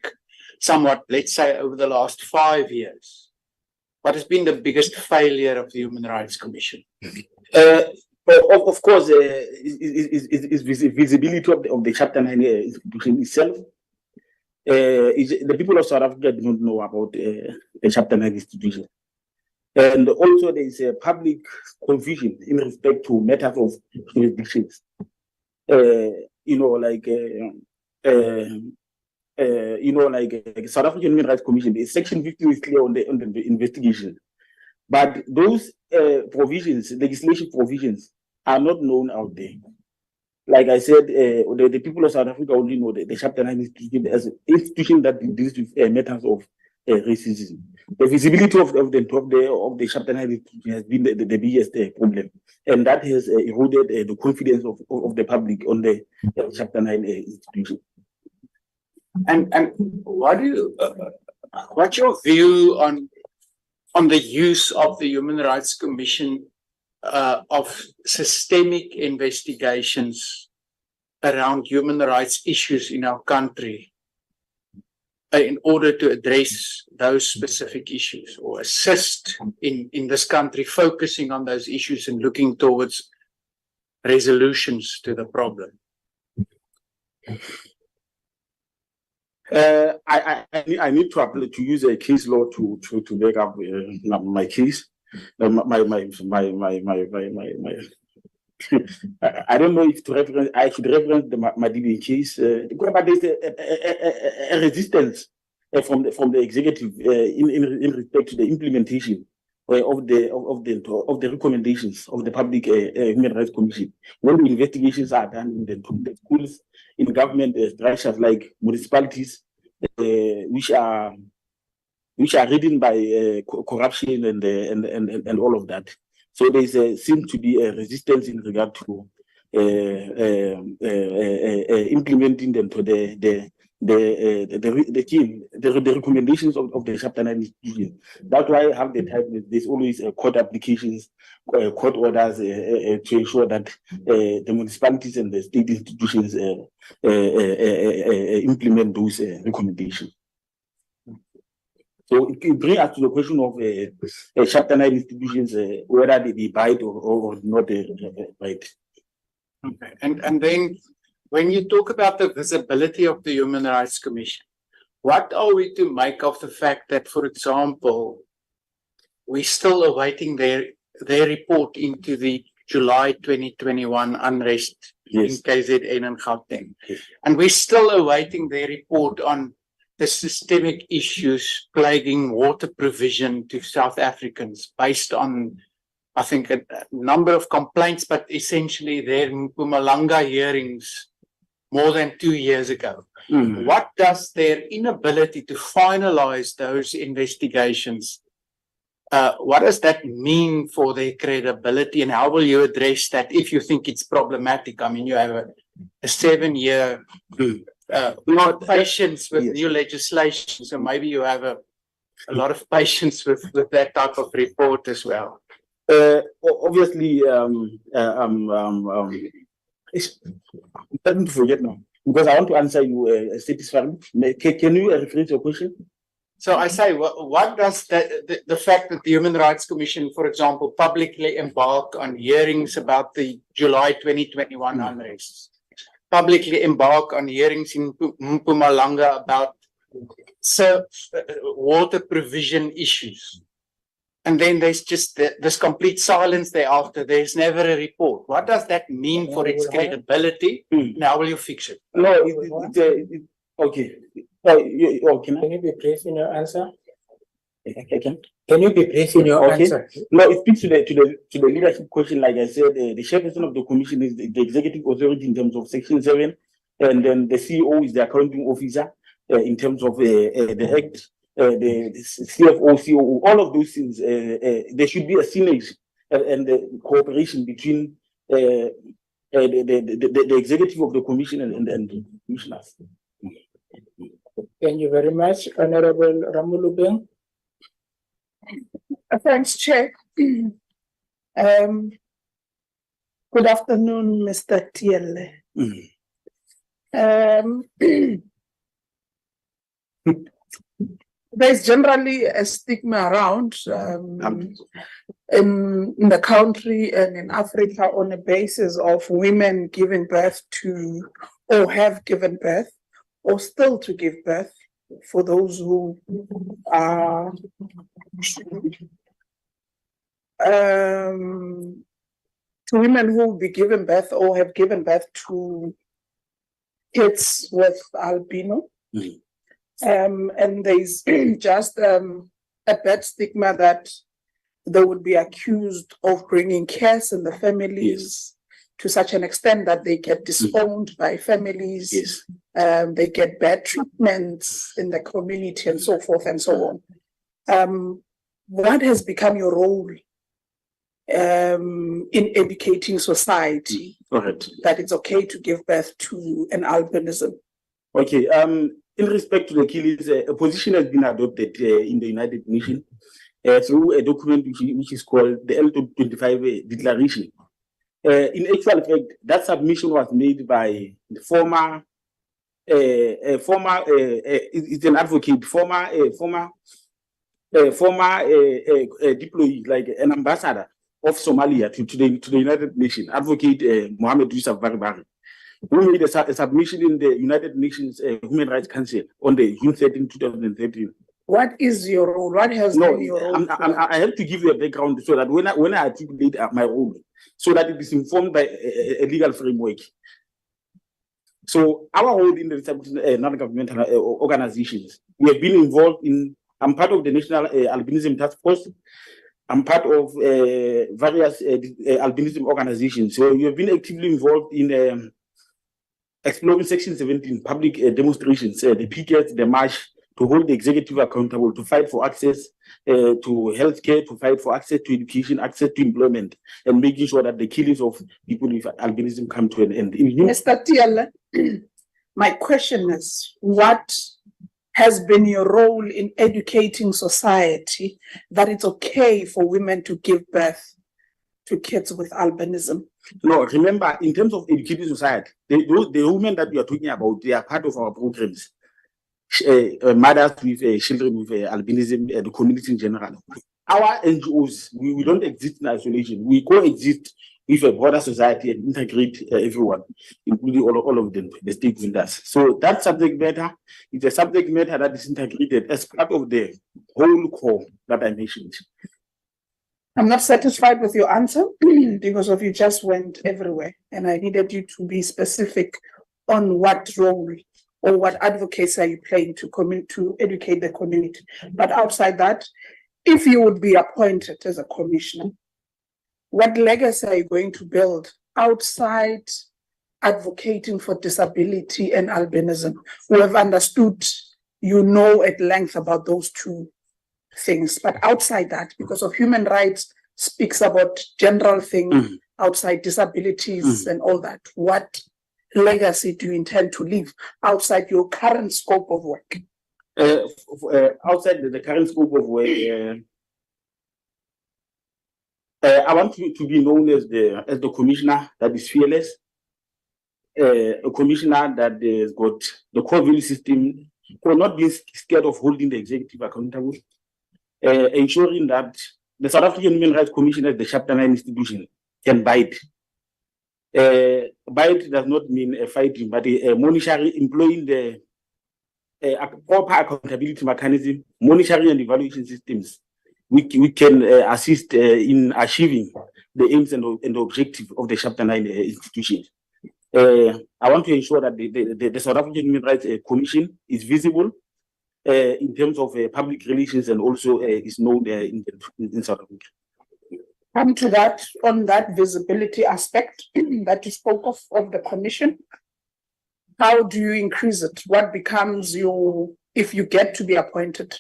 somewhat, let's say, over the last 5 years. What has been the biggest failure of the Human Rights Commission? Of course, is visibility of the Chapter 9 institution itself. The people of South Africa do not know about the Chapter 9 institution. And also there is a public confusion in respect to matters of jurisdictions. South African Human Rights Commission, the Section 15 is clear on the investigation. But those provisions, legislation provisions, are not known out there. Like I said, the people of South Africa only know the Chapter 9 institution as an institution that deals with matters of racism. The visibility of the Chapter 9 institution has been the biggest problem, and that has eroded the confidence of the public on the Chapter 9 institution. And what's your view on the use of the Human Rights Commission of systemic investigations around human rights issues in our country in order to address those specific issues or assist in this country focusing on those issues and looking towards resolutions to the problem? I need to apply to use a case law to back up my case. I don't know if to reference. I should reference the Madibi case. But there's a resistance from the executive in respect to the implementation of the recommendations of the Public Human Rights Commission when the investigations are done in the schools, in government structures like municipalities, which are ridden by corruption and all of that. So there seems to be a resistance in regard to implementing them to the recommendations of the Chapter 9 institution. That's why I have the type. There's always court applications, court orders to ensure that the municipalities and the state institutions implement those recommendations. So it brings us to the question of Chapter 9 institutions, whether they bite or not bite. Okay, and then when you talk about the visibility of the Human Rights Commission, what are we to make of the fact that, for example, we're still awaiting their report into the July 2021 unrest in KZN and Gauteng, and we're still awaiting their report on the systemic issues plaguing water provision to South Africans based on, I think, a number of complaints, but essentially their Mpumalanga hearings more than 2 years ago. What does their inability to finalize those investigations, what does that mean for their credibility, and how will you address that if you think it's problematic? I mean, you have a 7-year not patience with new legislation, so maybe you have a lot of patience with that type of report as well. Obviously, it's starting to forget now because I want to answer you satisfactorily. Can you rephrase your question? So I say, what does the fact that the Human Rights Commission, for example, publicly embarked on hearings about the July 2021 unrests, publicly embark on hearings in Mpumalanga about water provision issues, and then there's just this complete silence thereafter. There's never a report. What does that mean for its credibility? Now will you fix it? No, okay. Can you be brief in your answer? Can you be brief in your answer? No, it speaks to the leadership question. Like I said, the chairperson of the commission is the executive authority in terms of Section 7, and then the CEO is the accounting officer in terms of the Act, the CFO, COO, all of those things. There should be a synergy and the cooperation between the executive of the commission and the commissioners. Thank you very much, Honorable Ramulubeng. Thanks, Chair. Good afternoon, Mr. Tiele. There's generally a stigma around in the country and in Africa on the basis of women giving birth to, or have given birth, or still to give birth, for those who are to women who will be given birth or have given birth to kids with albino. And there's just a bad stigma that they will be accused of bringing chaos in the families to such an extent that they get disowned by families. They get bad treatments in the community and so forth and so on. What has become your role in educating society that it's okay to give birth to an albinism? Okay. In respect to the killings, a position has been adopted in the United Nations through a document which is called the L25 Declaration. In actual fact, that submission was made by the former, it's an advocate, former deployee, like an ambassador of Somalia to the United Nations, Advocate Mohammed Yusuf Baribari. who made a submission in the United Nations Human Rights Council on the June 13, 2013. What is your role? What has been your role? I have to give you a background so that when I articulate my role, so that it is informed by a legal framework. So our role in the non-governmental organizations, we have been involved in. I'm part of the National Albinism Task Force. I'm part of various albinism organizations. So we have been actively involved in exploring Section 17 public demonstrations, the pickets, the march, to hold the executive accountable, to fight for access to healthcare, to fight for access to education, access to employment, and making sure that the killings of people with albinism come to an end. Mr. Tiele, my question is, what has been your role in educating society that it's okay for women to give birth to kids with albinism? No, remember, in terms of educating society, the women that we are talking about, they are part of our programs. Mothers with children with albinism, the community in general. Our NGOs, we don't exist in isolation. We coexist with a broader society and integrate everyone, including all of them, the stakeholders. So that subject matter is a subject matter that is integrated as part of the whole core that I mentioned. I'm not satisfied with your answer because of you just went everywhere, and I needed you to be specific on what role or what advocacy are you playing to educate the community. But outside that, if you would be appointed as a commissioner, what legacy are you going to build outside advocating for disability and albinism? We have understood, you know, at length about those two things, but outside that, because of human rights speaks about general things outside disabilities and all that, what legacy do you intend to leave outside your current scope of work? Outside the current scope of work, I want to be known as the commissioner that is fearless, a commissioner that has got the core value system, who are not being scared of holding the executive accountable, ensuring that the South African Human Rights Commission as the Chapter 9 institution can bite. Bite does not mean fighting, but monitoring, employing the proper accountability mechanism, monitoring and evaluation systems. We can assist in achieving the aims and the objective of the Chapter 9 institution. I want to ensure that the South African Human Rights Commission is visible in terms of public relations and also is known in South Africa. Come to that, on that visibility aspect that you spoke of the commission. How do you increase it? What becomes your, if you get to be appointed?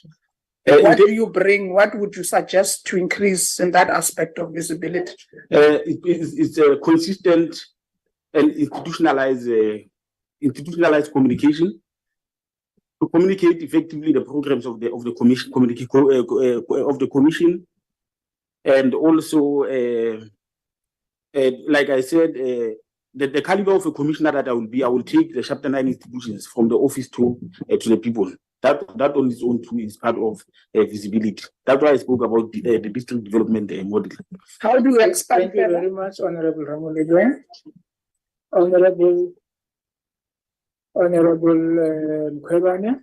What do you bring? What would you suggest to increase in that aspect of visibility? It's a consistent and institutionalized communication to communicate effectively the programs of the commission, and also, like I said, the caliber of a commissioner that I will take the Chapter 9 institutions from the office to the people. That on its own too is part of visibility. That's why I spoke about the district development model. How do you expect? Thank you very much, Honorable Ramon. Honorable Mkhwebane.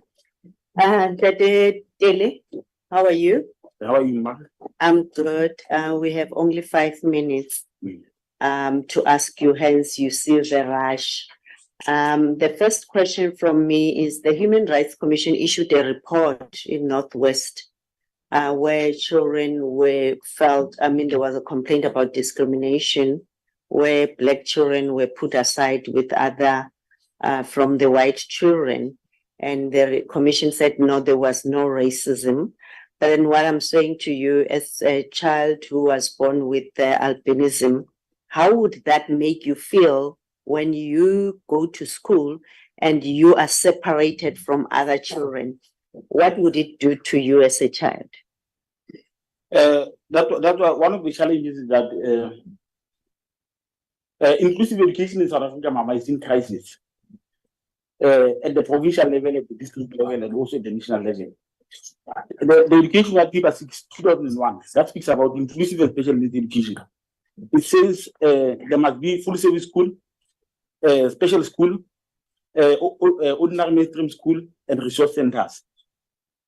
Tele, how are you? How are you, Ma? I'm good. We have only 5 minutes to ask you, hence you see the rush. The first question from me is the Human Rights Commission issued a report in Northwest where children were there was a complaint about discrimination where Black children were put aside with other from the white children. And the commission said, no, there was no racism. But then what I'm saying to you, as a child who was born with albinism, how would that make you feel when you go to school and you are separated from other children? What would it do to you as a child? That one of the challenges is that inclusive education in South Africa, Mama, is in crisis at the provincial level, at the district level, and also at the national level. The education act paper 2001 that speaks about inclusive and special needs education. It says there must be full service school, special school, ordinary mainstream school, and resource centers.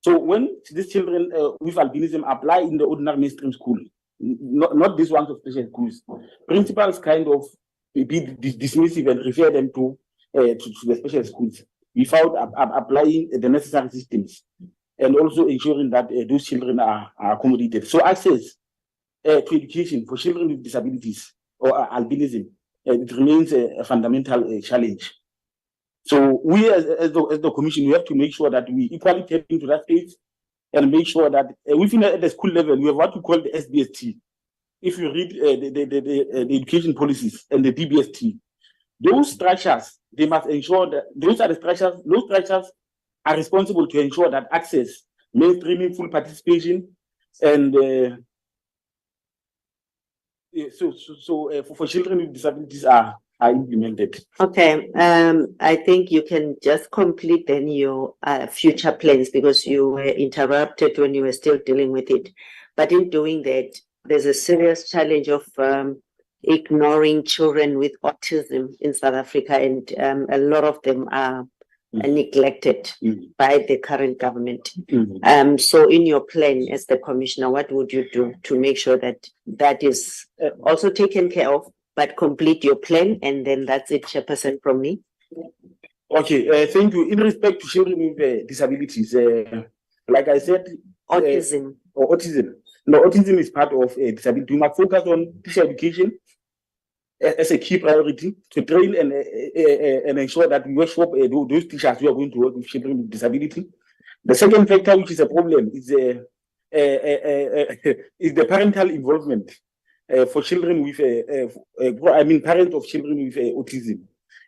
So when these children with albinism apply in the ordinary mainstream school, not these ones of special schools, principals kind of be dismissive and refer them to the special schools without applying the necessary systems and also ensuring that those children are accommodated. So access to education for children with disabilities or albinism, it remains a fundamental challenge. So we as the commission, we have to make sure that we equally tap into that space and make sure that within at the school level, we have what we call the SBST. If you read the education policies and the DBST, those structures, they must ensure that those structures are responsible to ensure that access, mainstreaming, full participation, and for children with disabilities are implemented. Okay, I think you can just complete then your future plans because you were interrupted when you were still dealing with it. But in doing that, there's a serious challenge of ignoring children with autism in South Africa, and a lot of them are neglected by the current government. So in your plan as the commissioner, what would you do to make sure that that is also taken care of, but complete your plan? And then that's it, Chairperson, from me. Okay, thank you. In respect to children with disabilities, like I said, autism. Autism. No, autism is part of disability. We must focus on teacher education as a key priority to train and ensure that we workshop those teachers who are going to work with children with disability. The second factor, which is a problem, is the parental involvement for children with, parents of children with autism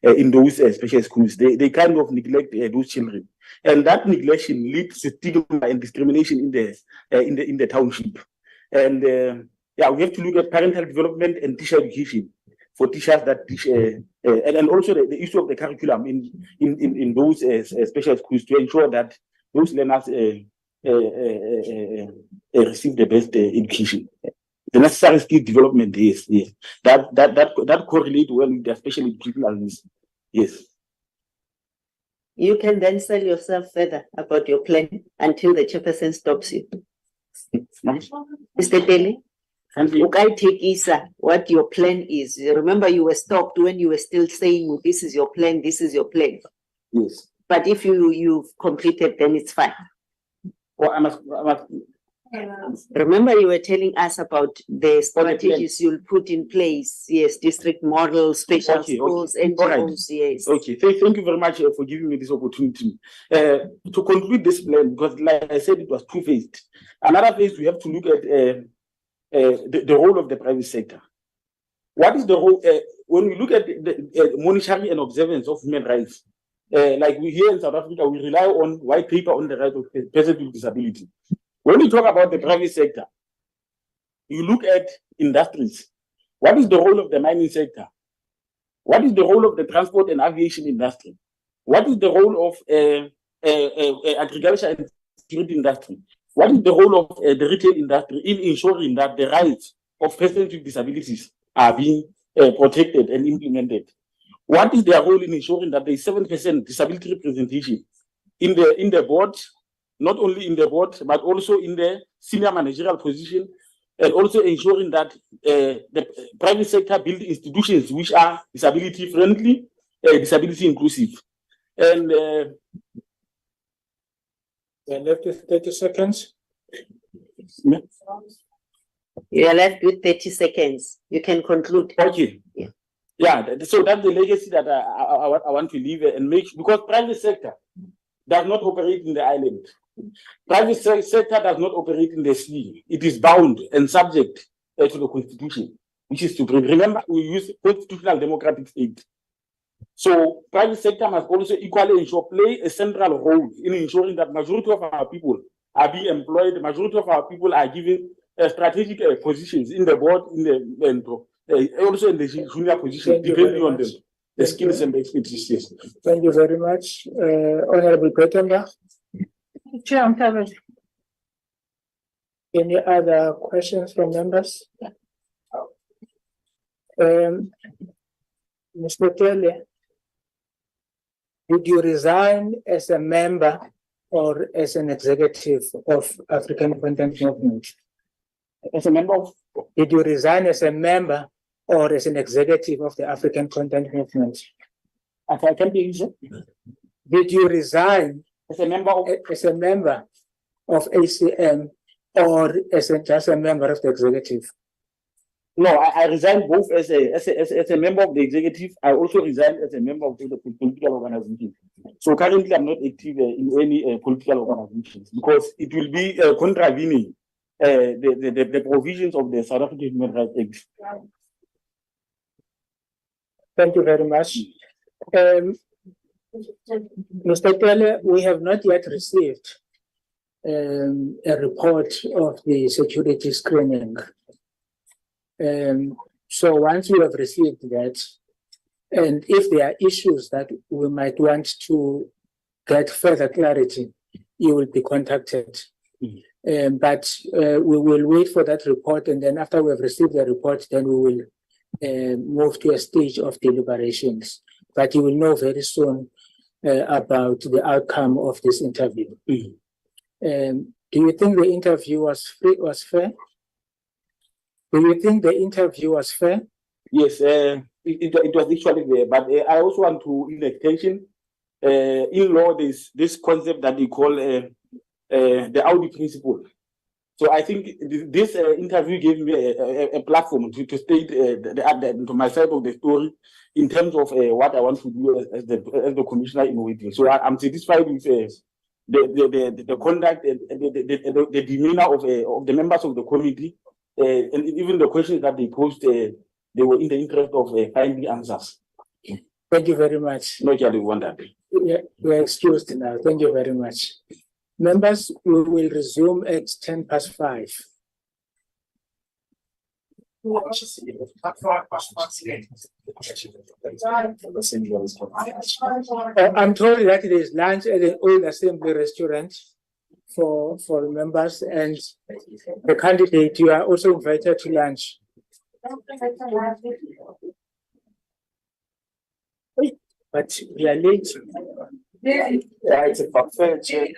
in those special schools. They kind of neglect those children, and that neglection leads to stigma and discrimination in the township. And we have to look at parental development and teacher education for teachers that teach, and also the issue of the curriculum in those special schools to ensure that those learners receive the best education. The necessary skill development, yes. That correlates well with the special educational needs. Yes. You can then sell yourself further about your plan until the chairperson stops you. Mr. Tele, what your plan is. Remember, you were stopped when you were still saying, this is your plan, this is your plan. Yes. But if you've completed, then it's fine. Well, remember, you were telling us about the strategies you'll put in place. Yes, district models, special schools, NGOs. Yes. Okay, thank you very much for giving me this opportunity. To conclude this plan, because like I said, it was two-phased. Another phase, we have to look at the role of the private sector. What is the role, when we look at the monitoring and observance of human rights, like we here in South Africa, we rely on white paper on the right of persons with disability. When we talk about the private sector, you look at industries. What is the role of the mining sector? What is the role of the transport and aviation industry? What is the role of agriculture and security industry? What is the role of the retail industry in ensuring that the rights of persons with disabilities are being protected and implemented? What is their role in ensuring that there is 7% disability representation in the board, not only in the board, but also in the senior managerial position, and also ensuring that the private sector build institutions which are disability friendly, disability inclusive. And left with 30 seconds. You are left with 30 seconds. You can conclude. Okay. Yeah, so that's the legacy that I want to leave and make, because private sector does not operate in the island. Private sector does not operate in the sea. It is bound and subject to the constitution, which is to remember we use constitutional democratic state. So private sector must also equally play a central role in ensuring that majority of our people are being employed. The majority of our people are given strategic positions in the board, also in the junior position, depending on the skills and expertise. Yes. Thank you very much, Honorable Pretenbach. Chair, I'm covered. Any other questions from members? Mr. Tele, Did you resign as a member or as an executive of African Content Movement? As a member of, Did you resign as a member or as an executive of the African Content Movement? I can be easy. Did you resign As a member of, ACM or as just a member of the executive? no, I resigned both as a member of the executive. I also resigned as a member of the political organization. So currently I'm not active in any political organizations because it will be contravening the provisions of the South African Human Rights Act. Thank you very much. Mr. Tele, we have not yet received a report of the security screening. So once we have received that, and if there are issues that we might want to get further clarity, you will be contacted. But we will wait for that report, and then after we have received the report, then we will move to a stage of deliberations. But you will know very soon about the outcome of this interview. Do you think the interview was fair? Do you think the interview was fair? Yes, it was actually there, but I also want to, in extension, in law, there's this concept that they call the Audi principle. So I think this interview gave me a platform to state to my side of the story in terms of what I want to do as the commissioner in waiting. So I'm satisfied with the conduct and the demeanor of the members of the committee, and even the questions that they posed. They were in the interest of finding answers. Thank you very much. No, you wonder. We're excused now. Thank you very much. Members, we will resume at 5:10. I'm told that there is lunch at the Old Assembly Restaurant for members, and the candidate, you are also invited to lunch. But we are late. Yeah, it's a buffet. Yes,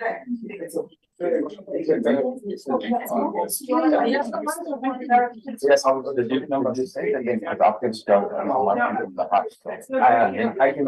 I'll the duty number this and then the applicants go and I can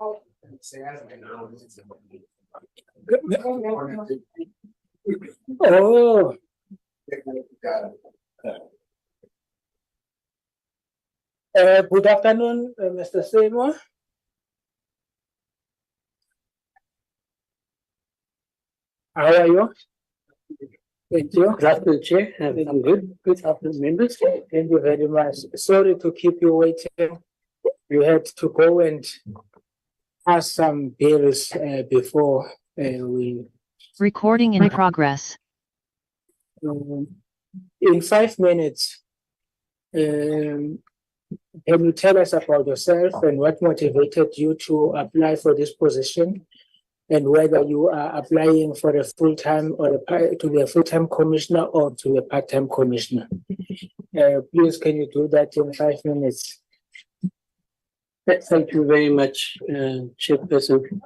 Oh. Good afternoon, Mr. Simo. How are you? Thank you. Good afternoon, Chair. I'm good. Good afternoon, members. Thank you very much. Sorry to keep you waiting. You had to go and ask some bills before we. Recording in progress. In 5 minutes, can you tell us about yourself and what motivated you to apply for this position, and whether you are applying for a full-time or to be a full-time commissioner or to be a part-time commissioner? Please, can you do that in 5 minutes? Thank you very much, Chairperson.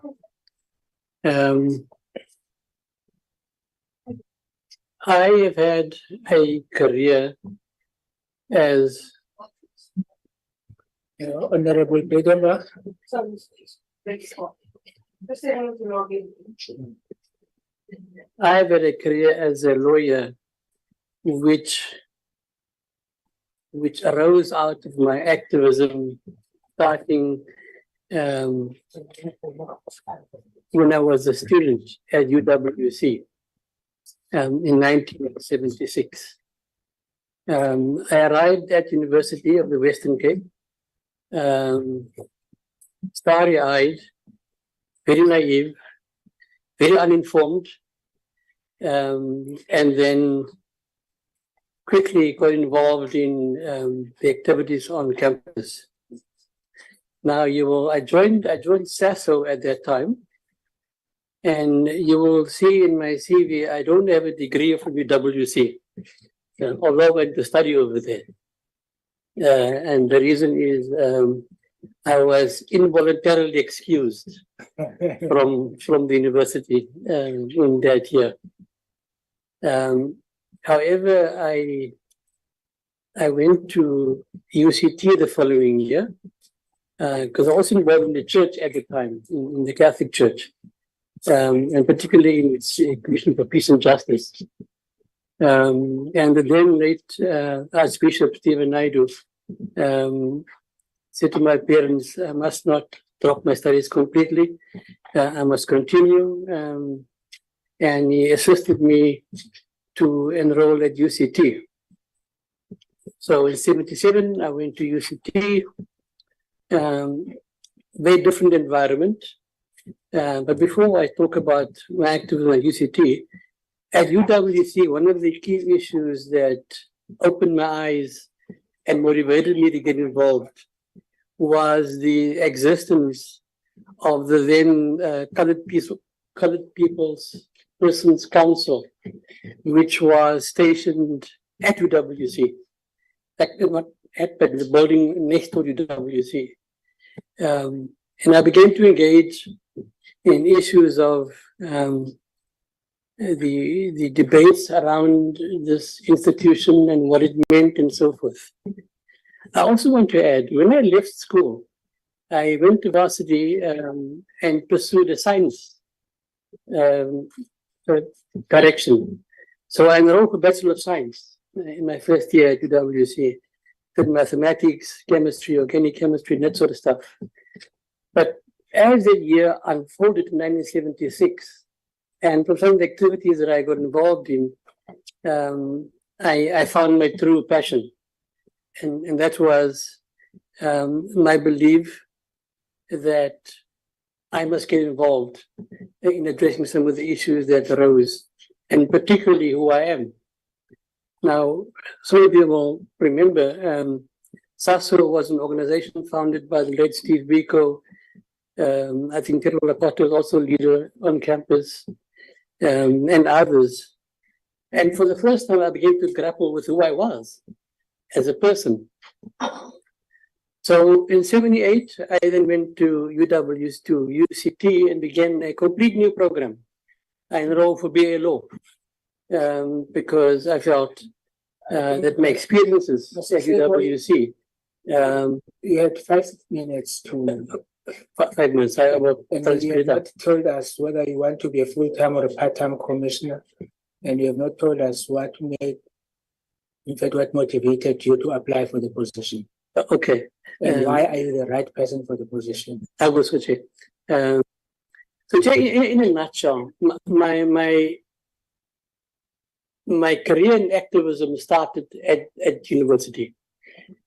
I have had a career as Honorable Bedonga. I've had a career as a lawyer which arose out of my activism starting when I was a student at UWC in 1976. I arrived at University of the Western Cape, starry-eyed, very naive, very uninformed, and then quickly got involved in the activities on campus. Now I joined SASO at that time, and you will see in my CV I don't have a degree from UWC, although I went to study over there. And the reason is I was involuntarily excused from the university in that year. However, I went to UCT the following year because I was involved in the church at the time, in the Catholic Church, and particularly in its Commission for Peace and Justice. And the then late Archbishop Stephen Naidu said to my parents, I must not drop my studies completely. I must continue. And he assisted me to enroll at UCT. So in 77, I went to UCT, very different environment. But before I talk about my activism at UCT, at UWC, one of the key issues that opened my eyes and motivated me to get involved was the existence of the then Colored People's Persons Council, which was stationed at UWC, not at, but the building next to UWC. And I began to engage in issues of the debates around this institution and what it meant and so forth. I also want to add, when I left school, I went to varsity and pursued a science direction. So I enrolled for Bachelor of Science in my first year at UWC, did mathematics, chemistry, organic chemistry, and that sort of stuff. But as the year unfolded in 1976, and from some of the activities that I got involved in, I found my true passion. And that was my belief that I must get involved in addressing some of the issues that arose, and particularly who I am. Now, some of you will remember, SASO was an organization founded by the late Steve Biko. I think Terry Lapato was also a leader on campus, and others. And for the first time, I began to grapple with who I was as a person. So in 78, I then went to UCT and began a complete new program. I enrolled for BA Law because I felt that my experiences at UWC. You had 5 minutes to 5 minutes. About And you have not told us whether you want to be a full-time or a part-time commissioner, and you have not told us what motivated you to apply for the position. Okay. And why are you the right person for the position? I will switch it. So in a nutshell, my career in activism started at university.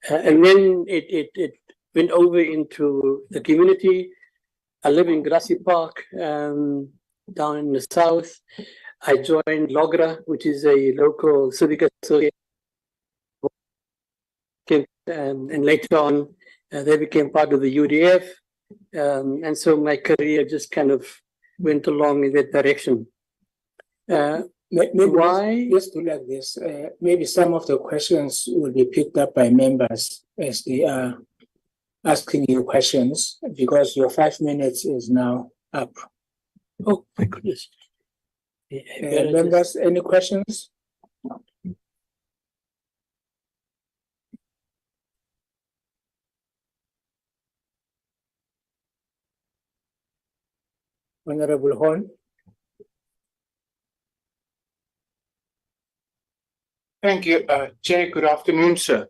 And then it went over into the community. I live in Grassy Park, down in the south. I joined LOGRA, which is a local civic association. And later on, they became part of the UDF. And so my career just kind of went along in that direction. Maybe why? Let's do like this. Maybe some of the questions will be picked up by members as they are asking you questions, because your 5 minutes is now up. Oh my goodness. Members, any questions? Honorable Horn. Thank you, Chair. Good afternoon, sir.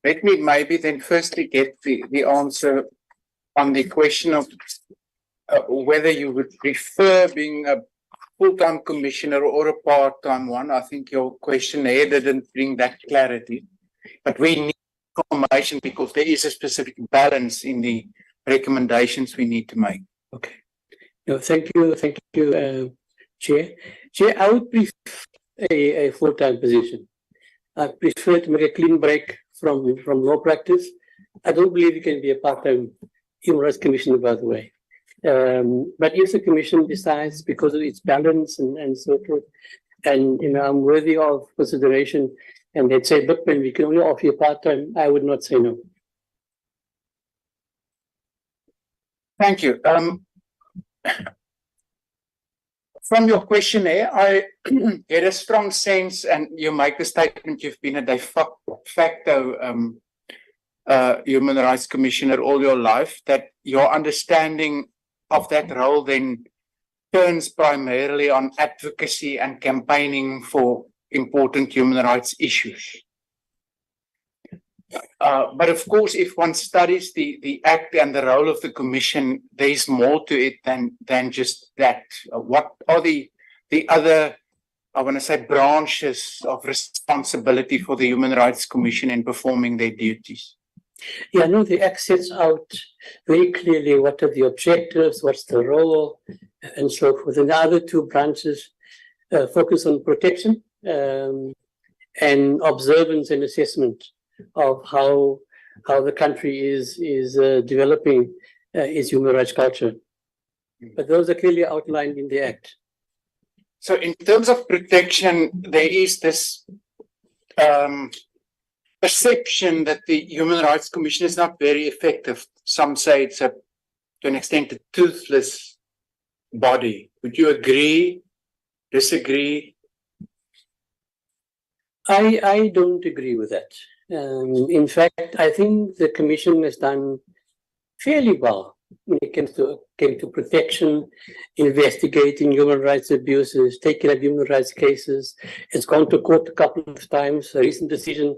Let me maybe then firstly get the answer on the question of whether you would prefer being a full-time commissioner or a part-time one. I think your questionnaire didn't bring that clarity, but we need information because there is a specific balance in the recommendations we need to make. Okay. No, thank you, Chair. Chair, I would prefer a full-time position. I prefer to make a clean break from law practice. I don't believe you can be a part-time human rights commissioner, by the way. But if the commission decides, because of its balance and so forth, and I'm worthy of consideration, and they'd say, look, when we can only offer you part-time, I would not say no. Thank you. From your questionnaire, I get a strong sense, and you make the statement you've been a de facto human rights commissioner all your life, that your understanding of that role then turns primarily on advocacy and campaigning for important human rights issues. But of course, if one studies the act and the role of the commission, there's more to it than just that. What are the other, I want to say, branches of responsibility for the Human Rights Commission in performing their duties? Yeah, no, the act sets out very clearly what are the objectives, what's the role, and so forth. And the other two branches focus on protection and observance and assessment of how the country is developing its human rights culture. But those are clearly outlined in the Act. So in terms of protection, there is this perception that the Human Rights Commission is not very effective. Some say it's to an extent a toothless body. Would you agree, disagree? I don't agree with that. In fact, I think the Commission has done fairly well when it came to protection, investigating human rights abuses, taking up human rights cases. It's gone to court a couple of times. A recent decision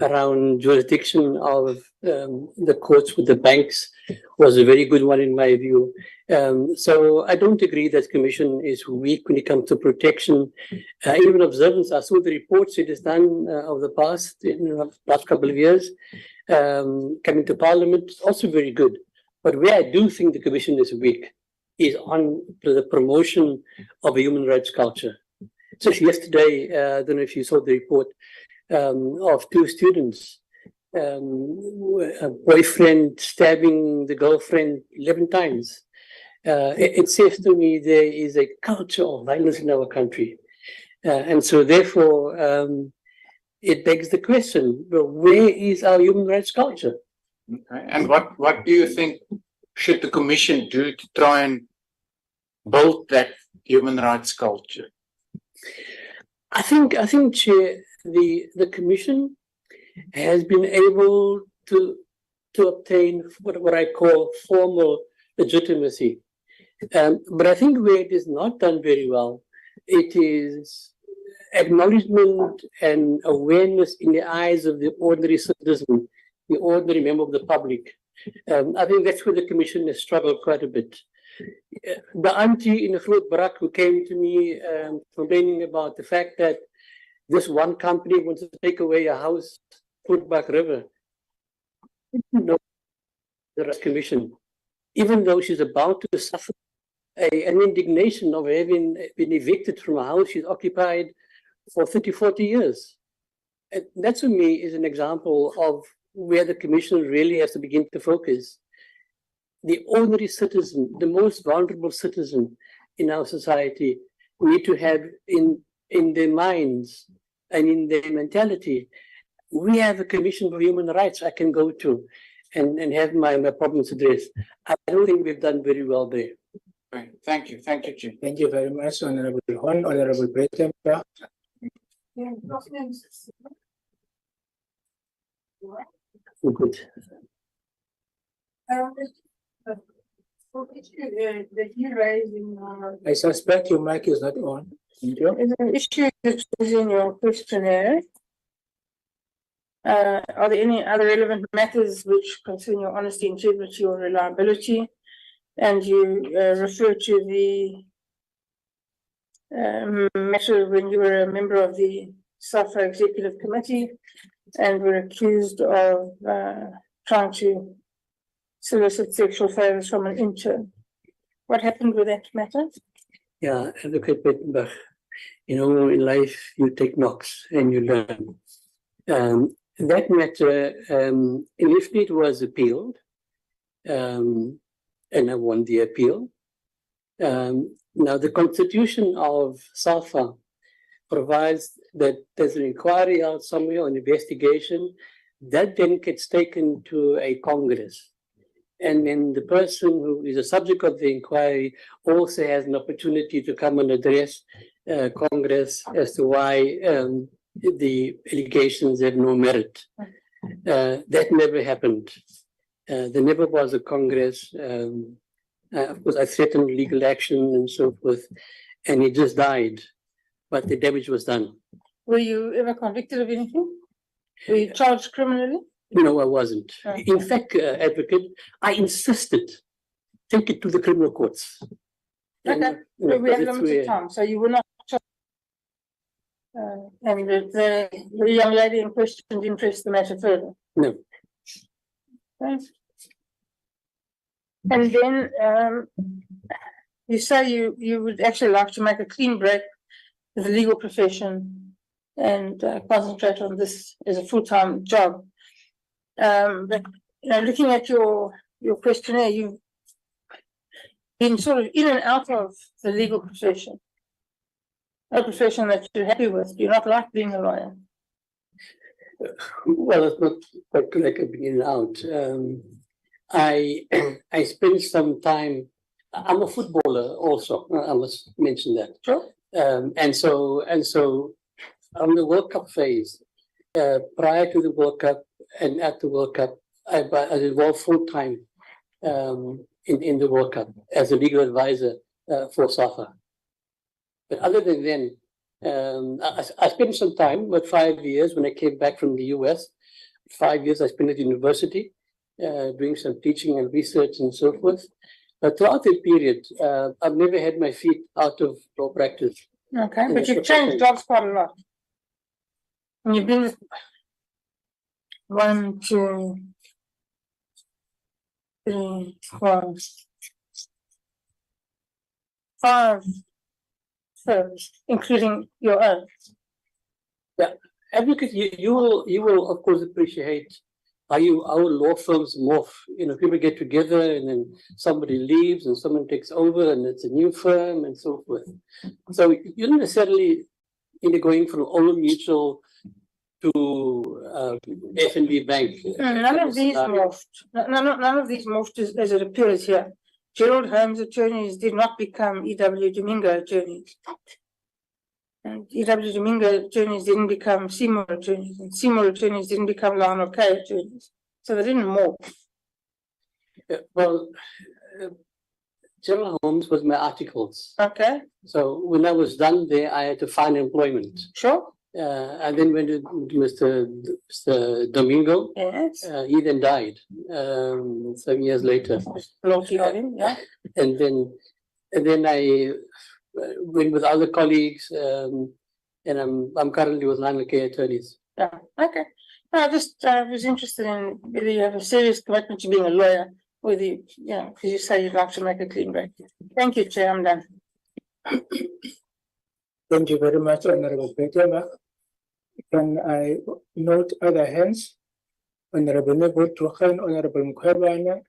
around jurisdiction of the courts with the banks was a very good one in my view. So I don't agree that the Commission is weak when it comes to protection. Even observance, I saw the reports it has done over the past couple of years, coming to Parliament, also very good. But where I do think the Commission is weak is on the promotion of a human rights culture. So yesterday, I don't know if you saw the report of two students, a boyfriend stabbing the girlfriend 11 times. It says to me there is a culture of violence in our country. And so therefore, it begs the question, well, where is our human rights culture? Okay. And what do you think should the Commission do to try and build that human rights culture? I think, Chair, the Commission has been able to obtain what I call formal legitimacy. But I think where it is not done very well, it is acknowledgement and awareness in the eyes of the ordinary citizen, the ordinary member of the public. I think that's where the commission has struggled quite a bit. The auntie in the Groot Brak who came to me complaining about the fact that this one company wants to take away a house, Groot Brak River. No, the commission, even though she's about to suffer an indignation of having been evicted from a house she's occupied for 30, 40 years. And that to me is an example of where the commission really has to begin to focus. The ordinary citizen, the most vulnerable citizen in our society, need to have in their minds and in their mentality, we have a commission for human rights I can go to and have my problems addressed. I don't think we've done very well there. Right. Thank you, Chair. Thank you very much, Honorable Hon, Honorable President. Good. That you raised in I suspect your mic is not on. Thank you. is an issue that is in your questionnaire. Are there any other relevant matters which concern your honesty, integrity, or reliability? And you refer to the matter when you were a member of the SAFA Executive Committee and were accused of trying to solicit sexual favors from an intern. What happened with that matter? Yeah, Advocate Bettenbach, you know, in life you take knocks and you learn. That matter, initially it was appealed, and I won the appeal. Now the constitution of SAFA provides that there's an inquiry out somewhere, an investigation, that then gets taken to a Congress. And then the person who is the subject of the inquiry also has an opportunity to come and address Congress as to why the allegations have no merit. That never happened. There never was a Congress. Of course, I threatened legal action and so forth, and it just died. But the damage was done. Were you ever convicted of anything? Were you charged criminally? No, I wasn't. In fact, Advocate, I insisted, take it to the criminal courts. Okay, we have limited time, so you were not charged. And the young lady in question didn't press the matter further. No. Okay. And then you say you would actually like to make a clean break with the legal profession and concentrate on this as a full-time job. But you know, looking at your questionnaire, you've been sort of in and out of the legal profession. A profession that you're happy with. Do you not like being a lawyer? Well, it's not quite like I've been in and out. I spent some time. I'm a footballer also. I must mention that. Sure. And so on the World Cup phase, prior to the World Cup and at the World Cup, I was involved full time in the World Cup as a legal advisor for SAFA. But other than then, I spent some time, about 5 years when I came back from the US. 5 years I spent at university, doing some teaching and research and so forth. But throughout that period, I've never had my feet out of law practice. Okay, but you've changed jobs quite a lot. And you've been with 1, 2, 3, 4, 5 firms, including your own. Yeah, Advocate, you will of course appreciate how our law firms morph. You know, people get together and then somebody leaves and someone takes over and it's a new firm and so forth. So you're not necessarily going from Old Mutual to F&B Bank. None of these morphed. None of these morphed as it appears here. Gerald Holmes attorneys did not become E.W. Domingo attorneys. And EW Domingo attorneys didn't become Simo attorneys, and Simo attorneys didn't become Lano K attorneys. So they didn't morph. Well, General Holmes was my articles. Okay, So when I was done there, I had to find employment. sure. I then went to Mr. Domingo. Yes. He then died some years later. Lucky of him, yeah. And then I went with other colleagues, and I'm currently with Lionel K attorneys. Yeah, okay. No, I just was interested in whether you have a serious commitment to being a lawyer, whether you, because you say you'd like to make a clean break. Thank you, Chair, I'm done. Thank you very much, Honorable Petema. Can I note other hands? Honorable Nebo Truchan, Honorable Mukherwana,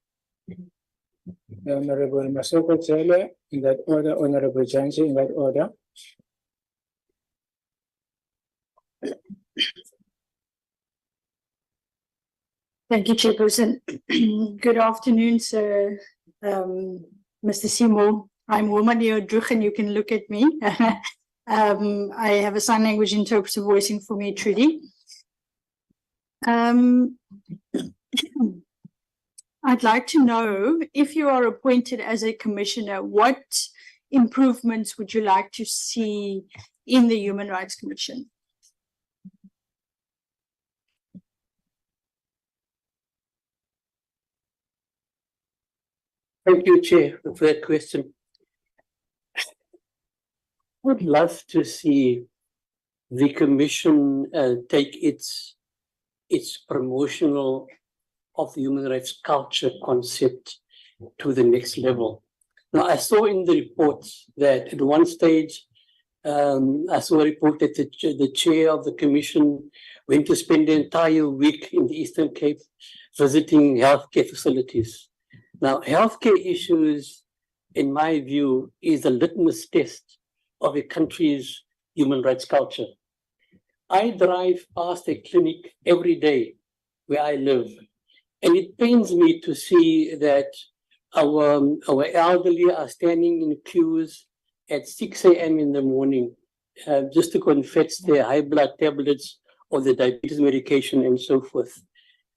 Honorable Masoko Tsele, in that order, Honorable Jansi, in that order. Thank you, Chairperson. Good afternoon, sir. Mr. Simo, I'm Womanio Druch, and you can look at me. I have a sign language interpreter voicing for me, Trudy. I'd like to know, if you are appointed as a commissioner, what improvements would you like to see in the Human Rights Commission? Thank you, Chair, for that question. I would love to see the Commission take its promotional of the human rights culture concept to the next level. Now, I saw in the report that at one stage, I saw a report that the chair of the Commission went to spend the entire week in the Eastern Cape visiting healthcare facilities. Now, healthcare issues, in my view, is a litmus test of a country's human rights culture. I drive past a clinic every day where I live, and it pains me to see that our elderly are standing in queues at 6 a.m. in the morning just to confess their high blood tablets or the diabetes medication and so forth.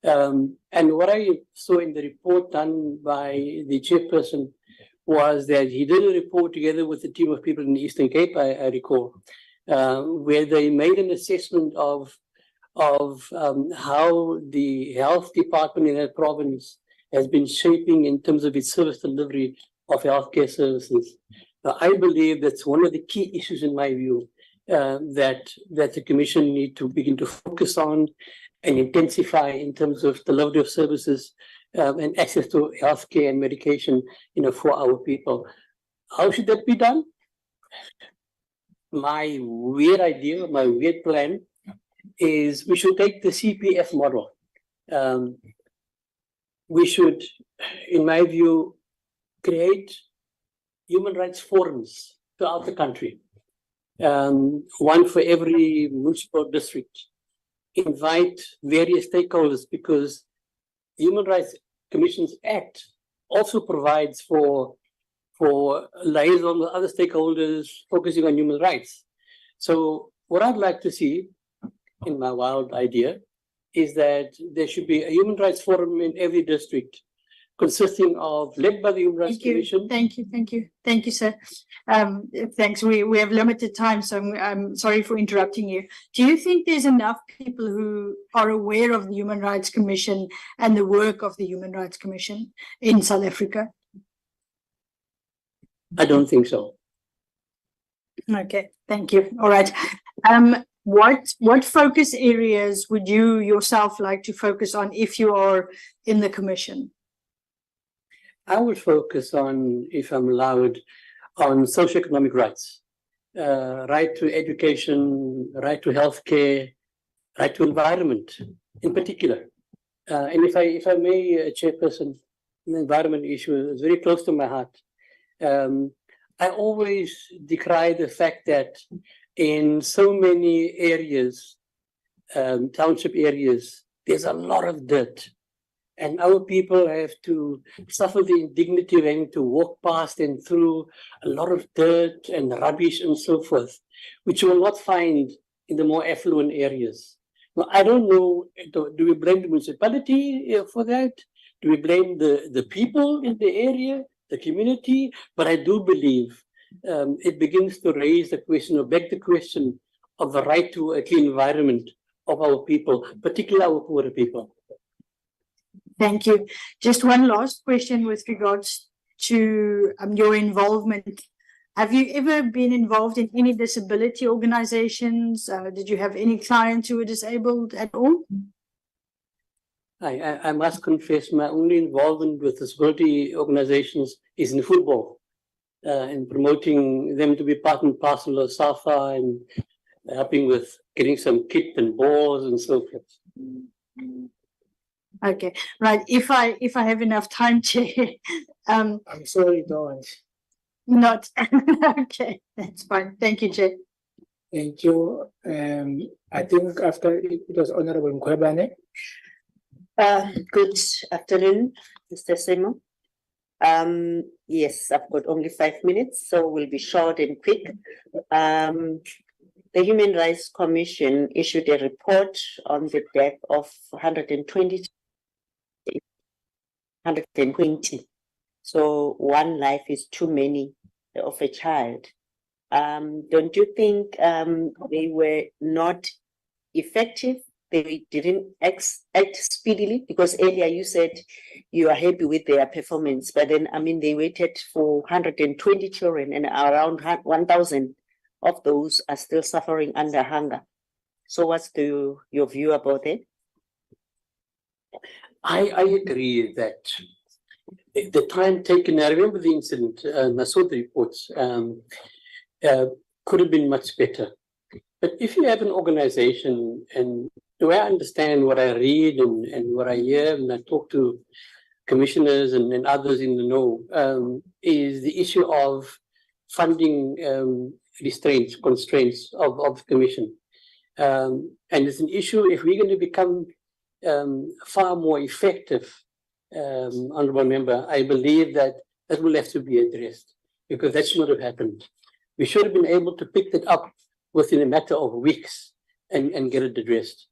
And what I saw in the report done by the chairperson was that he did a report together with a team of people in the Eastern Cape, I recall, where they made an assessment of how the health department in that province has been shaping in terms of its service delivery of healthcare services. Now, I believe that's one of the key issues in my view that the Commission need to begin to focus on and intensify in terms of delivery of services and access to healthcare and medication, for our people. How should that be done? My weird idea, my weird plan is we should take the CPF model. We should, in my view, create human rights forums throughout the country, one for every municipal district. Invite various stakeholders, because the Human Rights Commissions Act also provides for liaison with other stakeholders focusing on human rights. So what I'd like to see, in my wild idea, is that there should be a human rights forum in every district, consisting of, led by the Human Rights Commission. Thank you, sir. Thanks. We have limited time, so I'm sorry for interrupting you. Do you think there's enough people who are aware of the Human Rights Commission and the work of the Human Rights Commission in South Africa? I don't think so. Okay, thank you. All right. What focus areas would you yourself like to focus on if you are in the Commission? I would focus on, if I'm allowed, on socioeconomic rights, right to education, right to healthcare, right to environment in particular. And if I may, Chairperson, the environment issue is very close to my heart. I always decry the fact that in so many areas, township areas, there's a lot of dirt. And our people have to suffer the indignity of having to walk past and through a lot of dirt and rubbish and so forth. which you will not find in the more affluent areas. Now, I don't know, do we blame the municipality for that? Do we blame the people in the area, the community? But I do believe it begins to raise the question, or beg the question, of the right to a clean environment of our people, particularly our poorer people. Thank you. Just one last question with regards to your involvement. Have you ever been involved in any disability organizations? Did you have any clients who were disabled at all? I must confess, my only involvement with disability organizations is in football, in promoting them to be part and parcel of SAFA and helping with getting some kit and balls and so forth. Okay, right. If I have enough time, Chair. I'm sorry, don't. Not okay. That's fine. Thank you, Chair. Thank you. I think after it was Honorable Mkhwebane. Good afternoon, Mr. Simo. Yes, I've got only 5 minutes, so we'll be short and quick. The Human Rights Commission issued a report on the death of 120. So one life is too many of a child. Don't you think they were not effective? They didn't act speedily? Because earlier you said you are happy with their performance, but then, I mean, they waited for 120 children and around 1,000 of those are still suffering under hunger. So what's your view about it? I agree that the time taken, I remember the incident, I saw the reports, could have been much better. But if you have an organization, and the way I understand what I read and what I hear, and I talk to commissioners and others in the know, is the issue of funding constraints of the commission. And it's an issue, if we're going to become far more effective, Honourable Member, I believe that will have to be addressed, because that should not have happened. We should have been able to pick it up within a matter of weeks and get it addressed.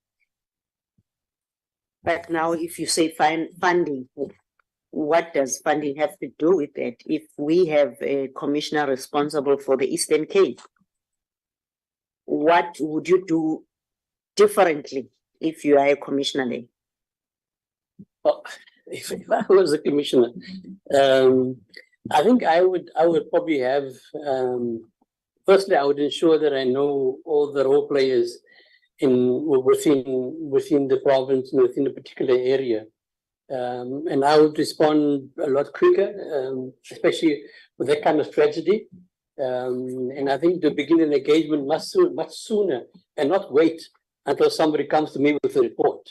But now if you say funding, what does funding have to do with it? If we have a commissioner responsible for the Eastern Cape, what would you do differently if you are a commissioner there? Well, if I was a commissioner, I think I would probably have, firstly, I would ensure that I know all the role players within the province and within a particular area. And I would respond a lot quicker, especially with that kind of tragedy. And I think to begin an engagement much sooner and not wait until somebody comes to me with a report.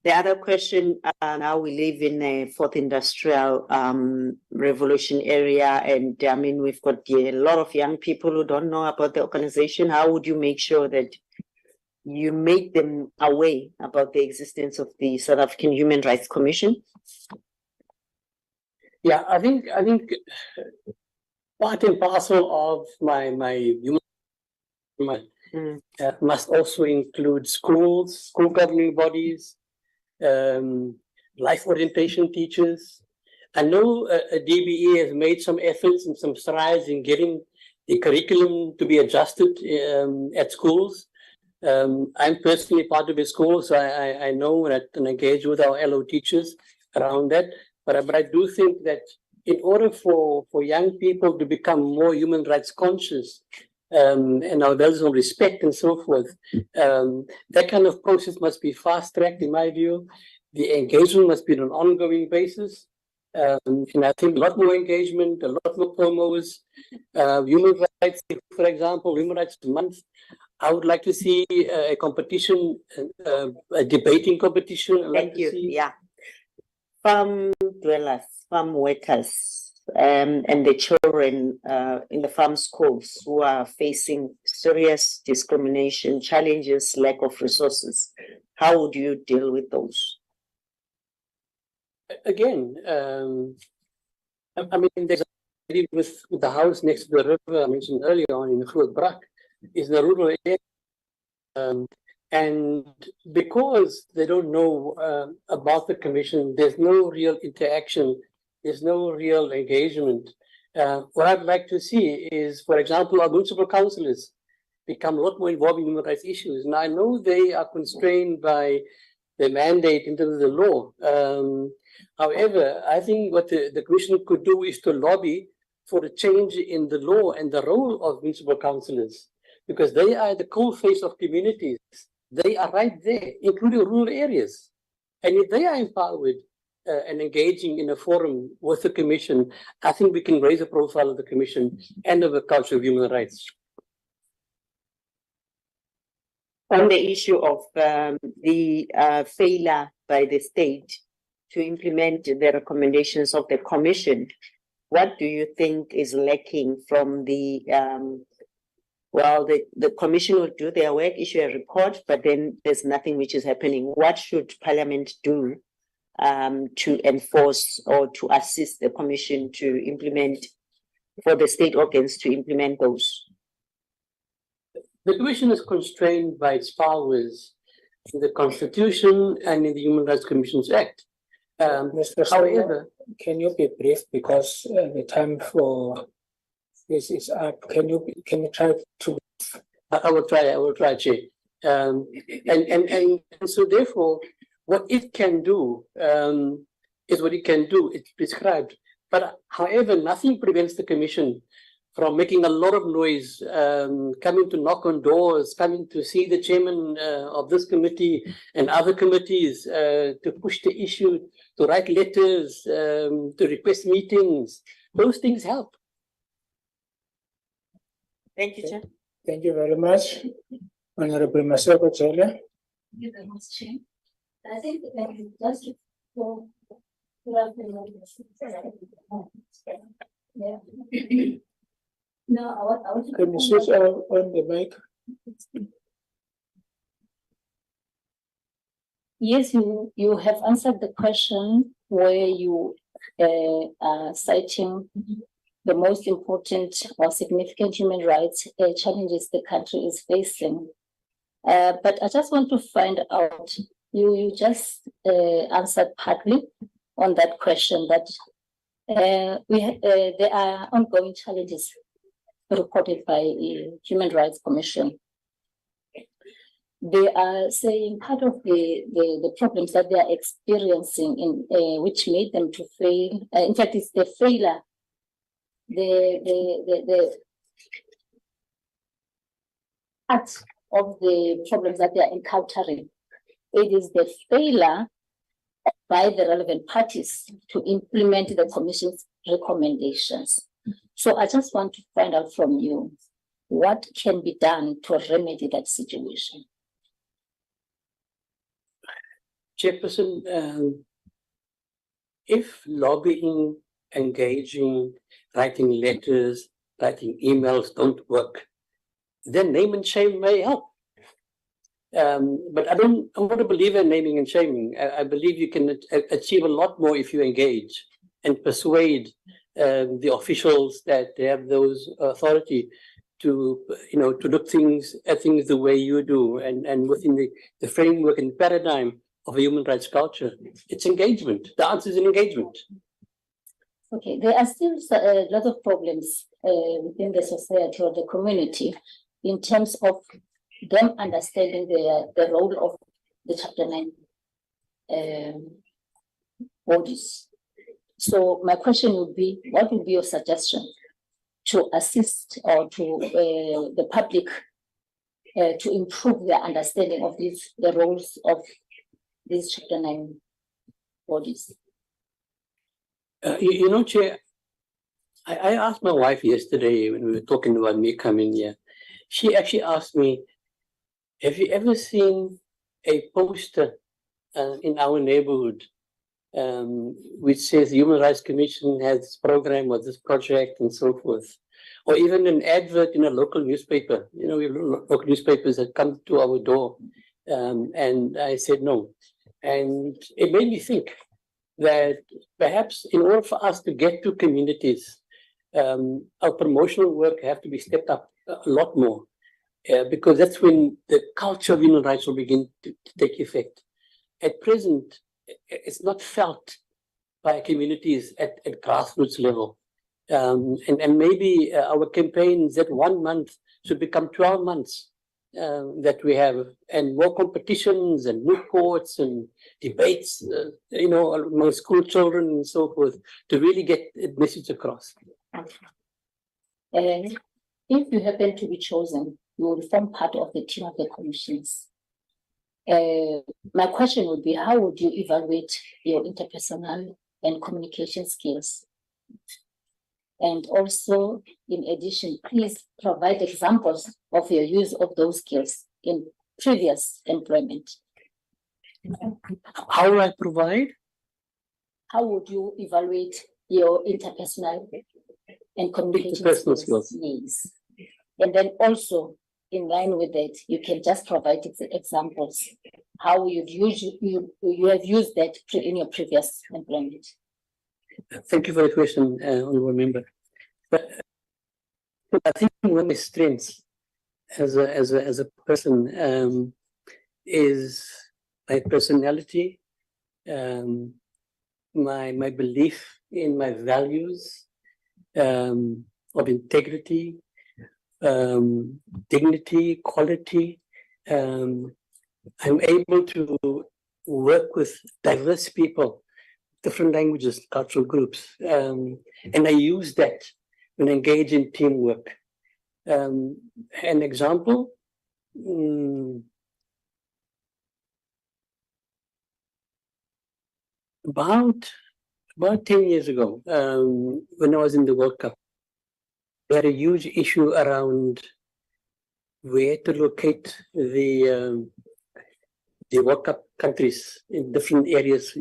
The other question, now we live in a fourth industrial revolution area, and I mean, we've got a lot of young people who don't know about the organization. How would you make sure that you make them aware about the existence of the South African Human Rights Commission? Yeah, I think part and parcel of my human must also include schools, school governing bodies, life orientation teachers. I know DBE has made some efforts and some strides in getting the curriculum to be adjusted at schools. I'm personally part of a school, so I know that and engage with our LO teachers around that. But I do think that in order for young people to become more human rights conscious, and our values of respect and so forth, that kind of process must be fast-tracked, in my view. The engagement must be on an ongoing basis. And I think a lot more engagement, a lot more promos, human rights, for example, Human Rights Month. I would like to see a competition, a debating competition. Thank you. Yeah. Farm dwellers, farm workers, and the children in the farm schools who are facing serious discrimination, challenges, lack of resources. How would you deal with those? Again, I mean, there's with the house next to the river I mentioned earlier on in Grootbrak is the rural area. And because they don't know about the commission, there's no real interaction, there's no real engagement. What I'd like to see is, for example, our municipal councillors become a lot more involved in human rights issues. And I know they are constrained by the mandate in terms of the law. However, I think what the commission could do is to lobby for a change in the law and the role of municipal councillors, because they are the cold face of communities. They are right there, including rural areas. And if they are empowered and engaging in a forum with the commission, I think we can raise the profile of the commission and of the culture of human rights. On the issue of the failure by the state to implement the recommendations of the commission, what do you think is lacking from the the commission will do their work, issue a report, but then there's nothing which is happening. What should Parliament do to enforce or to assist the commission to implement, for the state organs to implement those? The commission is constrained by its powers in the Constitution and in the Human Rights Commissions Act. Mr. However, can you be brief, because the time for this is up? Can you try to? I will try, Chair. And so therefore, what it can do is what it can do. It's prescribed. But however, nothing prevents the commission from making a lot of noise, coming to knock on doors, coming to see the chairman of this committee and other committees, to push the issue, to write letters, to request meetings. Those things help. Thank you, Chair. Thank you very much. Honorable Maseko Chele. Thank you very much, Chair. I think just for yeah. No, I want to. Can you switch on the mic? Yes, you have answered the question where you are citing the most important or significant human rights challenges the country is facing. But I just want to find out, you just answered partly on that question that there are ongoing challenges reported by Human Rights Commission. They are saying part of the problems that they are experiencing in which made them to fail. In fact, it's the failure. The part of the problems that they are encountering. It is the failure by the relevant parties to implement the Commission's recommendations. So I just want to find out from you, what can be done to remedy that situation? Chairperson, if lobbying, engaging, writing letters, writing emails don't work, then name and shame may help. But I want to believe in naming and shaming. I believe you can achieve a lot more if you engage and persuade the officials that they have those authority to, to look at things the way you do, and within the framework and paradigm of a human rights culture. It's engagement. The answer is in engagement. Okay, there are still a lot of problems within the society or the community in terms of them understanding the role of the Chapter 9 bodies. So my question would be, what would be your suggestion to assist or to the public to improve their understanding of the roles of these Chapter 9 bodies? Chair, I asked my wife yesterday when we were talking about me coming here. She actually asked me, have you ever seen a poster in our neighborhood which says the Human Rights Commission has this program or this project and so forth? Or even an advert in a local newspaper. We have local newspapers that come to our door. And I said no. And it made me think that perhaps in order for us to get to communities, our promotional work have to be stepped up a lot more, because that's when the culture of human rights will begin to take effect. At present, it's not felt by communities at grassroots level. And maybe our campaigns that 1 month should become 12 months that we have, and more competitions and moot courts and debates, among school children and so forth, to really get the message across. And if you happen to be chosen, you will form part of the team of the commissions. My question would be, how would you evaluate your interpersonal and communication skills? And also, in addition, please provide examples of your use of those skills in previous employment. How will I provide? How would you evaluate your interpersonal and communication skills? Yes. And then also, in line with that, you can just provide examples how you have used that in your previous employment. Thank you for the question, honorable member. But I think one of my strengths as a person is my personality, my belief in my values of integrity, dignity, quality. I'm able to work with diverse people, different languages, cultural groups, and I use that when I engage in teamwork. An example, about 10 years ago, when I was in the World Cup, we had a huge issue around where to locate the World Cup countries in different areas,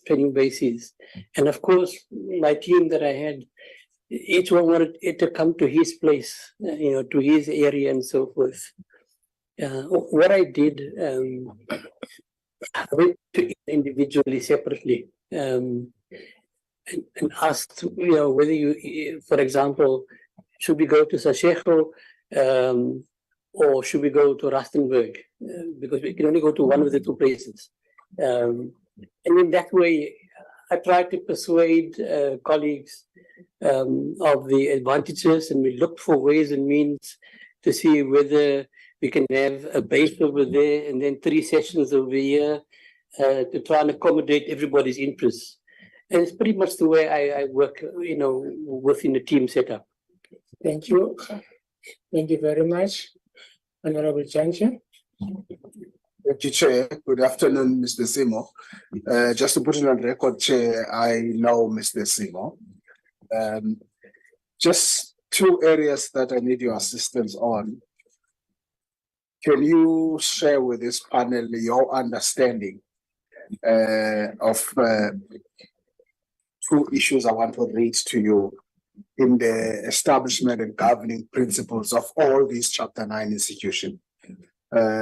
training bases. And of course, my team that I had, each one wanted it to come to his place, to his area and so forth. What I did, I went to each individually, separately, and asked, whether you, for example, should we go to Sashecho, or should we go to Rustenburg? Because we can only go to one of the two places. And in that way, I tried to persuade colleagues of the advantages, and we looked for ways and means to see whether we can have a base over there and then 3 sessions over here to try and accommodate everybody's interests. And it's pretty much the way I work, within the team setup. Thank you. Thank you very much, Honorable Jancha. Thank you, Chair. Good afternoon, Mr. Simo. Just to put it on record, Chair, I know Mr. Simo. Just 2 areas that I need your assistance on. Can you share with this panel your understanding of 2 issues I want to read to you in the establishment and governing principles of all these Chapter 9 institutions?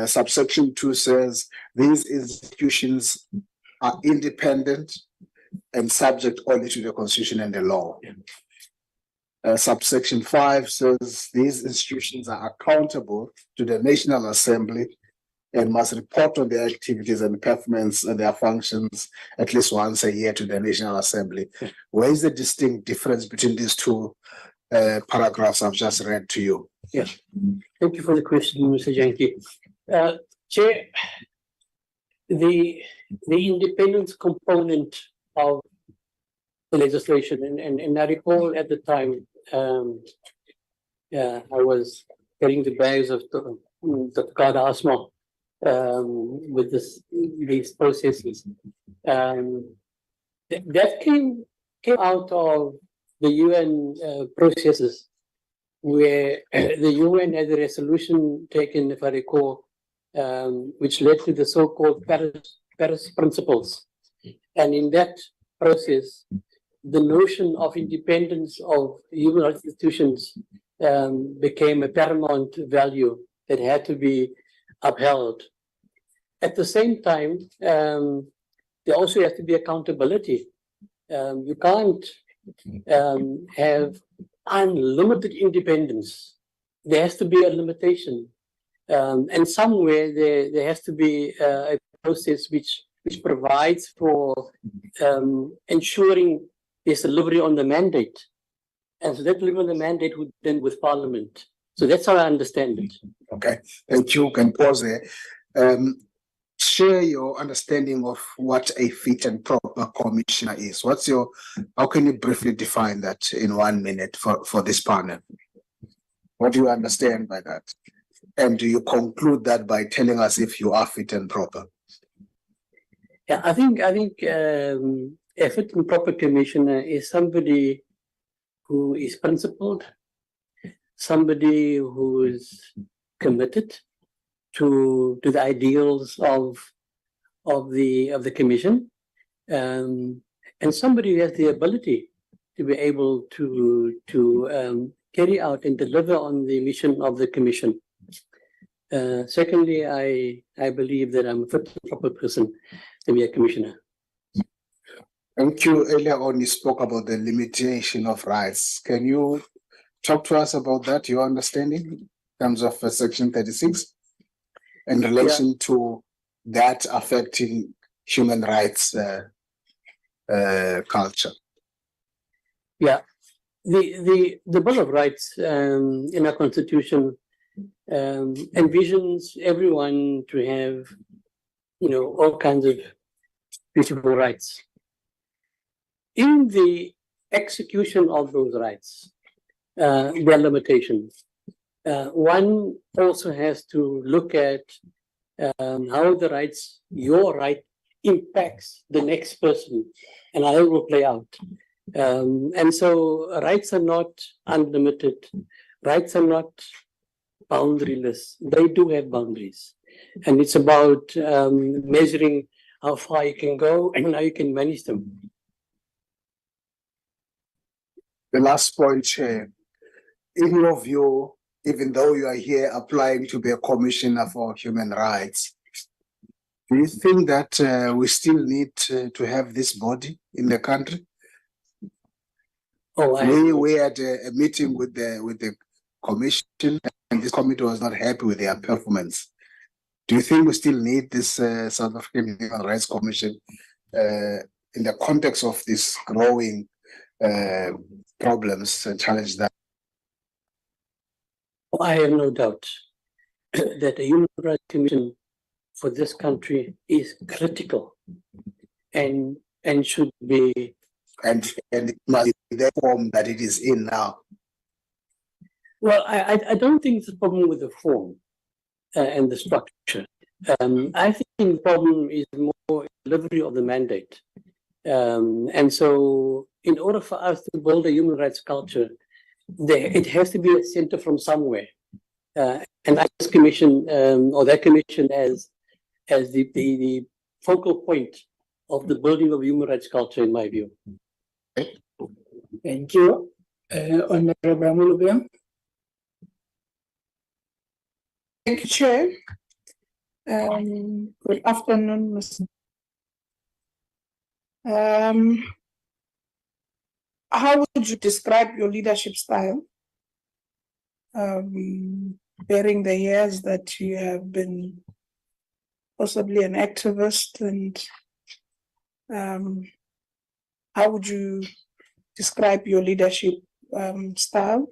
Subsection 2 says these institutions are independent and subject only to the Constitution and the law. Subsection 5 says these institutions are accountable to the National Assembly and must report on their activities and performance and their functions at least once a year to the National Assembly. Where is the distinct difference between these 2 paragraphs I've just read to you? Yeah, thank you for the question, Mr. Janki. Chair, the independence component of the legislation, and I recall at the time, I was carrying the bags of the God Asma with these processes. That came out of the UN processes, where the UN had a resolution taken, if I recall, which led to the so-called Paris Principles. And in that process, the notion of independence of human rights institutions became a paramount value that had to be upheld. At the same time, there also has to be accountability. You can't have unlimited independence. There has to be a limitation. And somewhere there has to be a process which provides for ensuring there's delivery on the mandate. And so that delivery on the mandate would then with Parliament. So that's how I understand it. Okay, thank you. Can pause there. Share your understanding of what a fit and proper commissioner is. How can you briefly define that in 1 minute for this panel? What do you understand by that? And do you conclude that by telling us if you are fit and proper? Yeah, I think a fit and proper commissioner is somebody who is principled, somebody who is committed to the ideals of the commission, and somebody who has the ability to be able to carry out and deliver on the mission of the commission. Secondly, I believe that I'm a fit and proper person to be a commissioner. Thank you. Earlier on, you spoke about the limitation of rights. Can you talk to us about that, your understanding in terms of Section 36 in relation to that affecting human rights culture? Yeah, the Bill of Rights in our Constitution envisions everyone to have, all kinds of beautiful rights. In the execution of those rights, there are limitations. One also has to look at how your right impacts the next person and how it will play out. And so rights are not unlimited. Rights are not boundaryless. They do have boundaries. And it's about measuring how far you can go and how you can manage them. The last point, Chair. In your view, even though you are here applying to be a commissioner for human rights, do you think that we still need to have this body in the country? We had a meeting with the commission, and this committee was not happy with their performance. Do you think we still need this South African Human Rights Commission in the context of this growing problems and challenges that? I have no doubt that the Human Rights Commission for this country is critical and should be. And it must be the form that it is in now. Well, I don't think it's a problem with the form and the structure. I think the problem is more delivery of the mandate. And so in order for us to build a human rights culture, it has to be a center from somewhere. And this commission, or that commission as the focal point of the building of human rights culture, in my view. Thank you. Honorable Mulubia. Thank you, Chair. Good afternoon, Mr. How would you describe your leadership style? Bearing the years that you have been possibly an activist, and how would you describe your leadership style?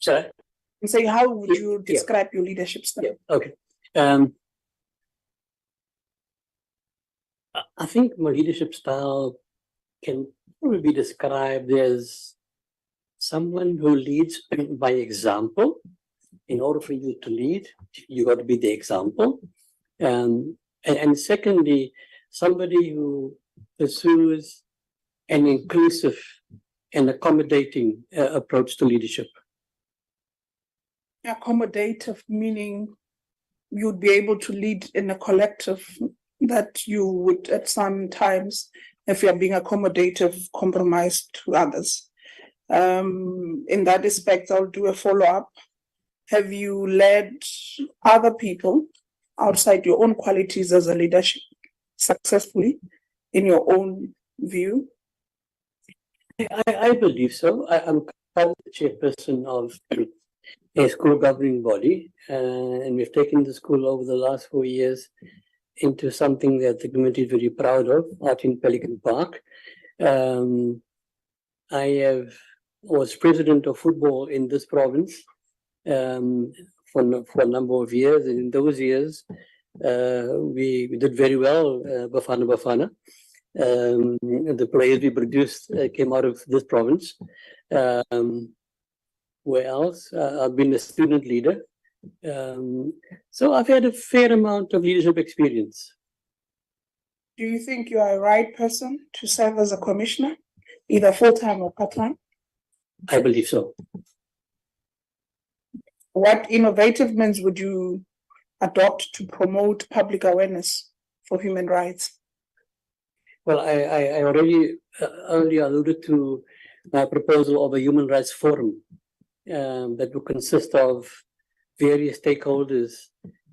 Sorry? I'm saying, how would you describe your leadership style? Yeah. Okay. I think my leadership style can probably be described as someone who leads by example. In order for you to lead, you got to be the example. And secondly, somebody who pursues an inclusive and accommodating approach to leadership. Accommodative meaning you'd be able to lead in a collective that you would at some times, if you're being accommodative, compromise to others. In that respect, I'll do a follow-up. Have you led other people outside your own qualities as a leadership successfully, in your own view? I believe so. I'm currently the chairperson of a school governing body, and we've taken the school over the last 4 years into something that the community is very proud of, out in Pelican Park. I was president of football in this province for a number of years, and in those years, we did very well, Bafana. The players we produced came out of this province. Where else? I've been a student leader. So I've had a fair amount of leadership experience. Do you think you are a right person to serve as a commissioner, either full-time or part-time? I believe so. What innovative means would you adopt to promote public awareness for human rights? Well, I already alluded to my proposal of a human rights forum that will consist of various stakeholders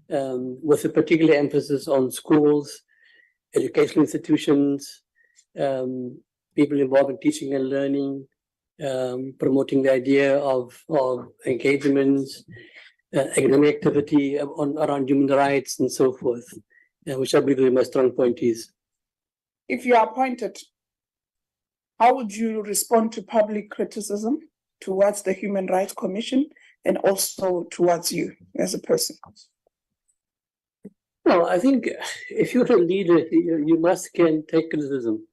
with a particular emphasis on schools, educational institutions, people involved in teaching and learning, promoting the idea of engagements, academic activity around human rights and so forth, which I believe my strong point is. If you are appointed, how would you respond to public criticism towards the Human Rights Commission and also towards you as a person? No, I think if you're a leader, you can take criticism.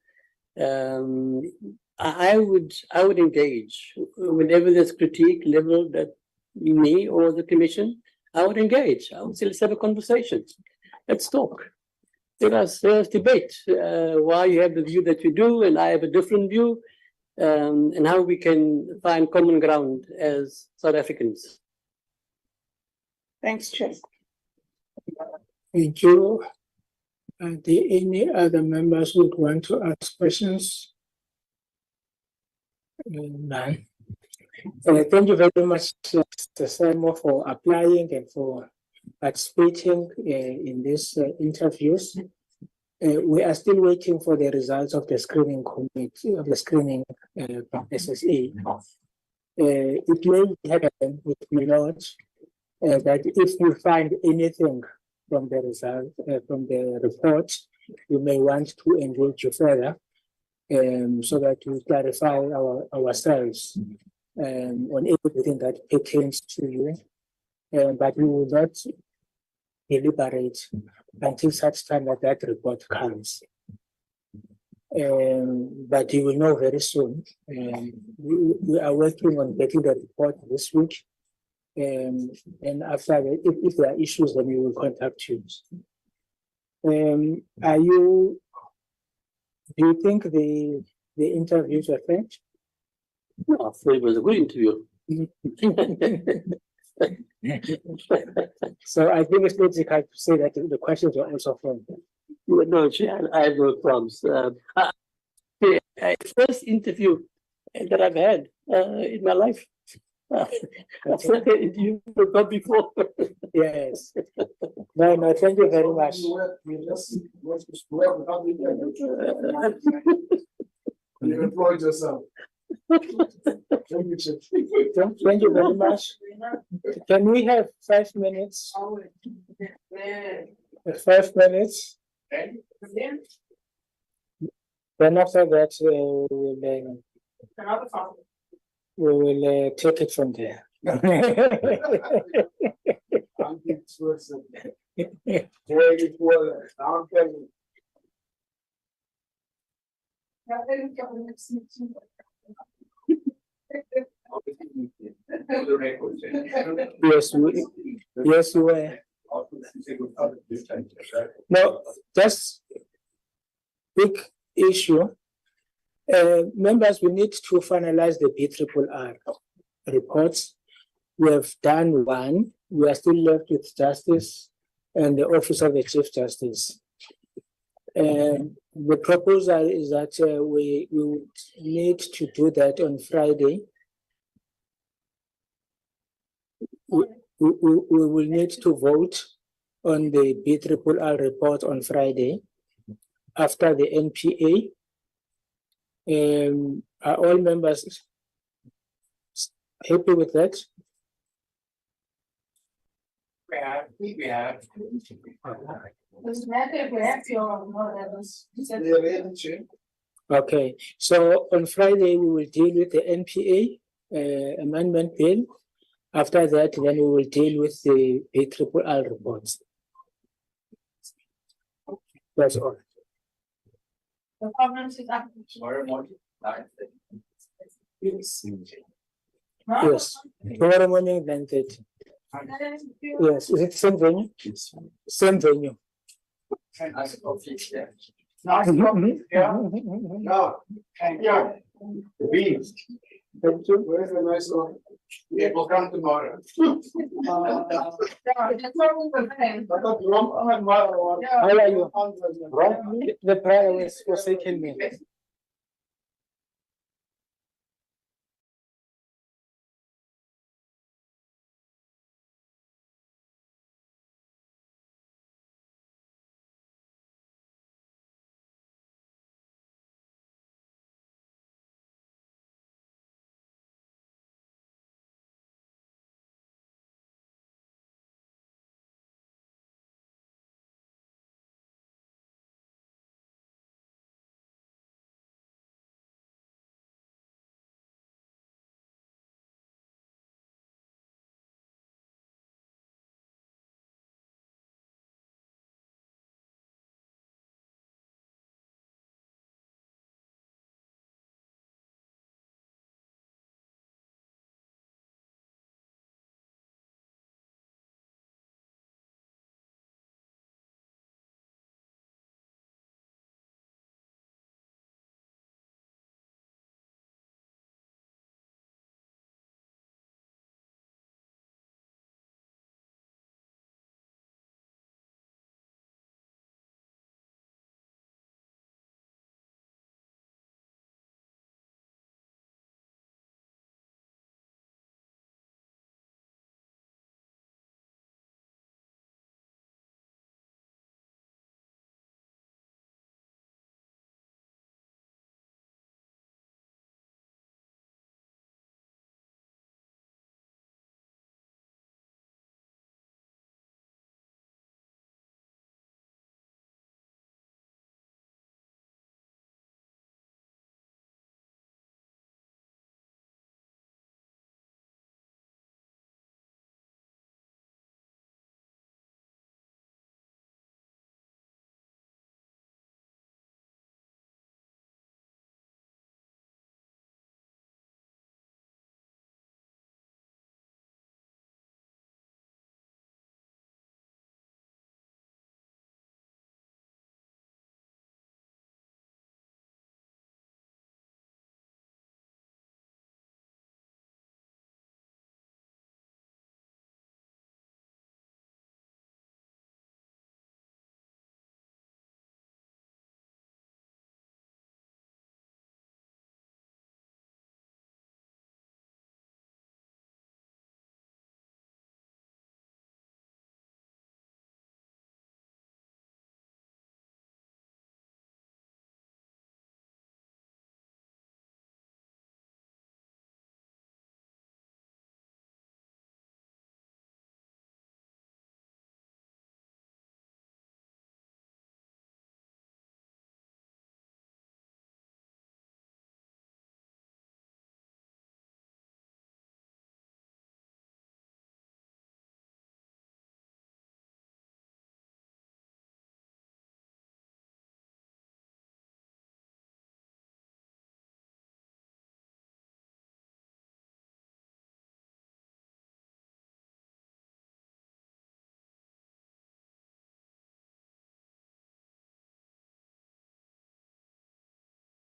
I would engage whenever there's critique leveled at me or the commission. I would engage. I would say, let's have a conversation. Let's talk. Let us debate why you have the view that you do and I have a different view, and how we can find common ground as South Africans. Thanks, Chair. Thank you. Are there any other members who want to ask questions? None. Thank you very much, Mr. Simo, for applying and for participating in these interviews. We are still waiting for the results of the screening committee, of the screening from SSA. It may happen with my lodge that if you find anything from the result, from the report, you may want to engage you further so that we clarify ourselves on everything that pertains to you. But we will not deliberate until such time that that report comes. But you will know very soon. We are working on getting the report this week. And after that, if there are issues, then we will contact you. Do you think the interviews were French? No, it was a good interview. So I think it's logical to say that the questions were also French. No, I have no problems. The first interview that I've had in my life. I've never interviewed before. Yes. No, thank you very much. You employed yourself. Thank you very much. Can we have 5 minutes? 5 minutes. Then after that, we will take it from there. Yes, you were. No, just big issue. Members, we need to finalize the BRRR reports. We have done one. We are still left with Justice and the Office of the Chief Justice. The proposal is that we would need to do that on Friday. We will need to vote on the BRRR report on Friday after the NPA. Are all members happy with that? We have. Okay, so on Friday we will deal with the NPA amendment bill. After that, then we will deal with the BRRR reports. That's all. The conference is up Tomorrow morning, 9:30. Yes, tomorrow morning, 9:30. Yes, is it same venue? Same venue. Nice coffee, yeah. Nice coffee, yeah. No, thank you. Beans. Thank you. Where's the nice one? Yeah, we'll come tomorrow. How are you? The prayer was forsaken me.